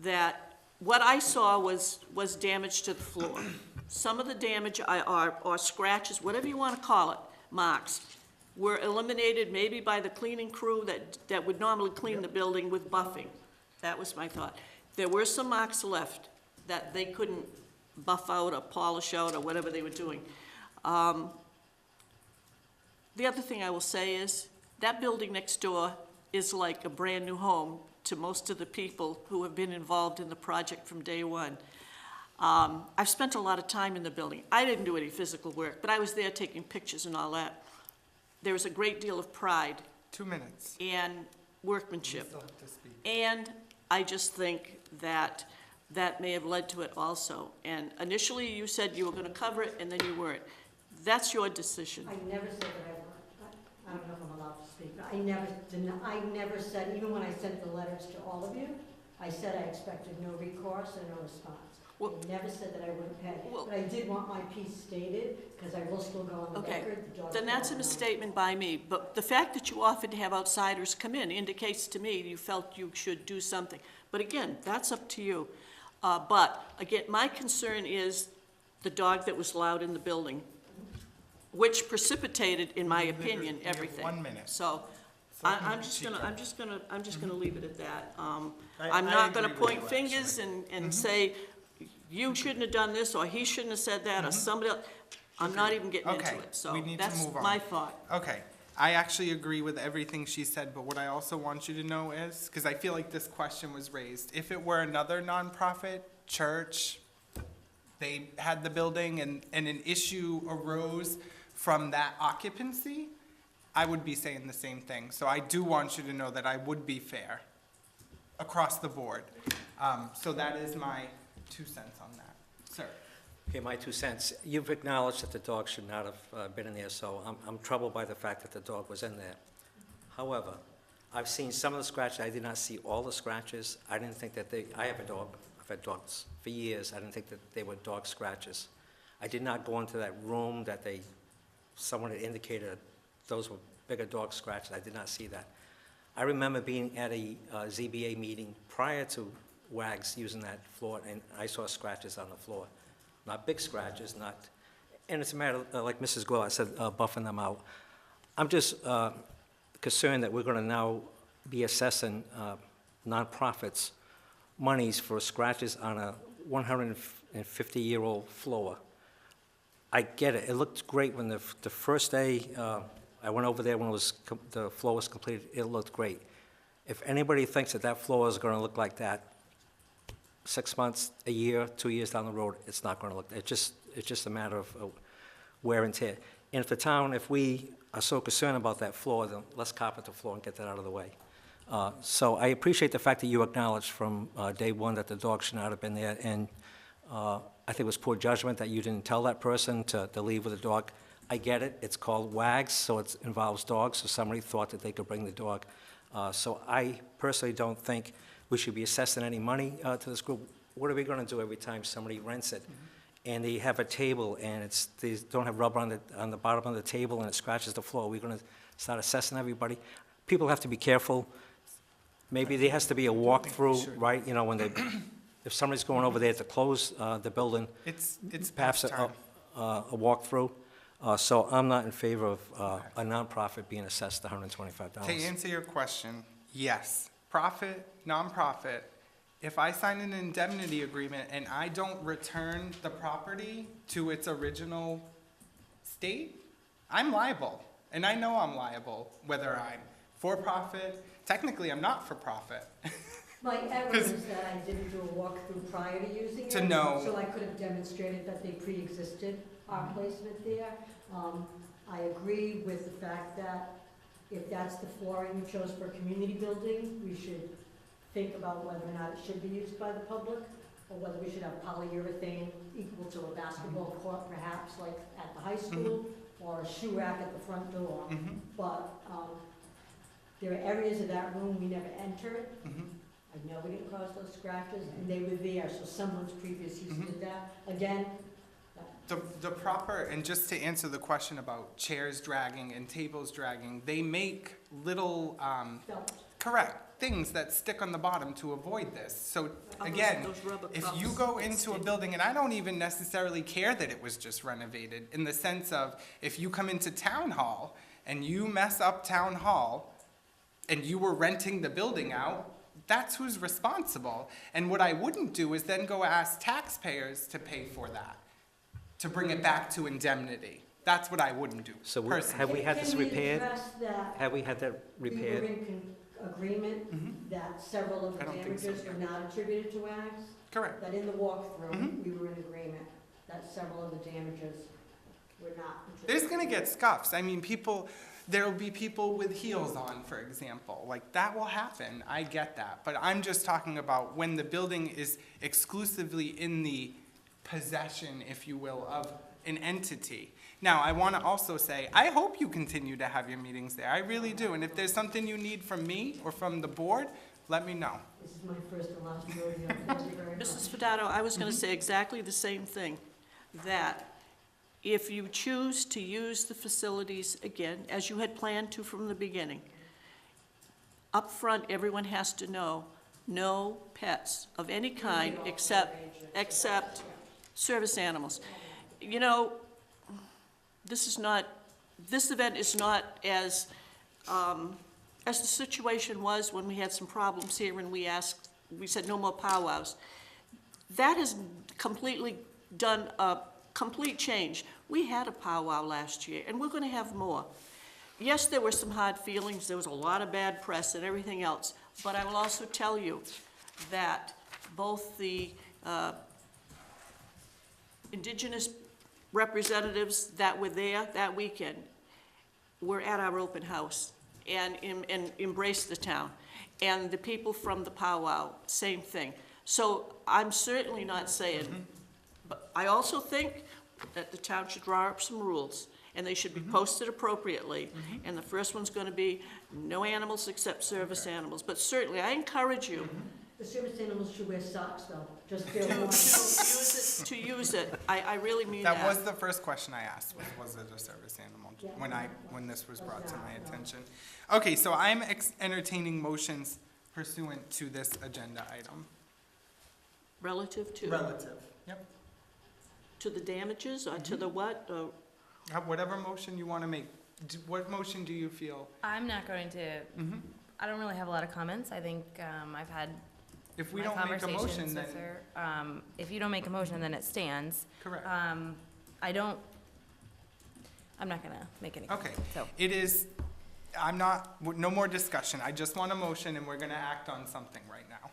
that what I saw was damage to the floor. Some of the damage or scratches, whatever you want to call it, marks, were eliminated maybe by the cleaning crew that would normally clean the building with buffing. That was my thought. There were some marks left that they couldn't buff out or polish out or whatever they were doing. The other thing I will say is that building next door is like a brand-new home to most of the people who have been involved in the project from day one. I've spent a lot of time in the building. I didn't do any physical work, but I was there taking pictures and all that. There was a great deal of pride 2 minutes. and workmanship. You still have to speak. And I just think that that may have led to it also. And initially, you said you were gonna cover it, and then you weren't. That's your decision. I never said that I weren't. I don't know if I'm allowed to speak, but I never said, even when I sent the letters to all of you, I said I expected no recourse and no response. Well- I never said that I wouldn't pay, Well- but I did want my piece stated, because I will still go on the Okay, record. The dog's then that's a not misstatement by me. But the fact that you offered to have outsiders come in indicates to me you felt you should do something. But again, that's up to you. But again, my concern is the dog that was allowed in the building, which precipitated, in my opinion, We have everything. 1 minute. So I'm just gonna leave it at that. I'm I not gonna agree with point you, fingers and say, you shouldn't have done this, or he shouldn't have said that, or somebody else. I'm not even getting into Okay, it, so we need to that's move on. my thought. Okay, I actually agree with everything she said, but what I also want you to know is, because I feel like this question was raised, if it were another nonprofit church, they had the building and an issue arose from that occupancy, I would be saying the same thing. So I do want you to know that I would be fair across the board. So that is my 2 cents on that. Sir? Okay, my 2 cents. You've acknowledged that the dog should not have been in there, so I'm troubled by the fact that the dog was in there. However, I've seen some of the scratches. I did not see all the scratches. I didn't think that I have a dog. I've had dogs for years. I didn't think that they were dog scratches. I did not go into that room that someone had indicated those were bigger dog scratches. I did not see that. I remember being at a ZBA meeting prior to Wags using that floor, and I saw scratches on the floor. Not big scratches, and it's a matter, like Mrs. Gore, I said, buffing them out. I'm just concerned that we're going to now be assessing nonprofits monies for scratches on a 150-year-old floor. I get it. It looked great when the first day I went over there when the floor was completed. It looked great. If anybody thinks that floor is going to look like that 6 months, a year, 2 years down the road, it's not going to look. It's just a matter of wear and tear. And if the town, if we are so concerned about that floor, then let's carpet the floor and get that out of the way. So I appreciate the fact that you acknowledged from day one that the dog should not have been there, and I think it was poor judgment that you didn't tell that person to leave with the dog. I get it. It's called Wags, so it involves dogs, so somebody thought that they could bring the dog. So I personally don't think we should be assessing any money to this group. What are we going to do every time somebody rents it? And they have a table, and they don't have rubber on the bottom of the table, and it scratches the floor. We're going to start assessing everybody. People have to be careful. Maybe there has to be a walkthrough, right? You know, if somebody's going over there to close the building, It's perhaps past time. a walkthrough. So I'm not in favor of a nonprofit being assessed $125. To answer your question, yes, profit, nonprofit, if I sign an indemnity agreement and I don't return the property to its original state, I'm liable. And I know I'm liable, whether I'm for-profit, technically I'm not for-profit. My error is that I didn't do a walkthrough prior to using it. To know. So I could have demonstrated that they pre-existed our placement there. I agree with the fact that if that's the flooring we chose for a community building, we should think about whether or not it should be used by the public, or whether we should have polyurethane equal to a basketball court, perhaps, like at the high school, or a shoe rack at the front door. But there are areas of that room we never entered. I know we didn't cause those scratches, and they were there, so someone's previous use did that. Again, The proper, and just to answer the question about chairs dragging and tables dragging, they make little, felt. correct, things that stick on the bottom to avoid this. So Oh, again, those rubber if cups you go that into a stick. building, and I don't even necessarily care that it was just renovated, in the sense of, if you come into town hall and you mess up town hall and you were renting the building out, that's who's responsible. And what I wouldn't do is then go ask taxpayers to pay for that, to bring it back to indemnity. That's what I wouldn't do, So personally. have we had this repaired? Can we address that Have we had that we were repaired? in agreement that several of the I don't think so, damages were not attributed to WAGs? Correct. That in the walkthrough, we were in agreement that several of the damages were not attributed. There's gonna get scuffs. I mean, people, there'll be people with heels on, for example. Like, that will happen. I get that. But I'm just talking about when the building is exclusively in the possession, if you will, of an entity. Now, I want to also say, I hope you continue to have your meetings there. I really do. And if there's something you need from me or from the board, let me know. This is my first and last rodeo. Thank you very much. Mrs. Spadano, I was going to say exactly the same thing, that if you choose to use the facilities again, as you had planned to from the beginning, up front, everyone has to know, no pets of any kind except service animals. You know, this event is not as the situation was when we had some problems here and we said no more powwows. That has completely done a complete change. We had a powwow last year, and we're gonna have more. Yes, there were some hard feelings, there was a lot of bad press and everything else, but I will also tell you that both the Indigenous representatives that were there that weekend were at our open house and embraced the town. And the people from the powwow, same thing. So I'm certainly not saying, but I also think that the town should draw up some rules, and they should be posted appropriately. And the first one's gonna be no animals except service animals. But certainly, I encourage you The service animals should wear socks, though, just fair warning. to use it. I really mean that. That was the first question I asked, was it a service animal, Yeah. when this was brought to my attention. Okay, so I'm entertaining motions pursuant to this agenda item. Relative to? Relative. Yep. To the damages, or to the what? Whatever motion you want to make. What motion do you feel? I'm not going to, I don't really have a lot of comments. I think I've had If we my don't make a motion, conversations then, with her. If you don't make a motion, then it stands. correct. I'm not gonna make any Okay. comments, so. It is, no more discussion. I just want a motion, and we're going to act on something right now.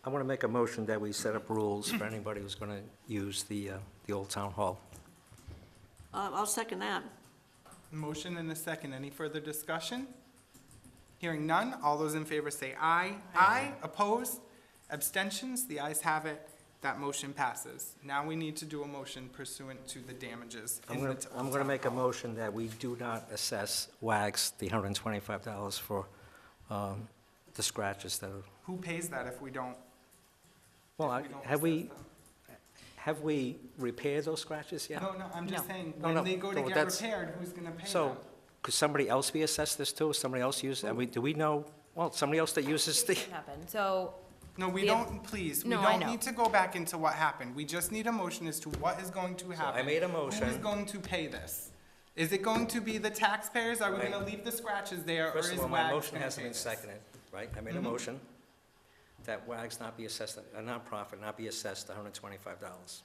I want to make a motion that we set up rules for anybody who's going to use the old town hall. I'll second that. Motion and a second. Any further discussion? Hearing none, all those in favor say aye. Aye. Opposed? Abstentions? The ayes have it. That motion passes. Now we need to do a motion pursuant to the damages. I'm going to make a motion that we do not assess WAGs the $125 for the scratches that are, Who pays that if we don't? well, if we don't have assess we, them? have we repaired those scratches yet? No, I'm just No. saying, No, when no, they go to no, get that's- repaired, who's gonna pay them? So, could somebody else be assessed this too? Somebody else use, do we know, well, somebody else that uses the, Happened. So, No, we we have- don't, please, we No, I don't know. need to go back into what happened. We just need a motion as to what is going to happen. I made a Who is motion. going to pay this? Is it going to be the taxpayers? Are we Right. gonna leave the scratches there, or First is of all, WAGs my motion gonna hasn't pay been this? seconded, right? I made a Mhm. motion. that WAGs not be assessed, a nonprofit not be assessed $125.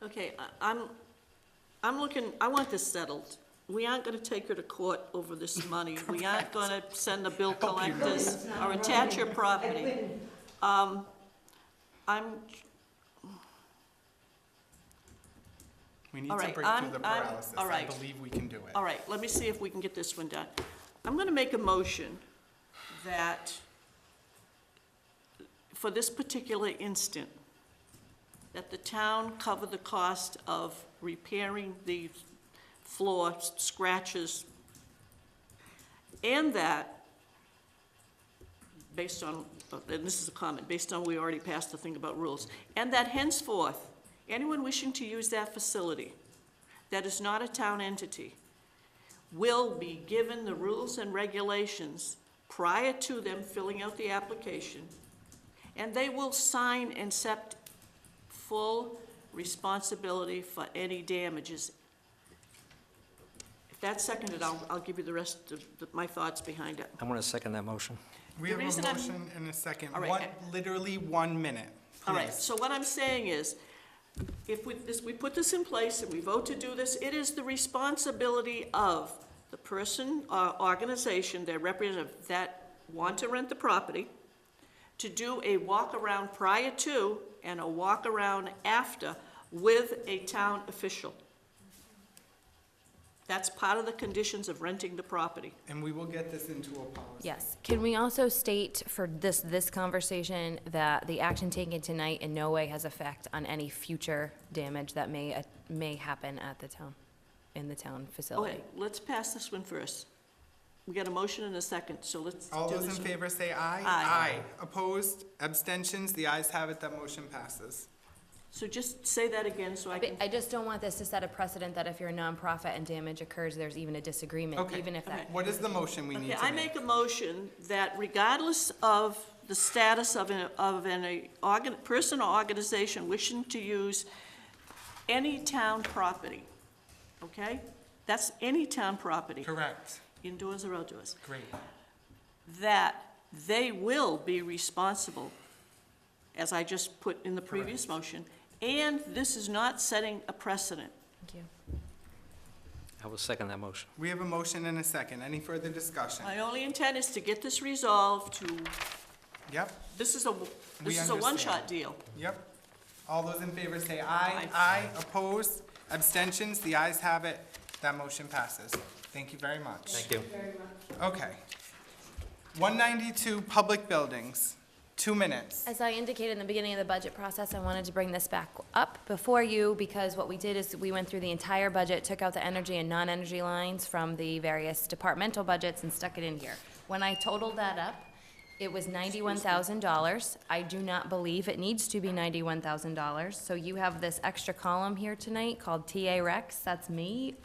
Okay, I'm looking, I want this settled. We aren't gonna take her to court over this money. We aren't gonna send the bill collectors or attach her property. I'm, We need All to right, break through the I'm- paralysis. all I right. believe we can do it. all right, let me see if we can get this one done. I'm gonna make a motion that for this particular instant, that the town cover the cost of repairing the floor scratches, and that, based on, and this is a comment, based on we already passed the thing about rules, and that henceforth, anyone wishing to use that facility that is not a town entity will be given the rules and regulations prior to them filling out the application, and they will sign and accept full responsibility for any damages. If that's seconded, I'll give you the rest of my thoughts behind it. I'm going to second that motion. We The have a reason I'm- motion and a second. All right. Literally 1 minute, All right, please. so what I'm saying is, if we put this in place and we vote to do this, it is the responsibility of the person or organization, their representative, that want to rent the property, to do a walk-around prior to and a walk-around after with a town official. That's part of the conditions of renting the property. And we will get this into a policy. Yes. Can we also state for this conversation that the action taken tonight in no way has effect on any future damage that may happen at the town, in the town facility? Okay, let's pass this one first. We got a motion and a second, so let's All do those in this one. favor say aye. Aye. Opposed, abstentions, the ayes have it, that motion passes. So just say that again so I But can, I just don't want this to set a precedent that if you're a nonprofit and damage occurs, there's even a disagreement, Okay. even if that. Okay. What is the motion we need okay, to I make a motion that regardless of the status of an person or organization wishing to use any town property, okay? That's any town property, Correct. indoors or outdoors, Great. that they will be responsible, as I just put in the previous motion, and this is not setting a precedent. Thank you. I will second that motion. We have a motion and a second. Any further discussion? My only intent is to get this resolved to, Yep, this is a understand. one-shot deal. yep. All those in favor say aye. Aye. Aye. Opposed, abstentions, the ayes have it, that motion passes. Thank you very much. Thank you. Okay. 192, public buildings, 2 minutes. As I indicated in the beginning of the budget process, I wanted to bring this back up before you, because what we did is we went through the entire budget, took out the energy and non-energy lines from the various departmental budgets and stuck it in here. When I totaled that up, it was $91,000. I do not believe it needs to be $91,000. So you have this extra column here tonight called TA Rex. That's me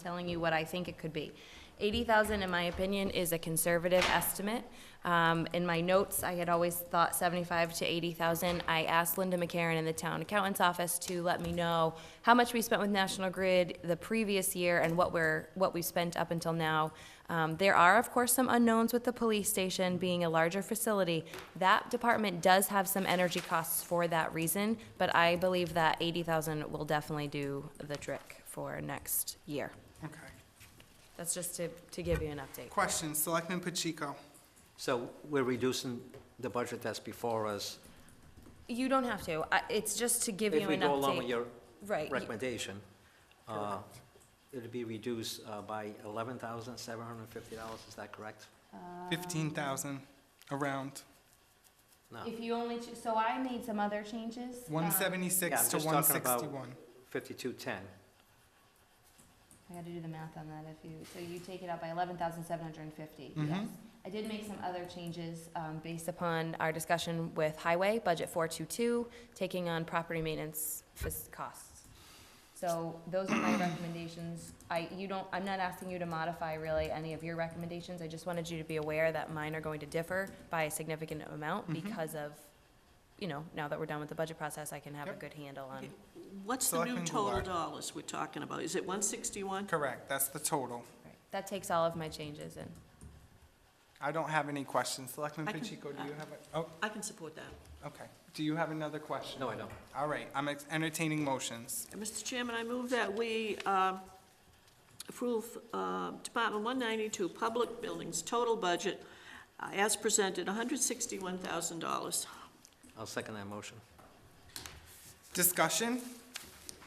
telling you what I think it could be. $80,000, in my opinion, is a conservative estimate. In my notes, I had always thought $75,000 to $80,000. I asked Linda McCarron in the town accountant's office to let me know how much we spent with National Grid the previous year and what we spent up until now. There are, of course, some unknowns with the police station being a larger facility. That department does have some energy costs for that reason, but I believe that $80,000 will definitely do the trick for next year. Okay. That's just to give you an update. Question, Selectman Pacheco. So we're reducing the budget that's before us. You don't have to. It's just to give you If we an go along with update. your Right. recommendation, it'd be reduced by $11,750, is that correct? 15,000, around. No, If you only, so I made some other changes. 176 Yeah, I'm to just talking about- 161. 5210. I gotta do the math on that so you take it out by 11,750, Mhm. yes. I did make some other changes, based upon our discussion with Highway, budget 422, taking on property maintenance costs. So those are my recommendations. I'm not asking you to modify really any of your recommendations. I just wanted you to be aware that mine are going to differ by a significant amount Mhm. because of, now that we're done with the budget process, I can have a Yep. good handle on. What's the new Selectman total Goulart. dollars we're talking about? Is it 161? Correct, that's the total. Right. That takes all of my changes in. I don't have any questions. Selectman I can- Pacheco, do you have a, oh, I can support that. okay. Do you have another question? No, I don't. All right, I'm entertaining motions. Mr. Chairman, I move that we approve Department 192, Public Buildings, total budget, as presented, $161,000. I'll second that motion. Discussion?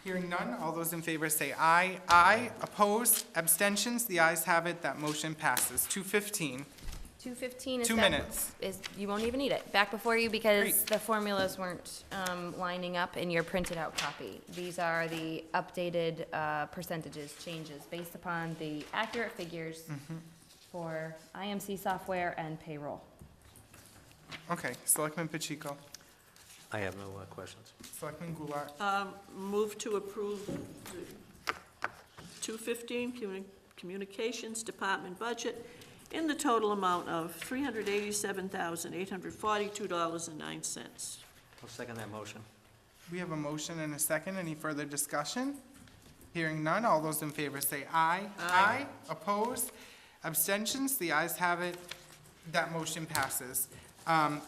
Hearing none, all those in favor say aye. Aye. Opposed? Abstentions? The ayes have it, that motion passes. 215, 215 is 2 back- minutes. you won't even need it. Back before you because Great. the formulas weren't lining up in your printed out copy. These are the updated percentages, changes based upon the accurate figures for IMC software and payroll. Okay, Selectman Pacheco. I have no questions. Selectman Goulart. Move to approve the 215 Communications Department budget in the total amount of $387,842.09. I'll second that motion. We have a motion and a second. Any further discussion? Hearing none, all those in favor say aye. Aye. Opposed? Abstentions? The ayes have it. That motion passes.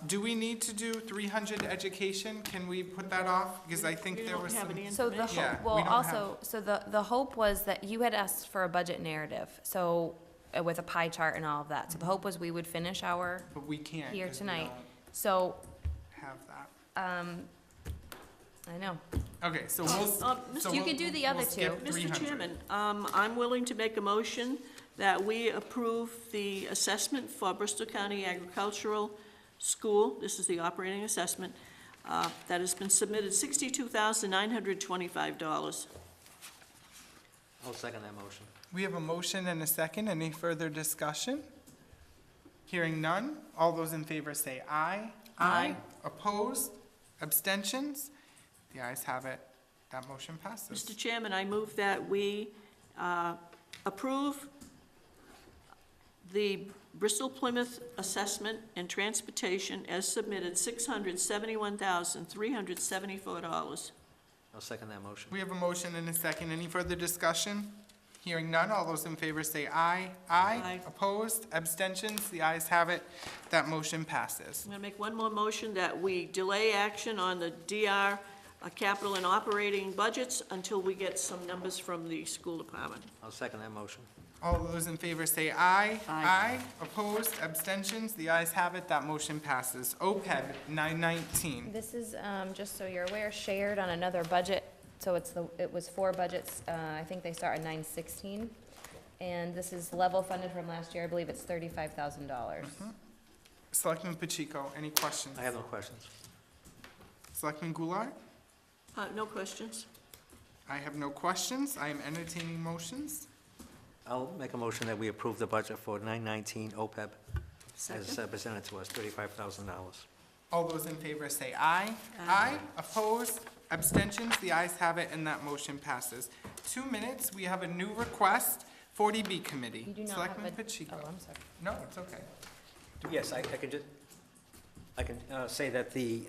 Do we need to do 300 education? Can we put that off? Because I think there was some. So the, Yeah, hope well, we don't also, so the hope was that you had asked for a budget narrative, so, with a pie chart and all of that. So the hope was we would finish our, But we can't. here 'cause we tonight. don't So, have that. I know. Okay, so we'll. so You we'll- could do the we'll other skip two. 300. Mr. Chairman, I'm willing to make a motion that we approve the assessment for Bristol County Agricultural School. This is the operating assessment that has been submitted, $62,925. I'll second that motion. We have a motion and a second. Any further discussion? Hearing none, all those in favor say aye. Aye. Opposed? Abstentions? The ayes have it. That motion passes. Mr. Chairman, I move that we approve the Bristol Plymouth Assessment and Transportation as submitted, $671,374. I'll second that motion. We have a motion and a second. Any further discussion? Hearing none, all those in favor say aye. Aye. Aye. Opposed? Abstentions? The ayes have it. That motion passes. I'm going to make one more motion that we delay action on the DR capital and operating budgets until we get some numbers from the school department. I'll second that motion. All those in favor say aye. Aye. Opposed? Abstentions? The ayes have it. That motion passes. OPEB 919. This is, just so you're aware, shared on another budget, so it was 4 budgets, I think they start at 916. And this is level funded from last year, I believe it's $35,000. Selectman Pacheco, any questions? I have no questions. Selectman Goulart? No questions? I have no questions. I am entertaining motions. I'll make a motion that we approve the budget for 919 OPEB as Second? presented to us, $35,000. All those in favor say aye. Aye. Opposed? Abstentions? The ayes have it, and that motion passes. 2 minutes, we have a new request, 40B Committee. You do not have Selectman a, Pacheco. oh, I'm sorry. No, it's okay. Yes, I can just, I can say that the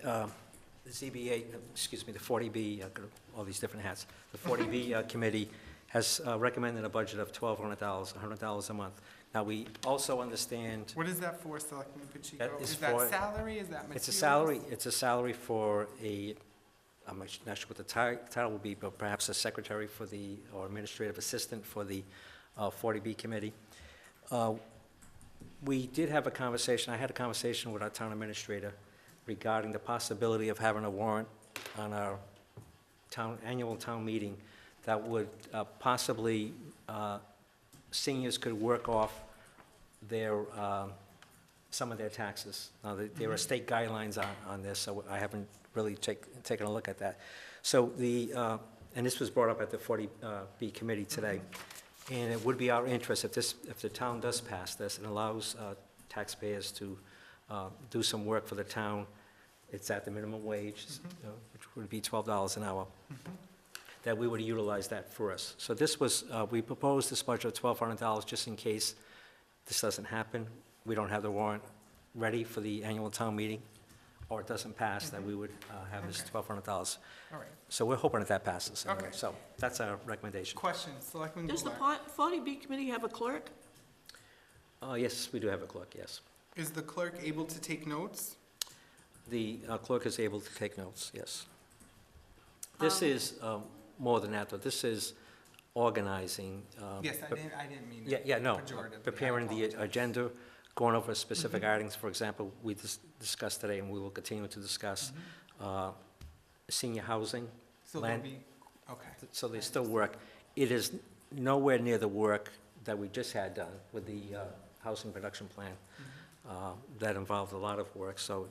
ZBA, excuse me, the 40B, I've got all these different hats. The 40B committee has recommended a budget of $1,200, $100 a month. Now, we also understand, What is that for, Selectman Pacheco? That is Is that for- salary? Is that materials? it's a salary for I'm not sure what the title will be, but perhaps a secretary for or administrative assistant for the 40B committee. We did have a conversation, I had a conversation with our town administrator regarding the possibility of having a warrant on our annual town meeting that would possibly, seniors could work off some of their taxes. Now, there are state guidelines on this, so I haven't really taken a look at that. So and this was brought up at the 40B committee today, and it would be our interest if the town does pass this and allows taxpayers to do some work for the town. It's at the minimum wage, which would be $12 an hour, that we would utilize that for us. So this was, we proposed this budget of $1,200 just in case this doesn't happen. We don't have the warrant ready for the annual town meeting, or it doesn't pass, that we would have this $1,200. All right. So we're hoping that passes. anyway. Okay. So that's our recommendation. Questions, Selectman Does the Goulart? 40B committee have a clerk? Yes, we do have a clerk, yes. Is the clerk able to take notes? The clerk is able to take notes, yes. This is more than that, though. This is organizing. Yes, I but- didn't mean Yeah, it yeah, no. pejoratively. I Preparing the apologize. agenda, going over specific items. For example, we discussed today, and we will continue to discuss senior housing. So there'll land- be, okay. So they still work. It is nowhere near the work that we just had done with the housing production plan. That involved a lot of work, so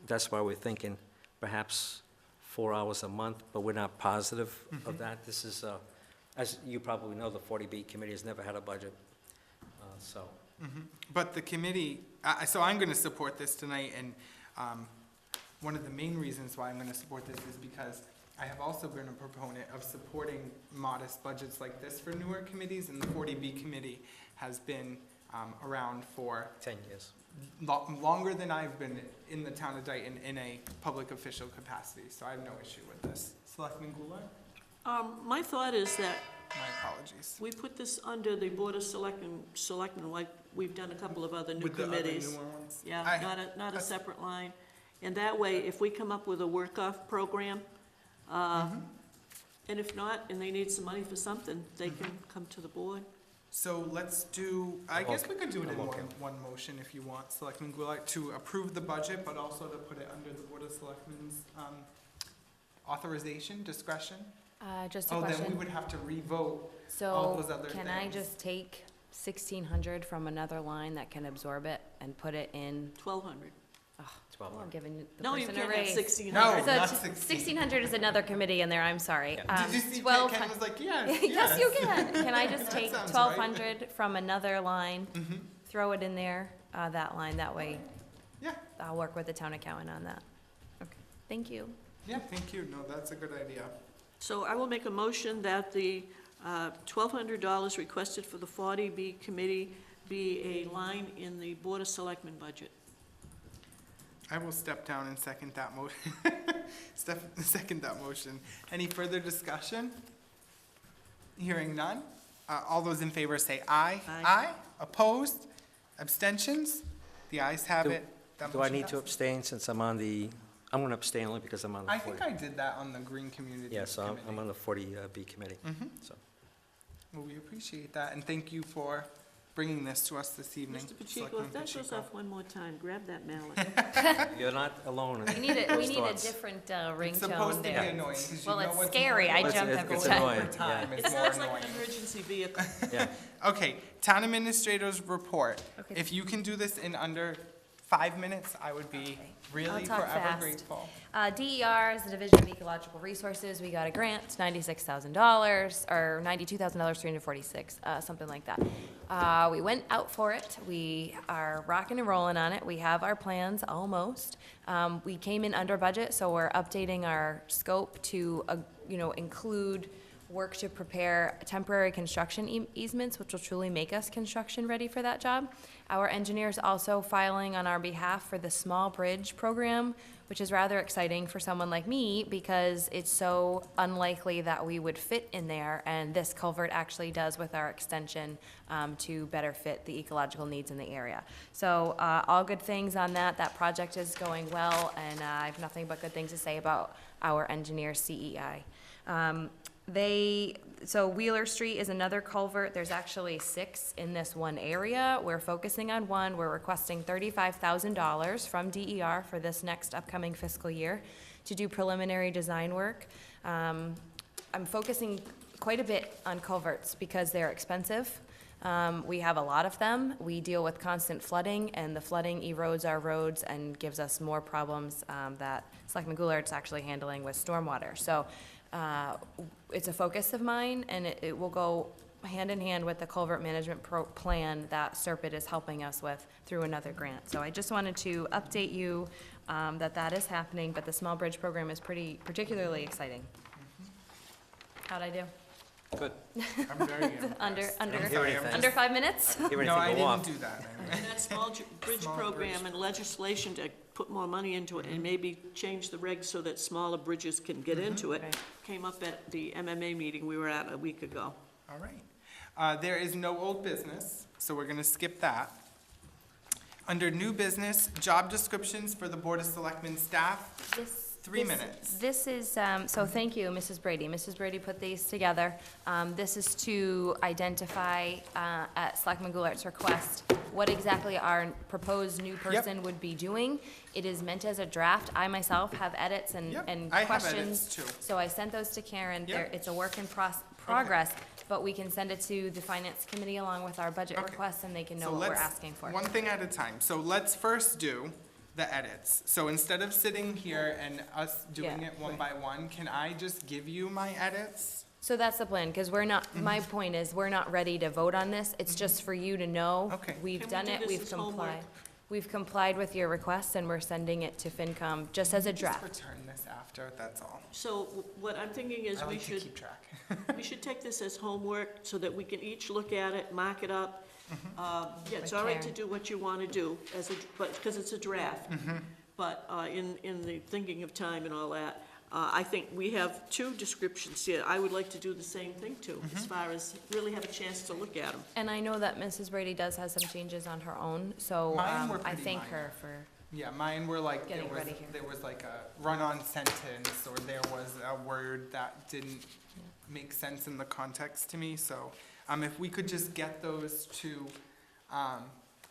that's why we're thinking perhaps 4 hours a month, but we're not positive of that. This is, as you probably know, the 40B committee has never had a budget, so. But the committee, so I'm going to support this tonight, and one of the main reasons why I'm going to support this is because I have also been a proponent of supporting modest budgets like this for newer committees, and the 40B committee has been around for 10 years. longer than I've been in the town of Dayton in a public official capacity, so I have no issue with this. Selectman Goulart? My thought is that My apologies. we put this under the Board of Selectmen, like we've done a couple of other new With the other committees. newer ones? Yeah, I- not a that's- separate line. And that way, if we come up with a work-off program, and if not, and they need some money for something, they can come to the board. So let's do, I guess we could do it in I'm okay. one motion if you want, Selectman Goulart, to approve the budget, but also to put it under the Board of Selectmen's authorization, discretion. Just a Oh, then we question. would have to revote all So those other can I things. just take 1,600 from another line that can absorb it and put it in? 1,200. Well, I'm giving the No, you person a can't have raise. 1,600. No, not So 16. 1,600 is another committee in there, I'm sorry. Did you see Ken 1,200 was like, yes, Yes, you can. Can I just That take sounds 1,200 from another line, Mhm. throw it in there, that line, that way Yeah, I'll work with the town accountant on that. Okay, thank you. yeah, thank you. No, that's a good idea. So I will make a motion that the $1,200 requested for the 40B committee be a line in the Board of Selectmen budget. I will step down and second that motion. Second that motion. Any further discussion? Hearing none. All those in favor say aye. Aye. Opposed? Abstentions? The ayes have it. That Do I motion need to passes. abstain since I'm on the, I'm going to abstain only because I'm on the I 40. think I did that on the Green Community Yeah, so I'm Committee. on the 40B committee, Mhm. so. Well, we appreciate that, and thank you for bringing this to us this evening. Mr. Pacheco, Selectman if that goes Pacheco. off one more time, grab that mallet. You're not alone in We need those a thoughts. different It's supposed ringtone to be there. annoying, because you Well, know it's what's scary. more I annoying. jumped It's- every it's time. annoying. Over time, yeah. It it's more sounds like annoying. an emergency vehicle. Yeah. Okay, town administrator's report. Okay. If you can do this in under 5 minutes, I would be really talk forever fast. grateful. DER is the Division of Ecological Resources. We got a grant, $96,000, or $92,000, 346, something like that. We went out for it. We are rocking and rolling on it. We have our plans almost. We came in under budget, so we're updating our scope to, include work to prepare temporary construction easements, which will truly make us construction ready for that job. Our engineer's also filing on our behalf for the small bridge program, which is rather exciting for someone like me because it's so unlikely that we would fit in there, and this culvert actually does with our extension to better fit the ecological needs in the area. So all good things on that. That project is going well, and I have nothing but good things to say about our engineer CEI. So Wheeler Street is another culvert. There's actually 6 in this one area. We're focusing on one. We're requesting $35,000 from DER for this next upcoming fiscal year to do preliminary design work. I'm focusing quite a bit on culverts because they're expensive. We have a lot of them. We deal with constant flooding, and the flooding erodes our roads and gives us more problems that Selectman Goulart's actually handling with stormwater. So it's a focus of mine, and it will go hand in hand with the culvert management plan that Serpent is helping us with through another grant. So I just wanted to update you that is happening, but the small bridge program is particularly exciting. How'd I do? Good. I'm very impressed. Under Didn't hear anything. under 5 minutes? Hear No, I anything go off. didn't do that. And that small bridge Small program bridge. and legislation to put more money into it and maybe change the regs so that smaller bridges can get into it, Right. came up at the MMA meeting we were at a week ago. All right. There is no old business, so we're going to skip that. Under new business, job descriptions for the Board of Selectmen staff, This- 3 this- minutes. This is, so thank you, Mrs. Brady. Mrs. Brady put these together. This is to identify, at Selectman Goulart's request, what exactly our proposed new person would be doing. It is meant as a draft. I myself have edits and Yep, and I have questions. edits too. So I sent those to Karen. Yep. It's a work in progress, but we can send it to the Finance Committee along with our budget Okay. requests, and they can know So what we're let's- asking for. One thing at a time. So let's first do the edits. So instead of sitting here and us doing Yeah, it one by one, can I just give you my edits? So that's the plan, because we're not, my point is, we're not ready to vote on this. It's just for you to know. Okay. We've Can we done do it, this we've as homework? complied. We've complied with your requests, and we're sending it to FinCom, just as a Just draft. return this after, that's all. So what I'm thinking is I we like to should, keep track. we should take this as homework so that we can each look at it, mark it up. Yeah, it's With all right to Karen. do what you want to do as a, but, because it's a draft. But in the thinking of time and all that, I think we have two descriptions here. I would like to do the same thing too, as far as really have a chance to look at them. And I know that Mrs. Brady does have some changes on her own, so Mine were I pretty thank minor. her for, Yeah, mine were like, Getting ready here. there was like a run-on sentence, or there was a word that didn't make sense in the context to me, so, if we could just get those to,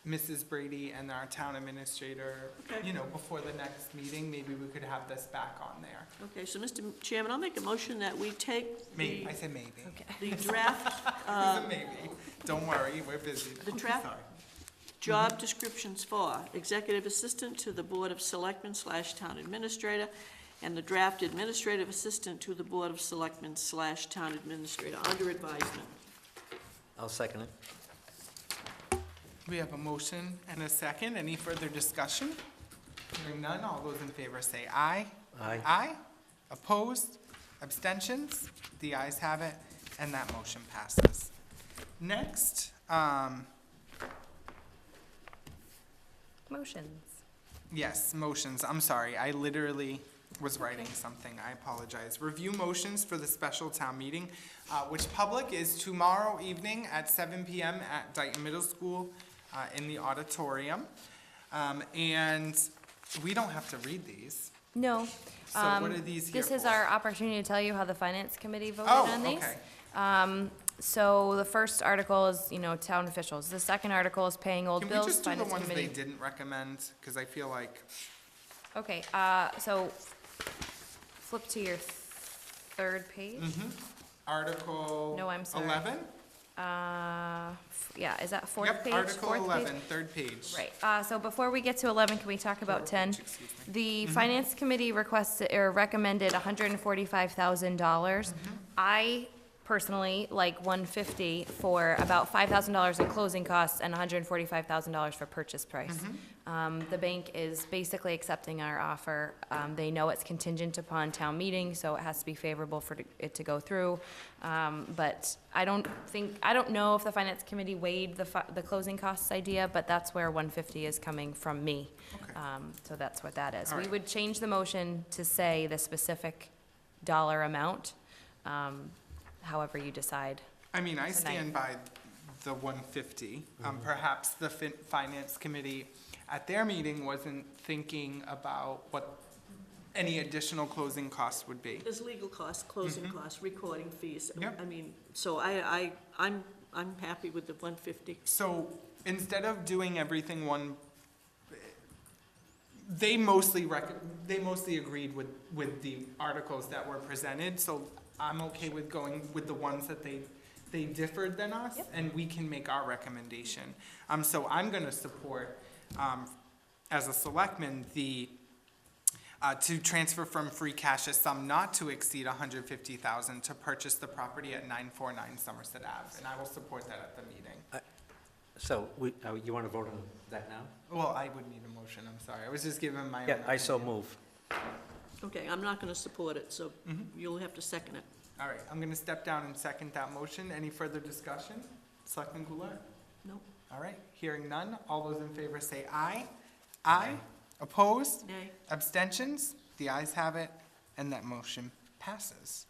Mrs. Brady and our town administrator, Okay. you know, before the next meeting, maybe we could have this back on there. Okay, so Mr. Chairman, I'll make a motion that we take Maybe, the, I said maybe. the draft, It was a maybe. Don't worry, we're busy. the draft job descriptions for executive assistant to the Board of Selectmen / Town Administrator, and the draft administrative assistant to the Board of Selectmen / Town Administrator, under advisement. I'll second it. We have a motion and a second. Any further discussion? Hearing none, all those in favor say aye. Aye. Aye. Opposed? Abstentions? The ayes have it, and that motion passes. Next, motions. yes, motions. I'm sorry, I literally was writing something. I apologize. Review motions for the special town meeting, which public is tomorrow evening at 7 PM at Dayton Middle School in the auditorium. And we don't have to read these. No. So what are these here This is for? our opportunity to tell you how the Finance Committee voted Oh, on these. okay. So the first article is, town officials. The second article is paying old Can we bills, just do the Finance ones they Committee. didn't recommend? Because I feel like, Okay, so flip to your third page. Article No, I'm sorry. 11? Yeah, is that fourth Yep, page? Article Fourth page? 11, third page. Right, so before we get to 11, can we talk about 10? Excuse me. The Finance Committee requested, or recommended $145,000. I personally like 150 for about $5,000 in closing costs and $145,000 for purchase price. The bank is basically accepting our offer. They know it's contingent upon town meeting, so it has to be favorable for it to go through. But I don't know if the Finance Committee weighed the closing costs idea, but that's where 150 is coming from me. Okay. So that's what that is. All We right. would change the motion to say the specific dollar amount, however you decide. I mean, I Tonight. stand by the 150. Perhaps the Finance Committee at their meeting wasn't thinking about what any additional closing costs would be. There's legal costs, closing costs, recording fees. Yep. I mean, so I'm happy with the 150. So instead of doing everything they mostly agreed with the articles that were presented, so I'm okay with going with the ones that they differed than us, and we can make our recommendation. So I'm gonna support, as a selectman, to transfer from free cash a sum not to exceed $150,000 to purchase the property at 949 Somerset Ave, and I will support that at the meeting. So, you want to vote on that now? Well, I would need a motion, I'm sorry. I was just giving my own Yeah, I so opinion. move. Okay, I'm not gonna support it, so you'll have to second it. All right, I'm gonna step down and second that motion. Any further discussion? Selectman Goulart? No. All right, hearing none. All those in favor say aye. Aye. Opposed? Nay. Abstentions? The ayes have it, and that motion passes.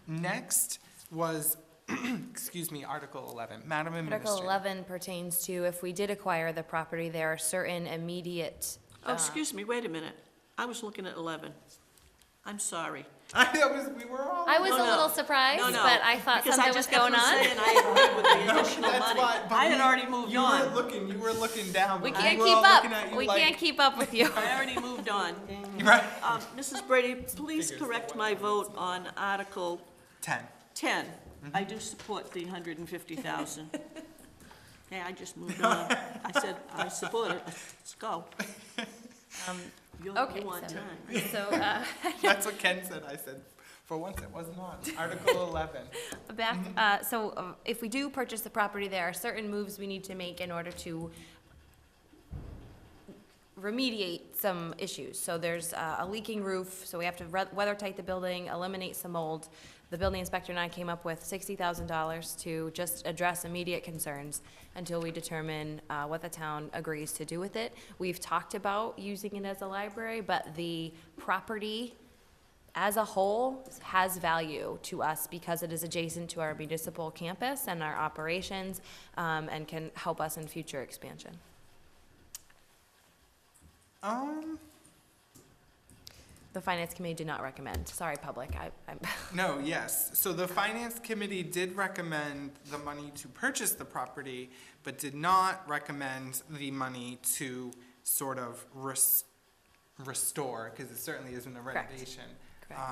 Next was excuse me, Article 11. Madam Article Administrator. 11 pertains to if we did acquire the property, there are certain immediate. Oh, excuse me, wait a minute. I was looking at 11. I'm sorry. We were all. I was No, a no. little surprised, No, no, but I thought because I something was just got going through on. saying I agreed with the additional That's money. why, but I had already moved You on. were looking down. We but can't were keep all up. looking at you We like- can't keep up with you. I already moved on. Right. Mrs. Brady, please correct my vote on Article 10. 10. I do support the 150,000. Yeah, I just moved on. I said, I support it. Let's go. You Okay, want so- time. So, That's what Ken said. I said, for once it wasn't on. Article 11. if we do purchase the property, there are certain moves we need to make in order to remediate some issues. So there's a leaking roof, so we have to weather tight the building, eliminate some mold. The building inspector and I came up with $60,000 to just address immediate concerns until we determine what the town agrees to do with it. We've talked about using it as a library, but the property as a whole has value to us because it is adjacent to our municipal campus and our operations, and can help us in future expansion. The Finance Committee did not recommend. Sorry, public. I'm No, yes. So the Finance Committee did recommend the money to purchase the property, but did not recommend the money to sort of restore, because it certainly isn't a Correct. renovation. Correct.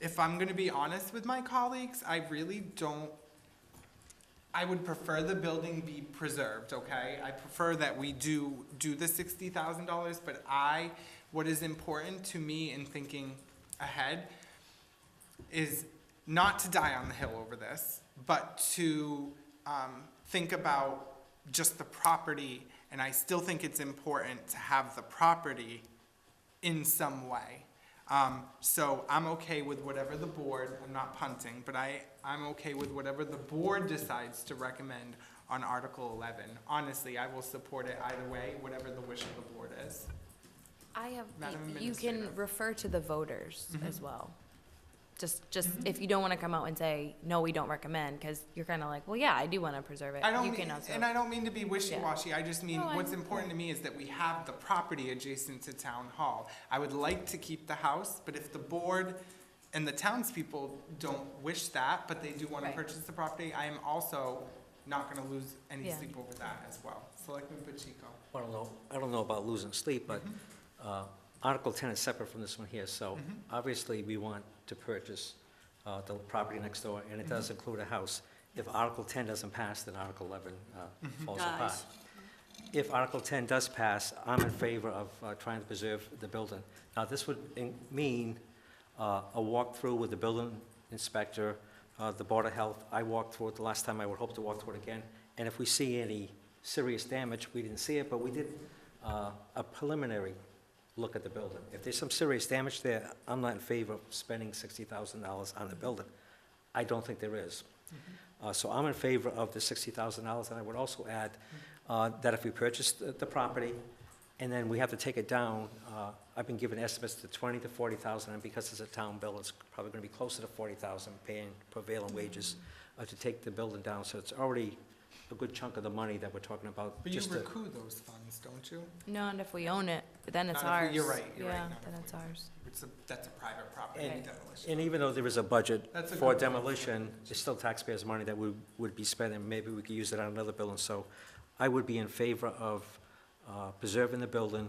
If I'm gonna be honest with my colleagues, I really don't, I would prefer the building be preserved, okay? I prefer that we do the $60,000, but what is important to me in thinking ahead is not to die on the hill over this, but to think about just the property, and I still think it's important to have the property in some way. So I'm okay with whatever the board, I'm not punting, but I'm okay with whatever the board decides to recommend on Article 11. Honestly, I will support it either way, whatever the wish of the board is. You Madam can Administrator. refer to the voters as well. Just Mhm. if you don't want to come out and say, no, we don't recommend, because you're kind of like, well, yeah, I do want to preserve it. I don't You mean, can also. and I don't mean to be wishy-washy, I just mean, No, I what's understand. important to me is that we have the property adjacent to town hall. I would like to keep the house, but if the board and the townspeople don't wish that, but they do want to Right. purchase the property, I am also not gonna lose any Yeah. sleep over that as well. Selectman Pacheco. I don't know about losing sleep, but Article 10 is separate from this one here, so obviously we want to purchase the property next door, and it does include a house. If Article 10 doesn't pass, then Article 11 falls apart. Dies. If Article 10 does pass, I'm in favor of trying to preserve the building. Now, this would mean a walkthrough with the building inspector, the Board of Health. I walked through it the last time, I would hope to walk through it again. And if we see any serious damage, we didn't see it, but we did a preliminary look at the building. If there's some serious damage there, I'm not in favor of spending $60,000 on the building. I don't think there is. So I'm in favor of the $60,000, and I would also add that if we purchase the property, and then we have to take it down, I've been given estimates to $20,000 to $40,000, and because it's a town bill, it's probably gonna be closer to $40,000, paying prevailing wages to take the building down, so it's already a good chunk of the money that we're talking about. But you just to- recoup those funds, don't you? Not if we own it, then it's Not if we- ours. you're right, you're right, Yeah, not then if it's we- ours. That's a private property And- demolition. And even though there is a budget That's a for good point. demolition, it's still taxpayers' money that we would be spending. Maybe we could use it on another building. So I would be in favor of preserving the building.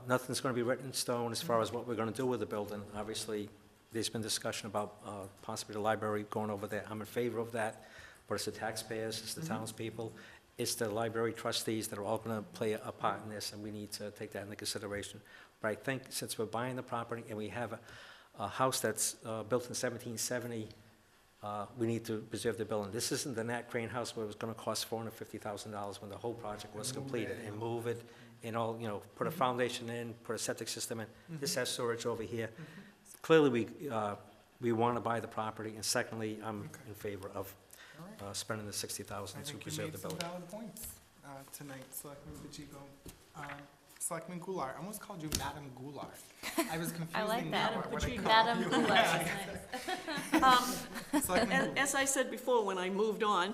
Nothing's going to be written in stone as far as what we're going to do with the building. Obviously, there's been discussion about possibly the library going over there. I'm in favor of that, but it's the taxpayers, it's the townspeople, it's the library trustees that are all going to play a part in this, and we need to take that into consideration. But I think since we're buying the property and we have a house that's built in 1770, we need to preserve the building. This isn't the Nat Crane house where it was going to cost $450,000 when the whole project was completed, and move it, and all, put a foundation in, put a septic system in. This has storage over here. Clearly, we want to buy the property, and secondly, I'm in favor of All right. spending the I $60,000 to think you preserve made the some building. valid points tonight, Selectman Pacheco. Selectman Goulart, I almost called you Madam Goulart. I was confusing I like now that. what I called Madam you. Goulart is nice. Selectman As I said before, when I moved on,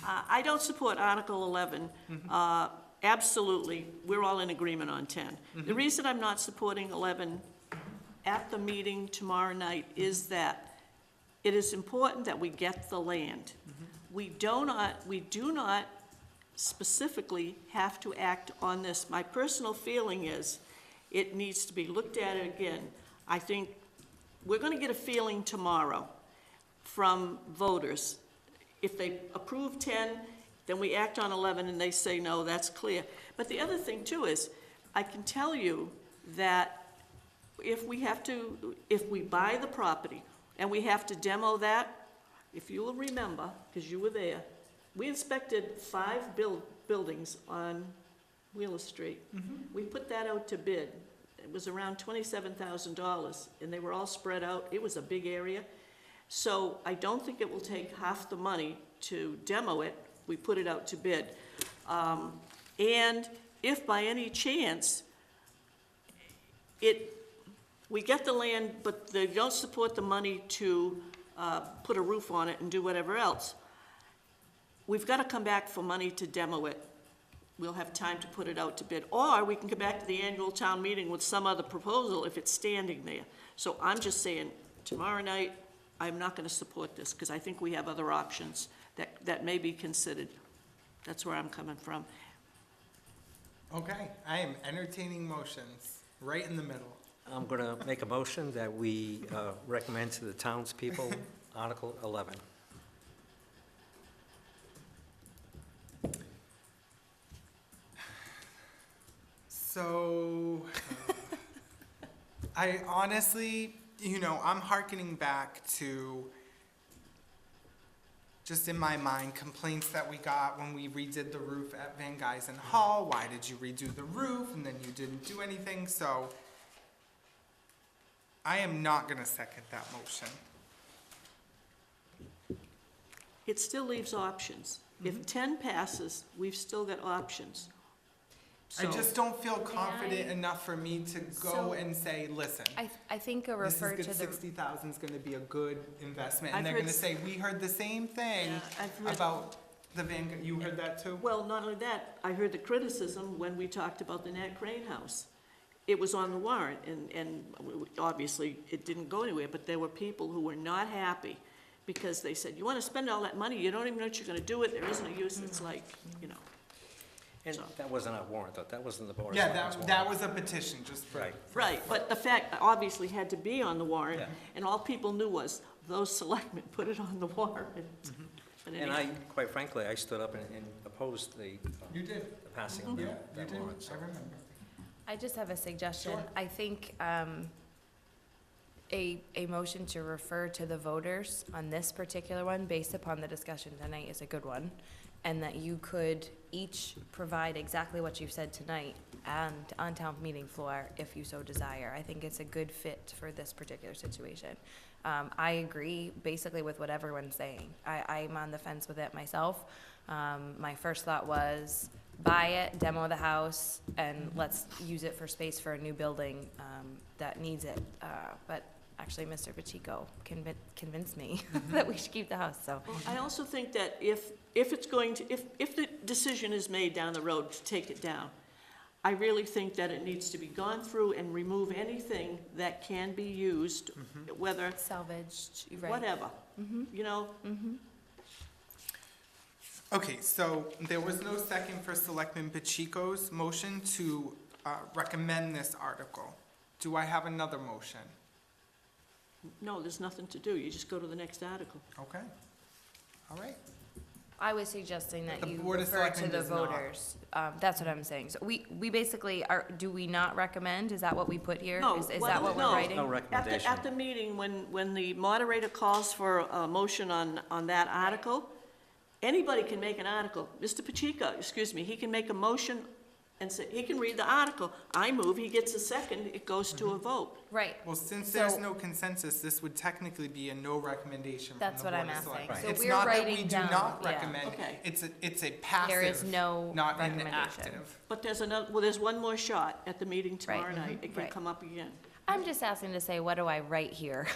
I don't support Article 11. Absolutely, we're all in agreement on 10. The reason I'm not supporting 11 at the meeting tomorrow night is that it is important that we get the land. We do not specifically have to act on this. My personal feeling is it needs to be looked at again. I think we're gonna get a feeling tomorrow from voters. If they approve 10, then we act on 11 and they say no, that's clear. But the other thing too is, I can tell you that if we buy the property and we have to demo that, if you will remember, because you were there, we inspected 5 buildings on Wheeler Street. We put that out to bid. It was around $27,000, and they were all spread out. It was a big area. So I don't think it will take half the money to demo it. We put it out to bid. And if by any chance we get the land, but they don't support the money to put a roof on it and do whatever else, we've got to come back for money to demo it. We'll have time to put it out to bid. Or we can come back to the annual town meeting with some other proposal if it's standing there. So I'm just saying, tomorrow night, I'm not going to support this because I think we have other options that may be considered. That's where I'm coming from. Okay, I am entertaining motions, right in the middle. I'm going to make a motion that we recommend to the townspeople Article 11. So, I honestly, I'm hearkening back to, just in my mind, complaints that we got when we redid the roof at Van Guysen Hall. Why did you redo the roof and then you didn't do anything? So, I am not gonna second that motion. It still leaves options. If 10 passes, we've still got options. I So- just don't feel confident I- enough for me to go So- and say, listen, I think a this is refer good, to the, 60,000 is gonna be a good investment. And I've they're heard gonna s- say, we heard the same thing Yeah, I've heard- about the you heard that too? Well, not only that, I heard the criticism when we talked about the Nat Crane House. It was on the warrant, and obviously, it didn't go anywhere, but there were people who were not happy because they said, you wanna spend all that money, you don't even know what you're gonna do with it, there isn't a use, it's like, And So- that wasn't our warrant, though. That wasn't the Board of Yeah, Selectmen's that warrant. was a petition, just for. Right. Right, but the fact obviously had to be on the warrant, Yeah. and all people knew was, those selectmen put it on the warrant. But And anyhow. quite frankly, I stood up and opposed the You did, passing of yeah, that you that did, warrant. so. I remember. I just have a suggestion. Sure. I think a motion to refer to the voters on this particular one, based upon the discussion tonight, is a good one. And that you could each provide exactly what you've said tonight and on town meeting floor, if you so desire. I think it's a good fit for this particular situation. I agree basically with what everyone's saying. I'm on the fence with it myself. My first thought was buy it, demo the house, and let's use it for space for a new building that needs it. But actually, Mr. Pacheco convinced me that we should keep the house, so. Well, I also think that if it's going to, if the decision is made down the road to take it down, I really think that it needs to be gone through and remove anything that can be used, whether, Salvaged, right. whatever, Okay, so there was no second for Selectman Pacheco's motion to recommend this article. Do I have another motion? No, there's nothing to do, you just go to the next article. Okay, all right. I was suggesting that The you Board of refer to Selectmen the does not. voters. That's what I'm saying. So we basically are, do we not recommend? Is that what we put here? No, Is well, that what no. we're writing? No recommendation. At the meeting, when the moderator calls for a motion on that article, anybody can make an article. Mr. Pacheco, excuse me, he can make a motion and say, he can read the article. I move, he gets a second, it goes to a vote. Right. Well, since there's So- no consensus, this would technically be a no recommendation from That's the what Board I'm of asking. Selectmen. So It's we're not that writing we do down- not yeah. recommend, Okay. it's a passive. There is no not an recommendation. active. But there's one more shot at the meeting tomorrow Right. night. It can Right. come up again. I'm just asking to say, what do I write here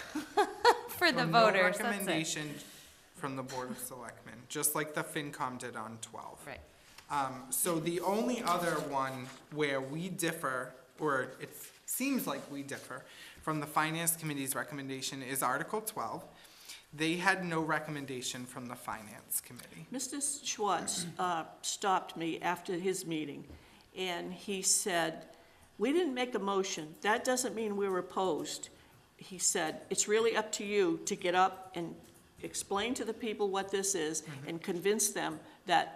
For the So voters, No that's it. recommendation from the Board of Selectmen, just like the FinCom did on 12. Right. So the only other one where we differ, or it seems like we differ, from the Finance Committee's recommendation is Article 12. They had no recommendation from the Finance Committee. Mr. Schwartz stopped me after his meeting, and he said, "We didn't make a motion. That doesn't mean we're opposed." He said, "It's really up to you to get up and explain to the people what this is and convince them the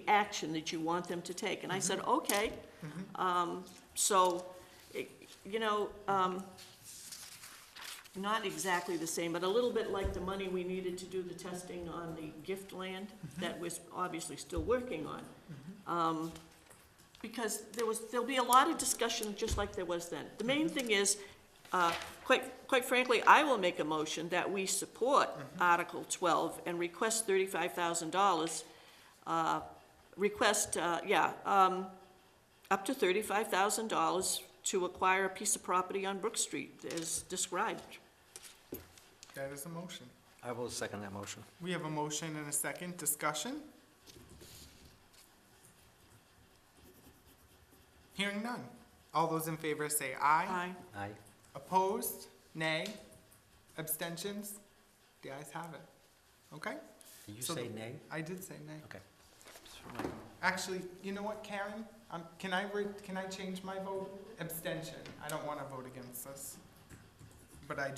action that you want them to take." And I said, "Okay." So, you know, not exactly the same, but a little bit like the money we needed to do the testing on the gift land that we're obviously still working on. Because there'll be a lot of discussion just like there was then. The main thing is, quite frankly, I will make a motion that we support Article 12 and request $35,000, up to $35,000 to acquire a piece of property on Brook Street as described. That is a motion. I will second that motion. We have a motion and a second. Discussion? Hearing none. All those in favor say aye. Aye. Aye. Opposed? Nay? Abstentions? The ayes have it. Okay? Did you So say nay? I did say nay. Okay. Actually, you know what, Karen? Can I change my vote? Abstention. I don't want to vote against this. But I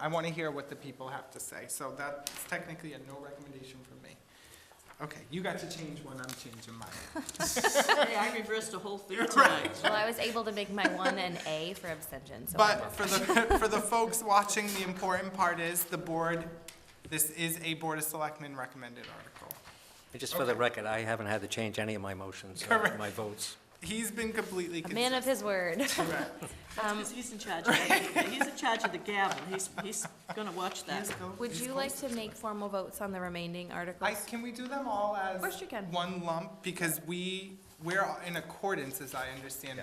want to hear what the people have to say. So that's technically a no recommendation from me. Okay, you got to change one, I'm changing mine. Hey, I reversed the whole thing tonight. Well, I was able to make my one an A for abstention, so. But for the folks watching, the important part is this is a Board of Selectmen recommended article. And just for the record, I haven't had to change any of my motions, Correct. my votes. He's been completely A consistent. man of his word. Correct. That's 'cause he's in charge of it. He's in charge of the gavel. He's gonna watch that. Would you like to make formal votes on the remaining articles? Can we do them all as Of course you can. one lump? Because we're in accordance, as I understand,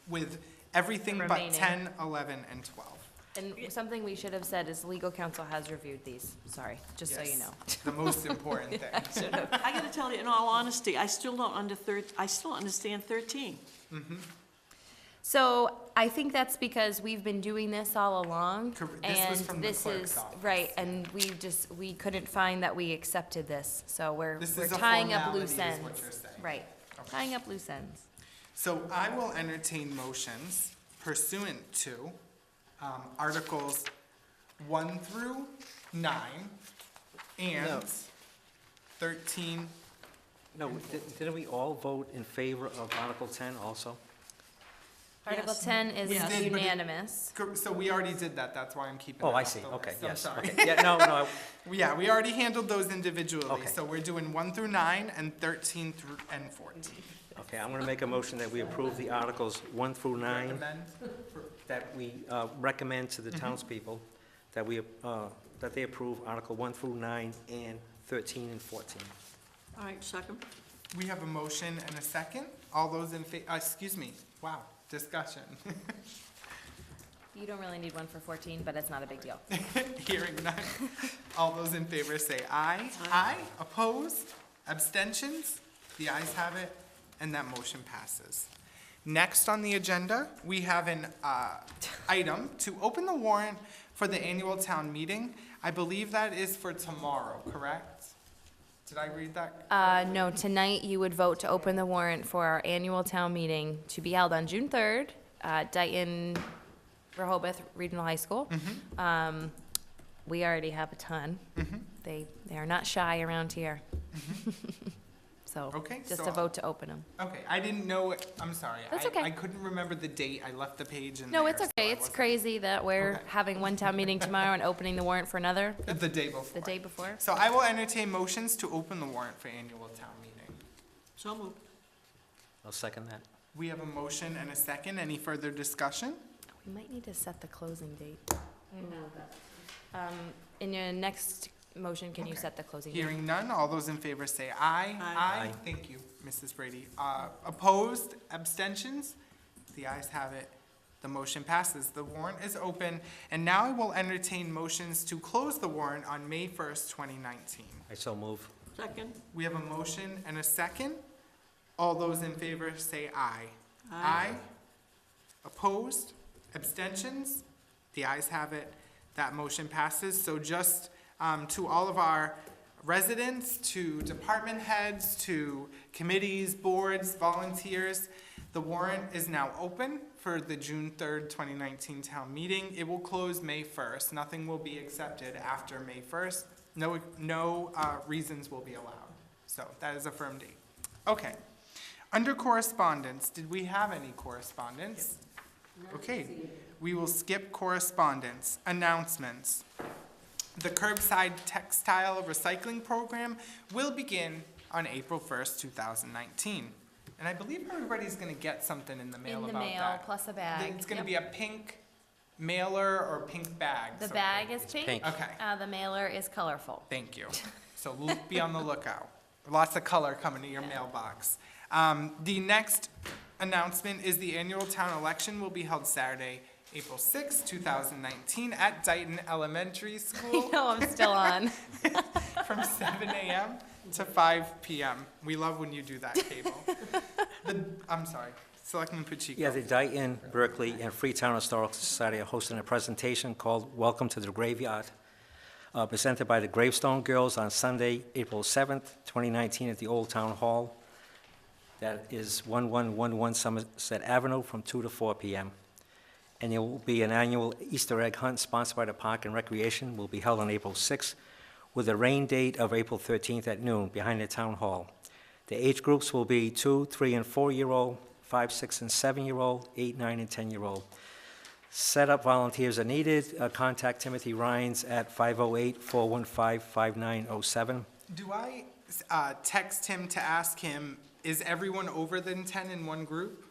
with everything but Remaining. 10, 11, and 12. And something we should have said is legal counsel has reviewed these, sorry, just so you Yes. know. The most important thing. I gotta tell you, in all honesty, I still don't understand 13. So I think that's because we've been doing this all along. This was from the clerk's office. Right, and we couldn't find that we accepted this, so we're This is a tying up formality, loose is ends. what you're saying. Right, Okay. tying up loose ends. So I will entertain motions pursuant to Articles 1 through 9 and No. 13. No, didn't we all vote in favor of Article 10 also? Article Yes. 10 is Yes. Did, but it- unanimous. So we already did that, that's why I'm keeping it Oh, I off see, the okay, list. I'm yes, sorry. okay. Yeah, no, Yeah, we already handled those individually, Okay. so we're doing 1 through 9 and 13 through and 14. okay, I'm gonna make a motion that we approve the Articles 1 through 9, Recommend? that we recommend to the townspeople that they approve Article 1 through 9 and 13 and 14. All right, second. We have a motion and a second. All those in wow, discussion. You don't really need one for 14, but it's not a big deal. Hearing none. All those in favor say aye. Aye. Opposed? Abstentions? The ayes have it, and that motion passes. Next on the agenda, we have an item to open the warrant for the annual town meeting. I believe that is for tomorrow, correct? Did I read that? No, tonight you would vote to open the warrant for our annual town meeting to be held on June 3rd, Dayton, Rehoboth Regional High School. We already have a ton. They are not shy around here. So, Okay, just so- a vote to open them. Okay, I didn't know, I'm sorry. That's okay. I couldn't remember the date. I left the page in No, there, it's so I okay. It's wasn't- crazy that we're Okay. having one town meeting tomorrow and opening the warrant for another The day before. the day before. So I will entertain motions to open the warrant for annual town meeting. So moved. I'll second that. We have a motion and a second. Any further discussion? We might need to set the closing date. In your next motion, can you Okay. set the closing date? Hearing none, all those in favor say aye. Aye. Aye. Thank you, Mrs. Brady. Opposed, abstentions? The ayes have it. The motion passes. The warrant is open, and now I will entertain motions to close the warrant on May 1st, 2019. I so move. Second? We have a motion and a second. All those in favor say aye. Aye. Opposed? Abstentions? The ayes have it. That motion passes. So just to all of our residents, to department heads, to committees, boards, volunteers, the warrant is now open for the June 3rd, 2019 town meeting. It will close May 1st. Nothing will be accepted after May 1st. No reasons will be allowed. So that is a firm date. Okay. Under correspondence, did we have any correspondence? Okay, we will skip correspondence. Announcements. The curbside textile recycling program will begin on April 1st, 2019. And I believe everybody's gonna get something in the mail about that. In the mail, plus a bag. It's gonna Yep. be a pink mailer or pink bag. The so- bag is pink. pink. Okay, The mailer is colorful. thank you. So be on the lookout. Lots of color coming to your mailbox. The next announcement is the annual town election will be held Saturday, April 6th, 2019 at Dayton Elementary School No, I'm still on. from 7 a.m. to 5 p.m. We love when you do that, Cable. I'm sorry, Selectman Pacheco. Yeah, the Dayton, Berkeley, and Freetown Historical Society are hosting a presentation called Welcome to the Graveyard, presented by the Gravestone Girls on Sunday, April 7th, 2019 at the Old Town Hall. That is 1111 Somerset Avenue from 2 to 4 p.m. And there will be an annual Easter egg hunt sponsored by the Park and Recreation, will be held on April 6th, with a rain date of April 13th at noon behind the Town Hall. The age groups will be 2, 3, and 4-year-old, 5, 6, and 7-year-old, 8, 9, and 10-year-old. Setup volunteers are needed. Contact Timothy Rhines at 508-415-5907. Do I text him to ask him, is everyone over than 10 in one group?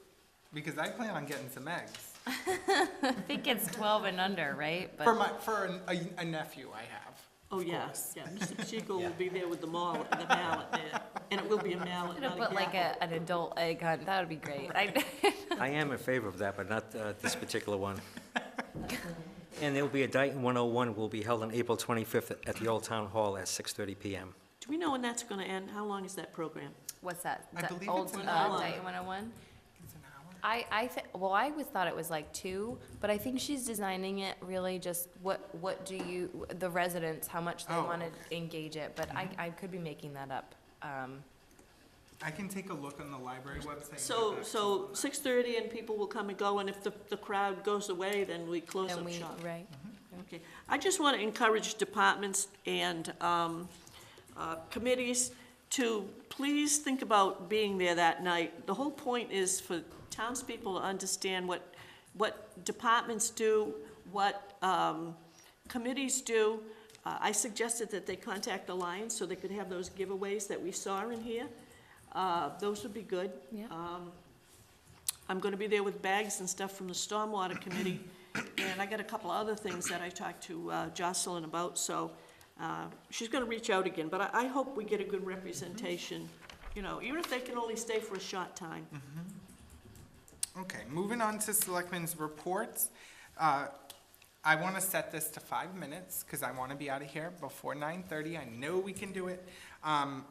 Because I plan on getting some eggs. I think it's 12 and under, right? But For a nephew I have. Oh, of yeah, course. yeah. Mr. Pacheco will be there with the mallet there, and it will be a mallet, Gonna not a put like gavel. an adult egg hunt. That would be great. I am in favor of that, but not this particular one. And there will be a Dayton 101 will be held on April 25th at the Old Town Hall at 6:30 p.m. Do we know when that's gonna end? How long is that program? What's that? I Is that believe old it's an hour. Dayton 101? It's an hour. I always thought it was like 2, but I think she's designing it really just what do you, the residents, how much they Oh, want to okay. engage it, but I could be making that up. I can take a look on the library website. and So, get back to so you on that. 6:30 and people will come and go, and if the crowd goes away, then we close And up we, shop. right? Okay. I just want to encourage departments and committees to please think about being there that night. The whole point is for townspeople to understand what departments do, what committees do. I suggested that they contact the Lions so they could have those giveaways that we saw in here. Those would be good. Yeah. I'm gonna be there with bags and stuff from the Stormwater Committee, and I got a couple of other things that I talked to Jocelyn about, so she's gonna reach out again, but I hope we get a good representation, you know, even if they can only stay for a short time. Okay, moving on to Selectmen's reports. I want to set this to 5 minutes because I want to be out of here before 9:30. I know we can do it.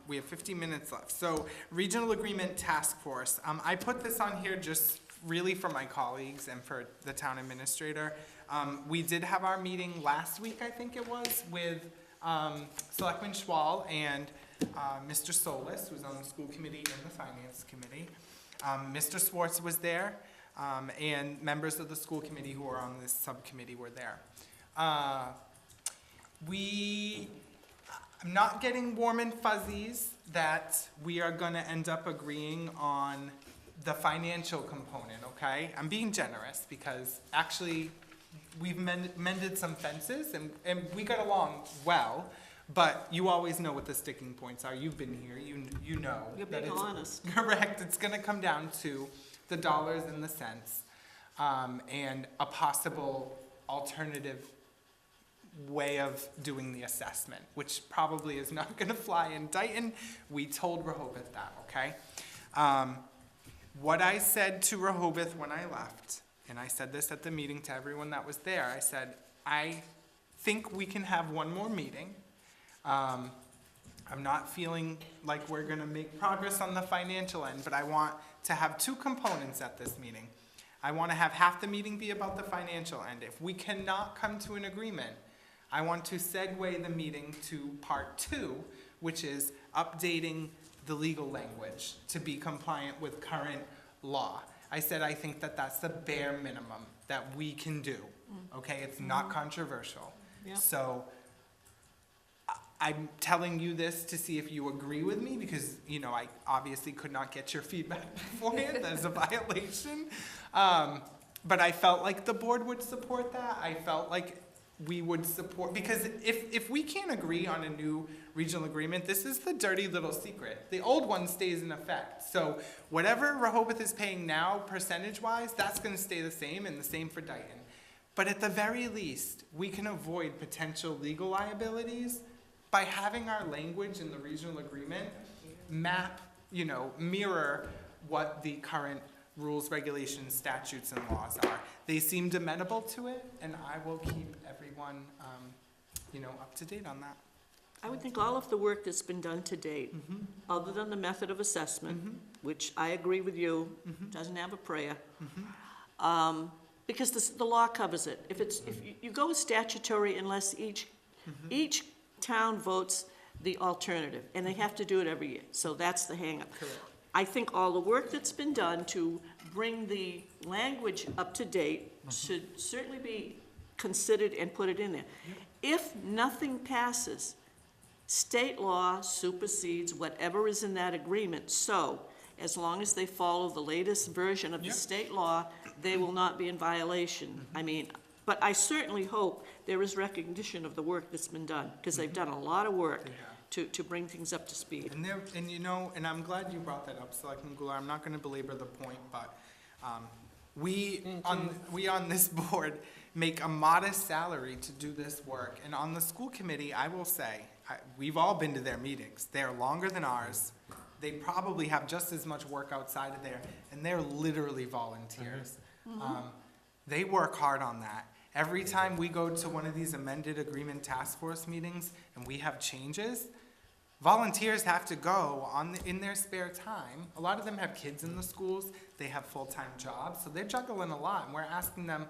We have 50 minutes left. So, Regional Agreement Task Force. I put this on here just really for my colleagues and for the town administrator. We did have our meeting last week, I think it was, with Selectman Schwal and Mr. Solis, who's on the school committee and the finance committee. Mr. Swartz was there, and members of the school committee who are on this subcommittee were there. I'm not getting warm and fuzzies that we are gonna end up agreeing on the financial component, okay? I'm being generous because actually we've mended some fences and we got along well, but you always know what the sticking points are. You've been here, you know. You're that being it's- honest. Correct, it's gonna come down to the dollars and the cents, and a possible alternative way of doing the assessment, which probably is not gonna fly in Dayton. We told Rehoboth that, okay? What I said to Rehoboth when I left and I said this at the meeting to everyone that was there, I said, I think we can have one more meeting. I'm not feeling like we're gonna make progress on the financial end, but I want to have two components at this meeting. I wanna have half the meeting be about the financial end. If we cannot come to an agreement, I want to segue the meeting to part two, which is updating the legal language to be compliant with current law. I said I think that that's the bare minimum that we can do, okay? It's not controversial. Yeah. So I'm telling you this to see if you agree with me, because, you know, I obviously could not get your feedback beforehand. That's a violation. But I felt like the board would support that. I felt like we would support, because if we can't agree on a new regional agreement, this is the dirty little secret. The old one stays in effect. So whatever Rehoboth is paying now, percentage-wise, that's gonna stay the same, and the same for Dayton. But at the very least, we can avoid potential legal liabilities by having our language in the regional agreement map, you know, mirror what the current rules, regulations, statutes, and laws are. They seemed amenable to it, and I will keep everyone, you know, up to date on that. I would think all of the work that's been done to date, other than the method of assessment, which I agree with you, doesn't have a prayer, because the law covers it. If you go statutory unless each town votes the alternative, and they have to do it every year, so that's the hang-up. Correct. I think all the work that's been done to bring the language up to date should certainly be considered and put it in there. If nothing passes, state law supersedes whatever is in that agreement, so as long as they follow the latest version of the state law, they will not be in violation. I mean, but I certainly hope there is recognition of the work that's been done, because they've done a lot of work to bring things up to speed. And you know, and I'm glad you brought that up, Selectman Goulart. I'm not gonna belabor the point, but, we on this board make a modest salary to do this work. And on the school committee, I will say, we've all been to their meetings. They're longer than ours. They probably have just as much work outside of there, and they're literally volunteers. They work hard on that. Every time we go to one of these amended agreement task force meetings and we have changes, volunteers have to go in their spare time. A lot of them have kids in the schools, they have full-time jobs, so they're juggling a lot, and we're asking them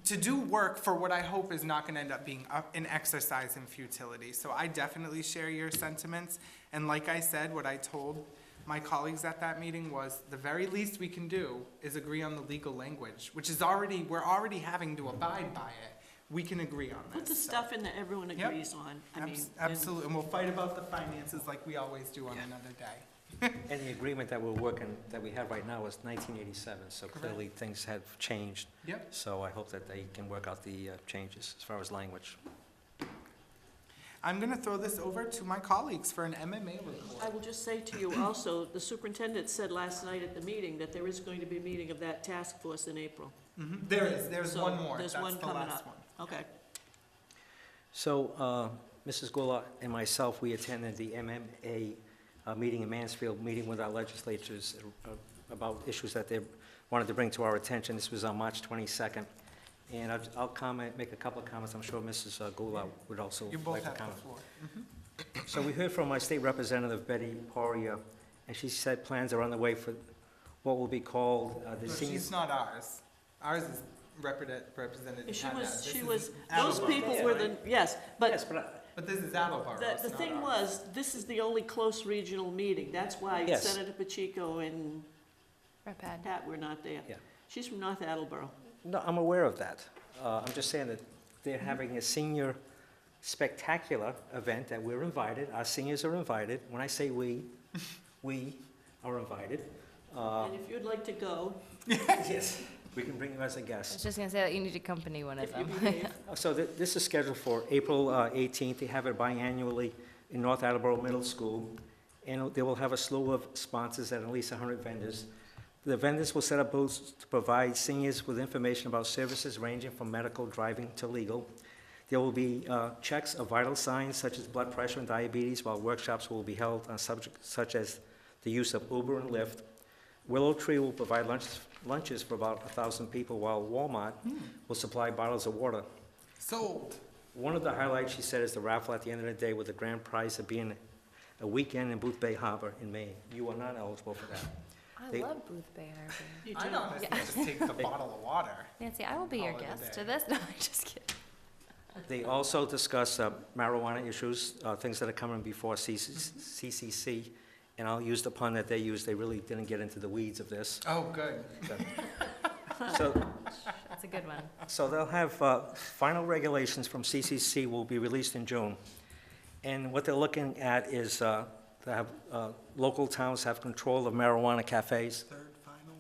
to do work for what I hope is not gonna end up being an exercise in futility. So I definitely share your sentiments, and like I said, what I told my colleagues at that meeting was the very least we can do is agree on the legal language, which is we're already having to abide by it. We can agree on this. Put the stuff in that everyone agrees on. I mean, Absolutely, and we'll fight about the finances like we always do on another day. And the agreement that we have right now is 1987, so clearly things have changed. Yep. So I hope that they can work out the changes as far as language. I'm gonna throw this over to my colleagues for an MMA report. I will just say to you also, the superintendent said last night at the meeting that there is going to be a meeting of that task force in April. There's So one more, there's that's one the coming last up. one. Okay. So, Mrs. Goulart and myself, we attended the MMA meeting in Mansfield, meeting with our legislatures about issues that they wanted to bring to our attention. This was on March 22nd. And I'll make a couple of comments. I'm sure Mrs. Goulart would also You both like to have the comment. floor. So we heard from my state representative, Betty Poirier, and she said plans are on the way for what will be called the No, senior... she's not ours. Ours is Representative She Haddad. was, This she is was, those Attleboro, people were the, right? yes, Yes, but but But this is Attleboro, the it's not thing ours. was, this is the only close regional meeting. That's why Yes. Senator Pacheco and Repad. Pat were not there. Yeah. She's from North Attleboro. no, I'm aware of that. I'm just saying that they're having a senior spectacular event that we're invited. Our seniors are invited. When I say we are invited. And if you'd like to go, Yes, we can bring you as a I was guest. just gonna say that you need to accompany one of if you them. behave. So this is scheduled for April 18th. They have it biannually in North Attleboro Middle School. And they will have a slew of sponsors and at least 100 vendors. The vendors will set up booths to provide seniors with information about services ranging from medical, driving to legal. There will be checks of vital signs such as blood pressure and diabetes, while workshops will be held on subjects such as the use of Uber and Lyft. Willow Tree will provide lunch lunches for about 1,000 people, while Walmart will supply bottles of water. Sold. One of the highlights, she said, is the raffle at the end of the day with the grand prize of being a weekend in Booth Bay Harbor in Maine. You are not eligible for that. I They- love Booth Bay Harbor. You I'd do. honestly just take the bottle of water. Nancy, I will be your Call it a guest day. to this. No, I'm just kidding. They also discuss marijuana issues, things that are coming before CCC, and I'll use the pun that they used. They really didn't get into the weeds of this. Oh, good. So, That's a good one. so they'll have final regulations from CCC will be released in June. And what they're looking at is to have local towns have control of marijuana cafes. Third final.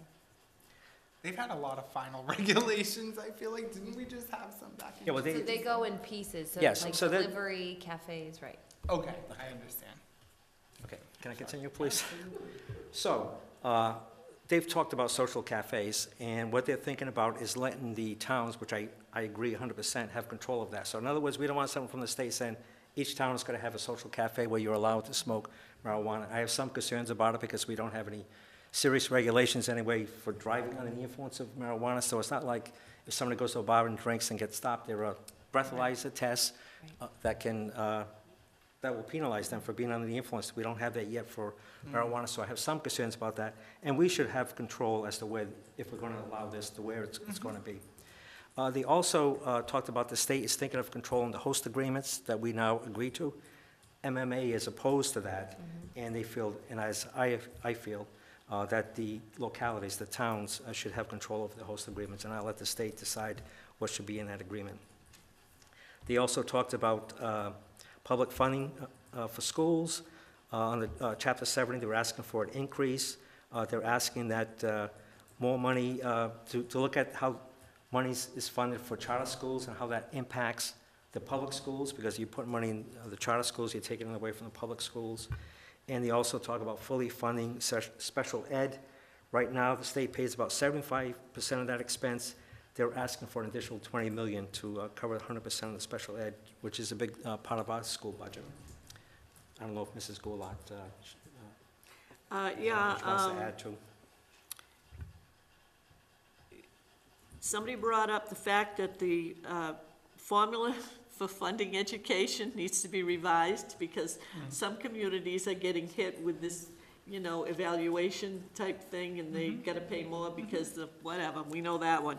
They've had a lot of final regulations, I feel like. Didn't we just have some back in? Yeah, well, So they go in pieces, so Yes, like so that- delivery, cafes, right? Okay, I understand. Okay, can I continue, please? So, they've talked about social cafes, and what they're thinking about is letting the towns, which I agree 100%, have control of that. So in other words, we don't want someone from the state saying, each town is going to have a social cafe where you're allowed to smoke marijuana. I have some concerns about it because we don't have any serious regulations anyway for driving under the influence of marijuana, so it's not like if somebody goes to a bar and drinks and gets stopped, there are breathalyzer tests that will penalize them for being under the influence. We don't have that yet for marijuana, so I have some concerns about that. And we should have control as to where, if we're going to allow this, to where it's going to be. They also talked about the state is thinking of controlling the host agreements that we now agree to. MMA is opposed to that, and they feel, and as I feel, that the localities, the towns, should have control over the host agreements, and I'll let the state decide what should be in that agreement. They also talked about public funding for schools. On the Chapter 70, they were asking for an increase. They're asking that more money, to look at how money is funded for charter schools and how that impacts the public schools, because you put money in the charter schools, you're taking it away from the public schools. And they also talk about fully funding special ed. Right now, the state pays about 75% of that expense. They're asking for an additional $20 million to cover 100% of the special ed, which is a big part of our school budget. I don't know if Mrs. Goulart wants to add to. Somebody brought up the fact that the formula for funding education needs to be revised because some communities are getting hit with this, evaluation type thing, and they gotta pay more because of whatever, we know that one.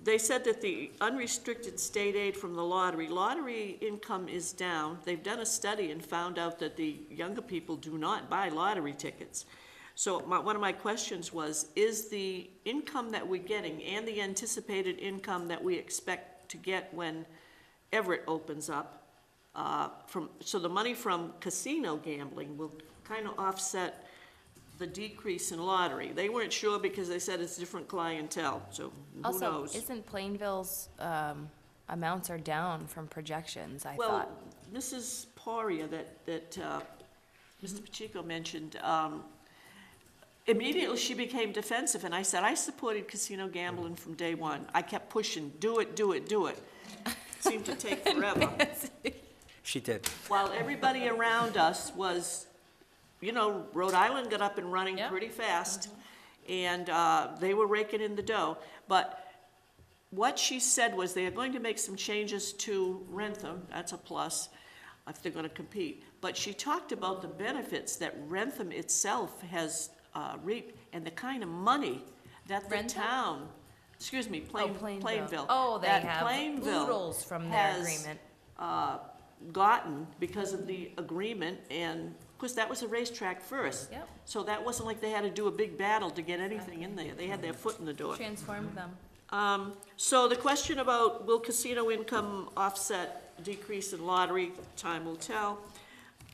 They said that the unrestricted state aid from the lottery income is down. They've done a study and found out that the younger people do not buy lottery tickets. So one of my questions was, is the income that we're getting and the anticipated income that we expect to get when Everett opens up, so the money from casino gambling will kind of offset the decrease in lottery? They weren't sure because they said it's different clientele, so who Also, knows? isn't Plainville's amounts are down from projections, I Well, thought? Mrs. Poria that Mr. Pacheco mentioned, immediately she became defensive, and I said, I supported casino gambling from day one. I kept pushing, do it, do it, do it. Seemed to take forever. She did. While everybody around us was, Rhode Island got up and running Yep. pretty fast, and they were raking in the dough. But what she said was they are going to make some changes to Rentham, that's a plus, if they're gonna compete. But she talked about the benefits that Rentham itself has reaped, and the kind of money that the Rentham? town, Plainville. Oh, they that have Plainville oodles from their has, agreement. gotten because of the agreement, and of course, that was a racetrack first. Yep. So that wasn't like they had to do a big battle to get anything in there. They had their foot in the door. Transformed them. So the question about will casino income offset decrease in lottery, time will tell.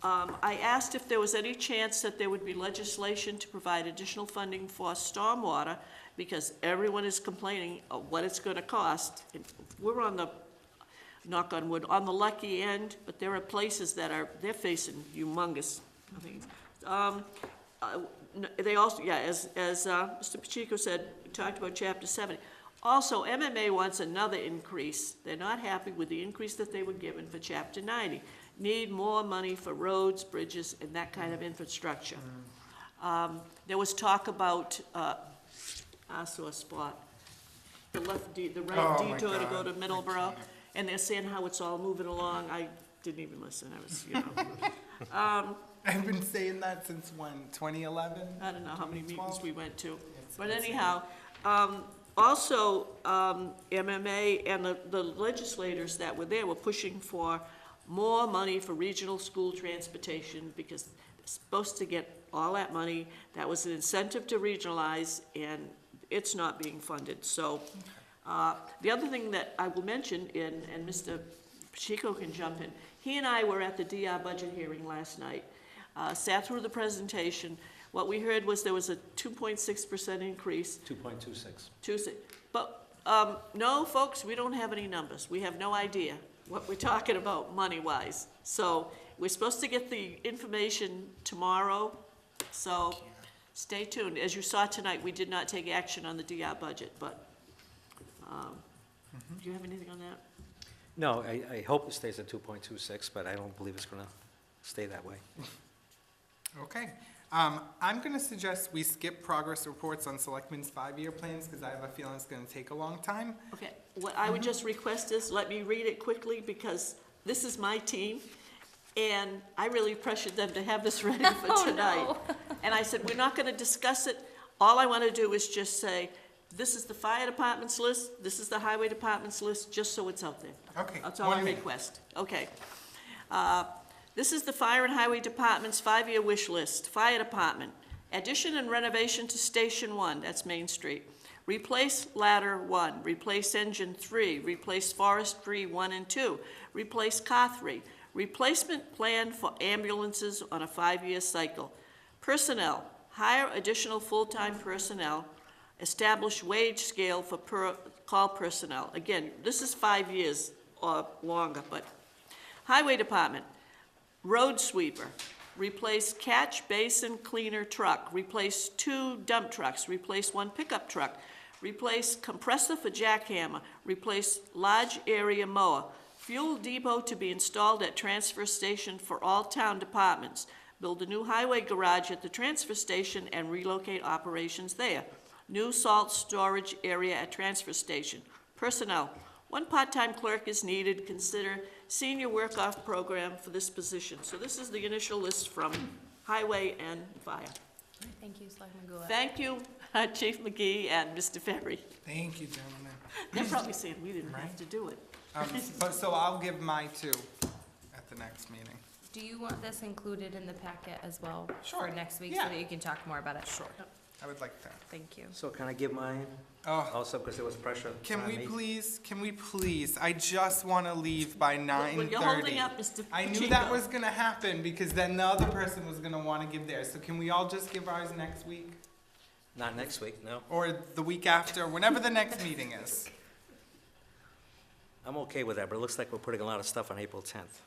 I asked if there was any chance that there would be legislation to provide additional funding for stormwater, because everyone is complaining of what it's gonna cost. We're on the, knock on wood, on the lucky end, but there are places that they're facing humongous things. They also, as Mr. Pacheco said, we talked about Chapter 70. Also, MMA wants another increase. They're not happy with the increase that they were given for Chapter 90. Need more money for roads, bridges, and that kind of infrastructure. There was talk about our sore spot, the right Oh, my detour to go God. to Middleborough, and they're saying how it's all moving along. I didn't even listen, I was, I've been saying that since when, 2011? I don't know how many meetings 2012? we went to. It's But insane. anyhow, also, MMA and the legislators that were there were pushing for more money for regional school transportation because they're supposed to get all that money. That was an incentive to regionalize, and it's not being funded. So, the other thing that I will mention, and Mr. Pacheco can jump in, he and I were at the DR budget hearing last night, sat through the presentation. What we heard was there was a 2.6% increase. 2.26. But, no, folks, we don't have any numbers. We have no idea what we're talking about money-wise. So, we're supposed to get the information tomorrow, so stay tuned. As you saw tonight, we did not take action on the DR budget, but, do you have anything on that? No, I hope it stays at 2.26, but I don't believe it's going to stay that way. Okay. I'm going to suggest we skip progress reports on Selectmen's 5-year plans because I have a feeling it's going to take a long time. Okay, what I would just request is, let me read it quickly, because this is my team, and I really pressured them to have this ready for Oh, tonight. no. And I said, we're not gonna discuss it, all I wanna do is just say, this is the fire department's list, this is the highway department's list, just so it's out there. Okay. That's all I 1 minute. request, okay. This is the fire and highway department's 5-year wish list. Fire department, addition and renovation to Station 1, that's Main Street. Replace ladder 1, replace engine 3, replace forestry 1 and 2, replace car 3. Replacement plan for ambulances on a 5-year cycle. Personnel, hire additional full-time personnel, establish wage scale for call personnel. Again, this is 5 years or longer, but highway department, road sweeper, replace catch basin cleaner truck, replace 2 dump trucks, replace 1 pickup truck, replace compressor for jackhammer, replace large area mower, fuel depot to be installed at transfer station for all town departments, build a new highway garage at the transfer station and relocate operations there, new salt storage area at transfer station, personnel, 1 part-time clerk is needed, consider senior work-off program for this position. So this is the initial list from highway and fire. Thank you, Selectman Goulart. Thank you, Chief McGee and Mr. Ferry. Thank you, gentlemen. They're probably saying we didn't have Right. to do it. But so I'll give my 2 at the next meeting. Do you want this included in the packet as well Sure. for next week Yeah. so that you can talk more about it? Sure. I would like that. Thank you. So can I give mine Oh, also, because there was pressure can on we me? please, I just want to leave by 9:30. Well, you're holding up, Mr. I knew Pacheco. that was going to happen because then the other person was going to want to give theirs. So can we all just give ours next week? Not next week, no. Or the week after, whenever the next meeting is? I'm okay with that, but it looks like we're putting a lot of stuff on April 10th.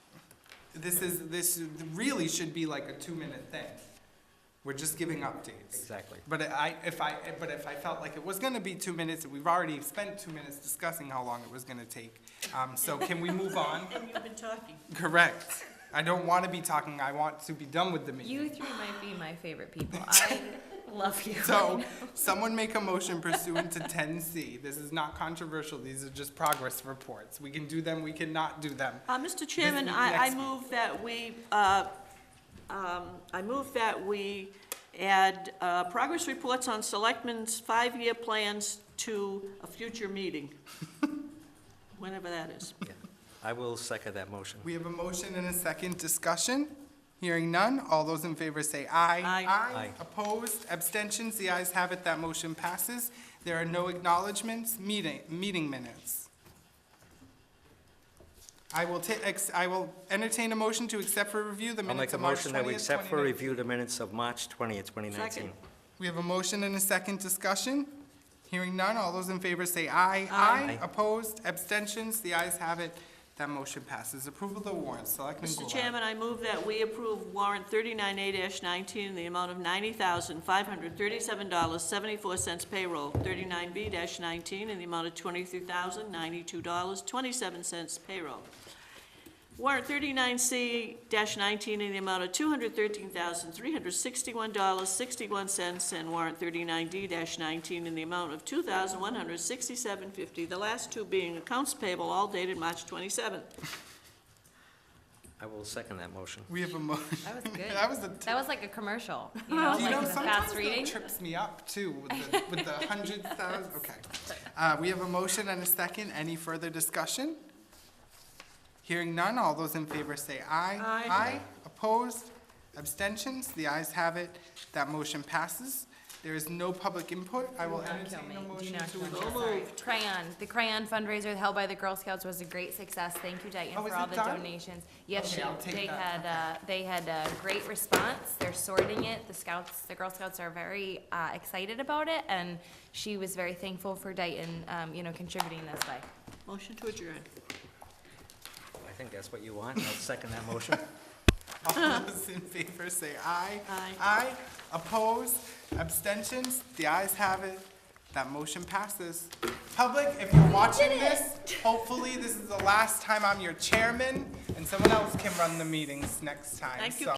This really should be like a 2-minute thing. We're just giving updates. Exactly. But if I felt like it was gonna be 2 minutes, we've already spent 2 minutes discussing how long it was gonna take. So can we move on? And you've been talking. Correct. I don't wanna be talking, I want to be done with the meeting. You 3 might be my favorite people. I love you. So, someone make a motion pursuant to 10C. This is not controversial, these are just progress reports. We can do them, we cannot do them. Mr. Chairman, This I next move that we add progress reports on Selectmen's 5-year plans to a future meeting, whenever that is. I will second that motion. We have a motion and a second discussion. Hearing none, all those in favor say aye. Aye. Aye. Opposed, abstentions, the ayes have it, that motion passes. There are no acknowledgements, meeting minutes. I will entertain a motion to accept for review the I'll minutes make a of March 20th, motion that we accept for 2019. review the minutes of March 20th, 2019. Second. We have a motion and a second discussion. Hearing none, all those in favor say aye. Aye. Opposed, abstentions, the ayes have it, that motion passes. Approval of the warrants, Selectman Mr. Goulart. Chairman, I move that we approve warrant 39A-19 in the amount of $90,537.74 payroll, 39B-19 in the amount of $23,092.27 payroll, Warrant 39C-19 in the amount of $213,361.61, and warrant 39D-19 in the amount of $2,167.50. The last two being accounts payable, all dated March 27th. I will second that motion. We have a motion. That was good. That was a. That was like a commercial, you know, Do you like know, the sometimes fast reading. that trips me up too, with the hundreds, thousands, okay. We have a motion and a second. Any further discussion? Hearing none, all those in favor say aye. Aye. Aye. Opposed? Abstentions? The ayes have it. That motion passes. There is no public input. I will Do not kill entertain a me. Do motion not to kill me. adjourn. Sorry. Crayon, the Crayon fundraiser held by the Girl Scouts was a great success. Thank you, Dayton, Oh, is for all it the done? donations. Yes, Okay, I'll take they that. had a great response. They're sorting it. The Girl Scouts are very excited about it, and she was very thankful for Dayton, contributing this way. Motion to adjourn. I think that's what you want. I'll second that motion. All those in favor say aye. Aye. Aye. Opposed? Abstentions? The ayes have it. That motion passes. Public, if you're watching this, hopefully this is the last time I'm your chairman, and someone else can run the meetings next time. Thank you, So-